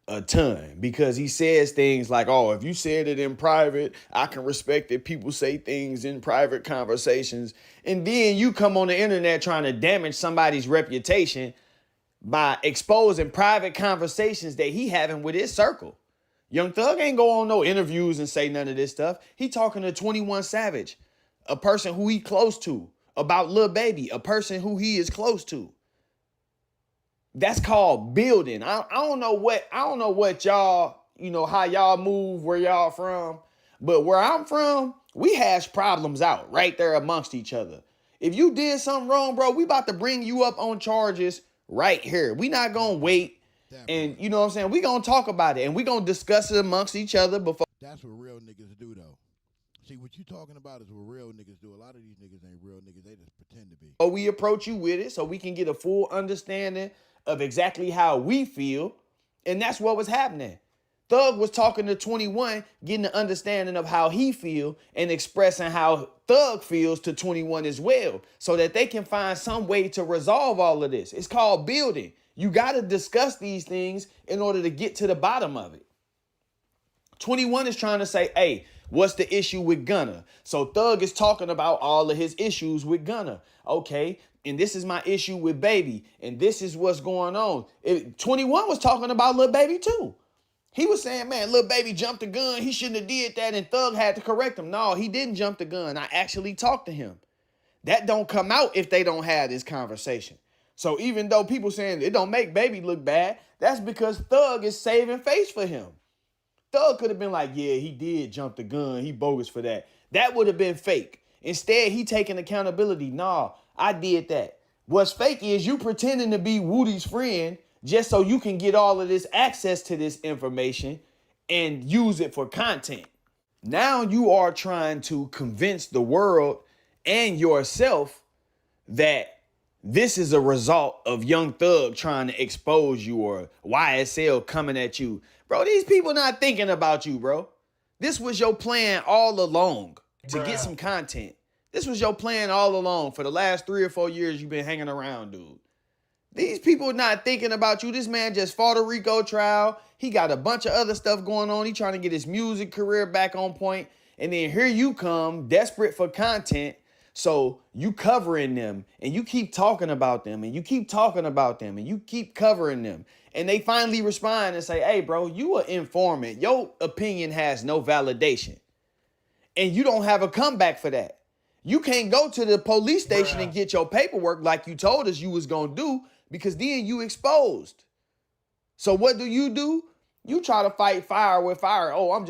a ton because he says things like, oh, if you said it in private, I can respect that people say things in private conversations. And then you come on the internet trying to damage somebody's reputation by exposing private conversations that he having with his circle. Young Thug ain't go on no interviews and say none of this stuff. He talking to 21 Savage, a person who he close to, about Lil Baby, a person who he is close to. That's called building. I don't know what y'all, how y'all move, where y'all from, but where I'm from, we hash problems out right there amongst each other. If you did something wrong, bro, we about to bring you up on charges right here. We not gonna wait, and you know what I'm saying? We gonna talk about it, and we gonna discuss it amongst each other before. That's what real niggas do, though. See, what you talking about is what real niggas do. A lot of these niggas ain't real niggas. They just pretend to be. Or we approach you with it so we can get a full understanding of exactly how we feel. And that's what was happening. Thug was talking to 21, getting an understanding of how he feel and expressing how Thug feels to 21 as well, so that they can find some way to resolve all of this. It's called building. You got to discuss these things in order to get to the bottom of it. 21 is trying to say, hey, what's the issue with Gunna? So Thug is talking about all of his issues with Gunna. Okay, and this is my issue with Baby, and this is what's going on. 21 was talking about Lil Baby too. He was saying, man, Lil Baby jumped the gun. He shouldn't have did that, and Thug had to correct him. No, he didn't jump the gun. I actually talked to him. That don't come out if they don't have this conversation. So even though people saying it don't make Baby look bad, that's because Thug is saving face for him. Thug could have been like, yeah, he did jump the gun. He bogus for that. That would have been fake. Instead, he taking accountability. Nah, I did that. What's fake is you pretending to be Woody's friend just so you can get all of this access to this information and use it for content. Now you are trying to convince the world and yourself that this is a result of Young Thug trying to expose you or YSL coming at you. Bro, these people not thinking about you, bro. This was your plan all along to get some content. This was your plan all along for the last 3 or 4 years you've been hanging around, dude. These people not thinking about you. This man just fought a RICO trial. He got a bunch of other stuff going on. He trying to get his music career back on point. And then here you come, desperate for content. So you covering them and you keep talking about them and you keep talking about them and you keep covering them. And they finally respond and say, hey, bro, you an informant. Your opinion has no validation. And you don't have a comeback for that. You can't go to the police station and get your paperwork like you told us you was going to do, because then you exposed. So what do? You try to fight fire with fire. Oh, I'm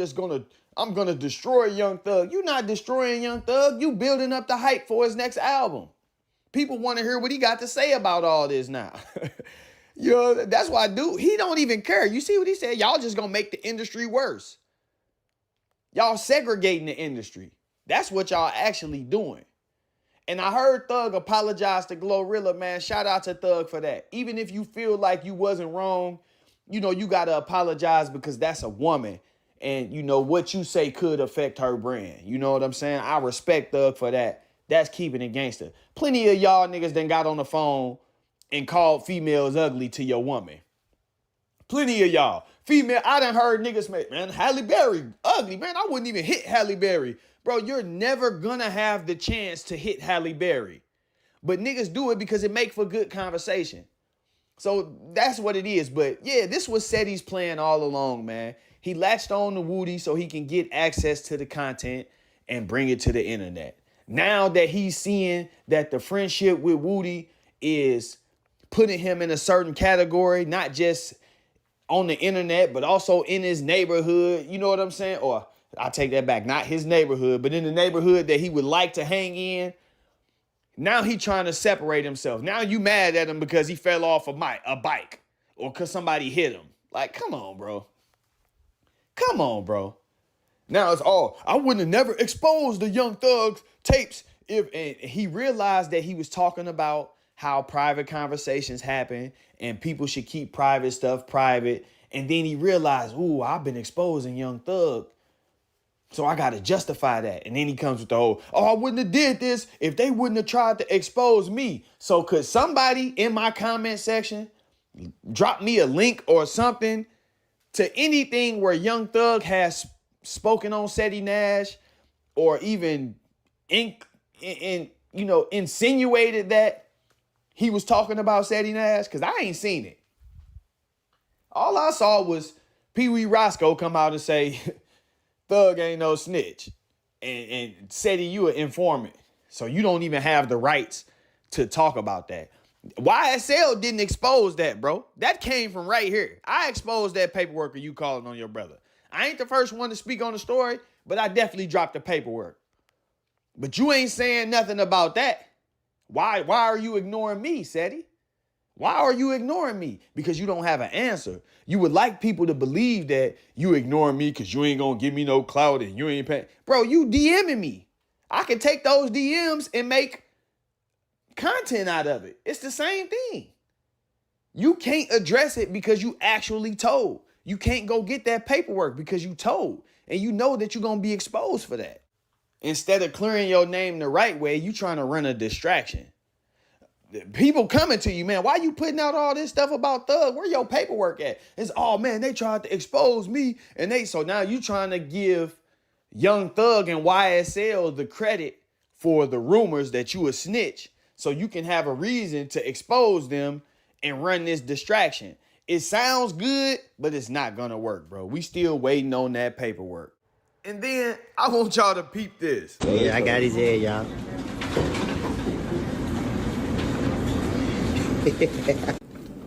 going to destroy Young Thug. You're not destroying Young Thug. You building up the hype for his next album. People want to hear what he got to say about all this now. That's why dude, he don't even care. You see what he said? Y'all just going to make the industry worse. Y'all segregating the industry. That's what y'all actually doing. And I heard Thug apologize to Glorilla, man. Shout out to Thug for that. Even if you feel like you wasn't wrong, you got to apologize because that's a woman. And, what you say could affect her brand. You know what I'm saying? I respect Thug for that. That's keeping it gangster. Plenty of y'all niggas done got on the phone and called females ugly to your woman. Plenty of y'all. Female, I done heard niggas make, man, Halle Berry, ugly, man. I wouldn't even hit Halle Berry. Bro, you're never gonna have the chance to hit Halle Berry. But niggas do it because it make for good conversation. So that's what it is. But yeah, this was Seti's plan all along, man. He latched on to Woody so he can get access to the content and bring it to the internet. Now that he's seeing that the friendship with Woody is putting him in a certain category, not just on the internet, but also in his neighborhood, you know what I'm saying? Or I take that back, not his neighborhood, but in the neighborhood that he would like to hang in. Now he trying to separate himself. Now you mad at him because he fell off a bike or because somebody hit him. Like, come on, bro. Come on, bro. Now it's I wouldn't have never exposed the Young Thug's tapes if and he realized that he was talking about how private conversations happen and people should keep private stuff private And then he realized, ooh, I've been exposing Young Thug, so I got to justify that. And then he comes with the whole, oh, I wouldn't have did this if they wouldn't have tried to expose me. So could somebody in my comment section drop me a link or something to anything where Young Thug has spoken on Seti Nash, or even insinuated that he was talking about Seti Nash? Because I ain't seen it. All I saw was Pee Wee Roscoe come out and say, Thug ain't no snitch. And Seti, you an informant. So you don't even have the rights to talk about that. YSL didn't expose that, bro. That came from right here. I exposed that paperwork of you calling on your brother. I ain't the first one to speak on the story, but I definitely dropped the paperwork. But you ain't saying nothing about that. Why are you ignoring me, Seti? Why are you ignoring me? Because you don't have an answer. You would like people to believe that you ignoring me because you ain't gonna give me no clout and you ain't paying. Bro, you DMing me. I can take those DMs and make content out of it. It's the same thing. You can't address it because you actually told. You can't go get that paperwork because you told. And you know that you're gonna be exposed for that. Instead of clearing your name the right way, you trying to run a distraction. People coming to you, man. Why you putting out all this stuff about Thug? Where your paperwork at? It's, oh man, they tried to expose me. So now you trying to give Young Thug and YSL the credit for the rumors that you a snitch, so you can have a reason to expose them and run this distraction. It sounds good, but it's not gonna work, bro. We still waiting on that paperwork. And then I want y'all to peep this. Yeah, I got his head, y'all.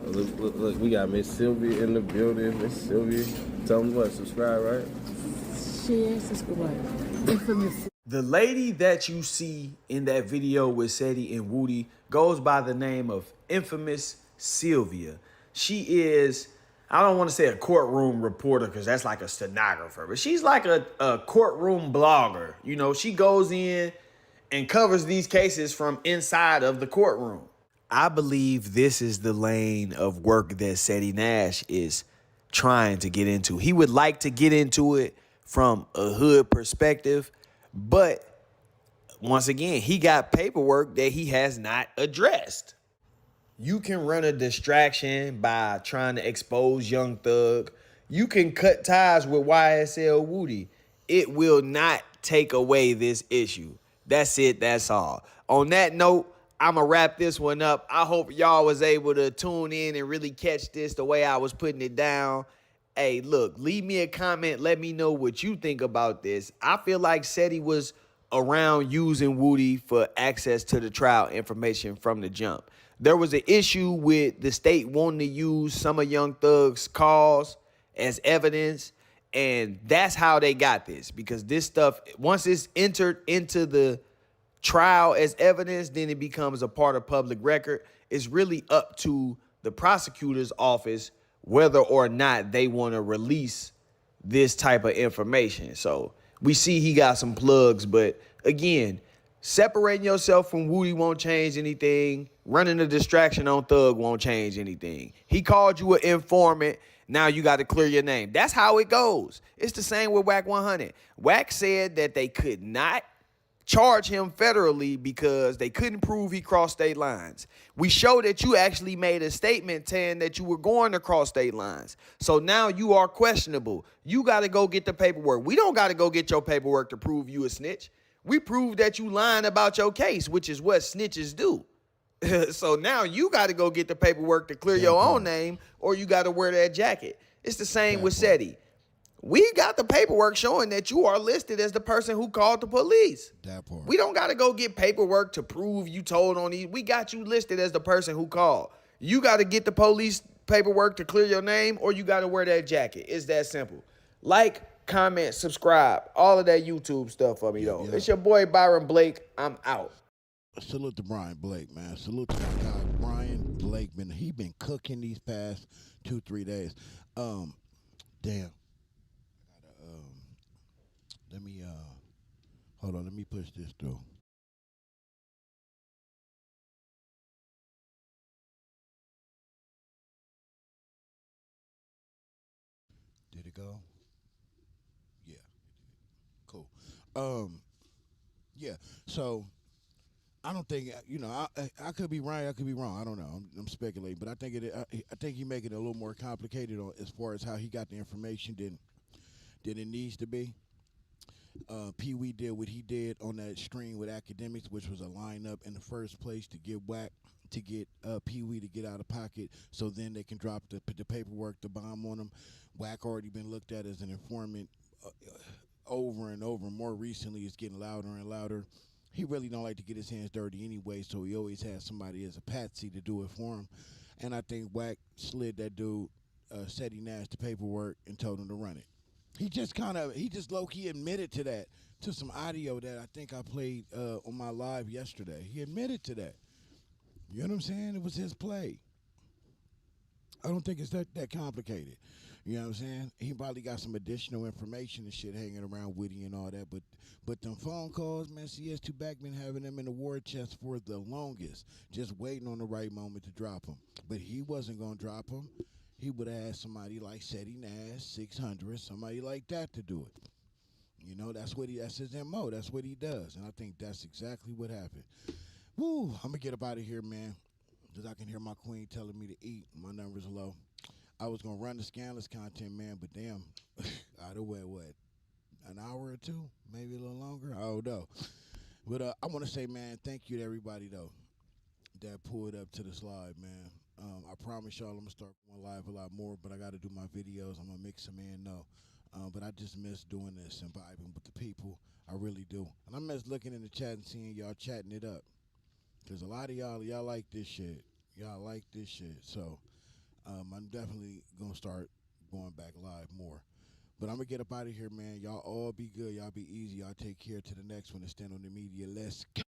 look, we got Miss Sylvia in the building. Miss Sylvia, tell them what, subscribe, right? She is subscribed. Infamous. The lady that you see in that video with Seti and Woody goes by the name of Infamous Sylvia. She is, I don't want to say a courtroom reporter because that's like a stenographer, but she's like a courtroom blogger. You know, she goes in and covers these cases from inside of the courtroom. I believe this is the lane of work that Seti Nash is trying to get into. He would like to get into it from a hood perspective, but once again, he got paperwork that he has not addressed. You can run a distraction by trying to expose Young Thug. You can cut ties with YSL Woody. It will not take away this issue. That's it. That's all. On that note, I'm going to wrap this one up. I hope y'all was able to tune in and really catch this the way I was putting it down. Hey, look, leave me a comment. Let me know what you think about this. I feel like Seti was around using Woody for access to the trial information from the jump. There was an issue with the state wanting to use some of Young Thug's calls as evidence, and that's how they got this, because this stuff, once it's entered into the trial as evidence, then it becomes a part of public record. It's really up to the prosecutor's office whether or not they want to release this type of information. So we see he got some plugs, but again, separating yourself from Woody won't change anything. Running a distraction on Thug won't change anything. He called you an informant. Now you got to clear your name. That's how it goes. It's the same with WACK100. WACK said that they could not charge him federally because they couldn't prove he crossed state lines. We show that you actually made a statement saying that you were going to cross state lines. So now you are questionable. You got to go get the paperwork. We don't got to go get your paperwork to prove you a snitch. We prove that you lying about your case, which is what snitches do. So now you got to go get the paperwork to clear your own name, or you got to wear that jacket. It's the same with Seti. We got the paperwork showing that you are listed as the person who called the police. That part. We don't got to go get paperwork to prove you told on these. We got you listed as the person who called. You got to get the police paperwork to clear your name, or you got to wear that jacket. It's that simple. Like, comment, subscribe, all of that YouTube stuff for me, though. It's your boy, Byron Blake. I'm out. Salute to Brian Blake, man. Salute to my guy, Brian Blake. He been cooking these past 2-3 days. Damn. Let me hold on, let me push this through. go? Yeah. Cool. Yeah. So I don't think I could be right. I could be wrong. I don't know. I'm speculating, but I think I think he make it a little more complicated as far as how he got the information than it needs to be. Pee Wee did what he did on that stream with academics, which was a lineup in the first place to get Wack to get Pee Wee to get out of pocket, so then they can drop the paperwork, the bomb on him. Wack already been looked at as an informant over and over. More recently, it's getting louder and louder. He really don't like to get his hands dirty anyway, so he always has somebody as a patsy to do it for him. And I think Wack slid that dude, Seti Nash, the paperwork and told him to run it. He just low-key admitted to that, to some audio that I think I played on my live yesterday. He admitted to that. You know what I'm saying? It was his play. I don't think it's that complicated. You know what I'm saying? He probably got some additional information and shit hanging around Woody and all that, but them phone calls, man, CS2 been having them in the war chest for the longest, just waiting on the right moment to drop them. But he wasn't going to drop them. He would have asked somebody like Seti Nash, 600, somebody like that to do it. You know, that's his MO. That's what he does. And I think that's exactly what happened. Woo, I'm going to get up out of here, man, because I can hear my queen telling me to eat. My number's low. I was going to run the Scandalous content, man, but damn, I'd have went, what, an hour or two? Maybe a little longer? I don't know. But I want to say, man, thank you to everybody, though, that pulled up to this live, man. I promise y'all I'm going to start going live a lot more, but I got to do my videos. I'm going to mix them in, no. But I just miss doing this and vibing with the people. I really do. And I miss looking in the chat and seeing y'all chatting it up. Because a lot of y'all like this shit. Y'all like this shit. So I'm definitely going to start going back live more. But I'm going to get up out of here, man. Y'all all be good. Y'all be easy. Y'all take care. To the next one. To Stand on the Media. Let's go.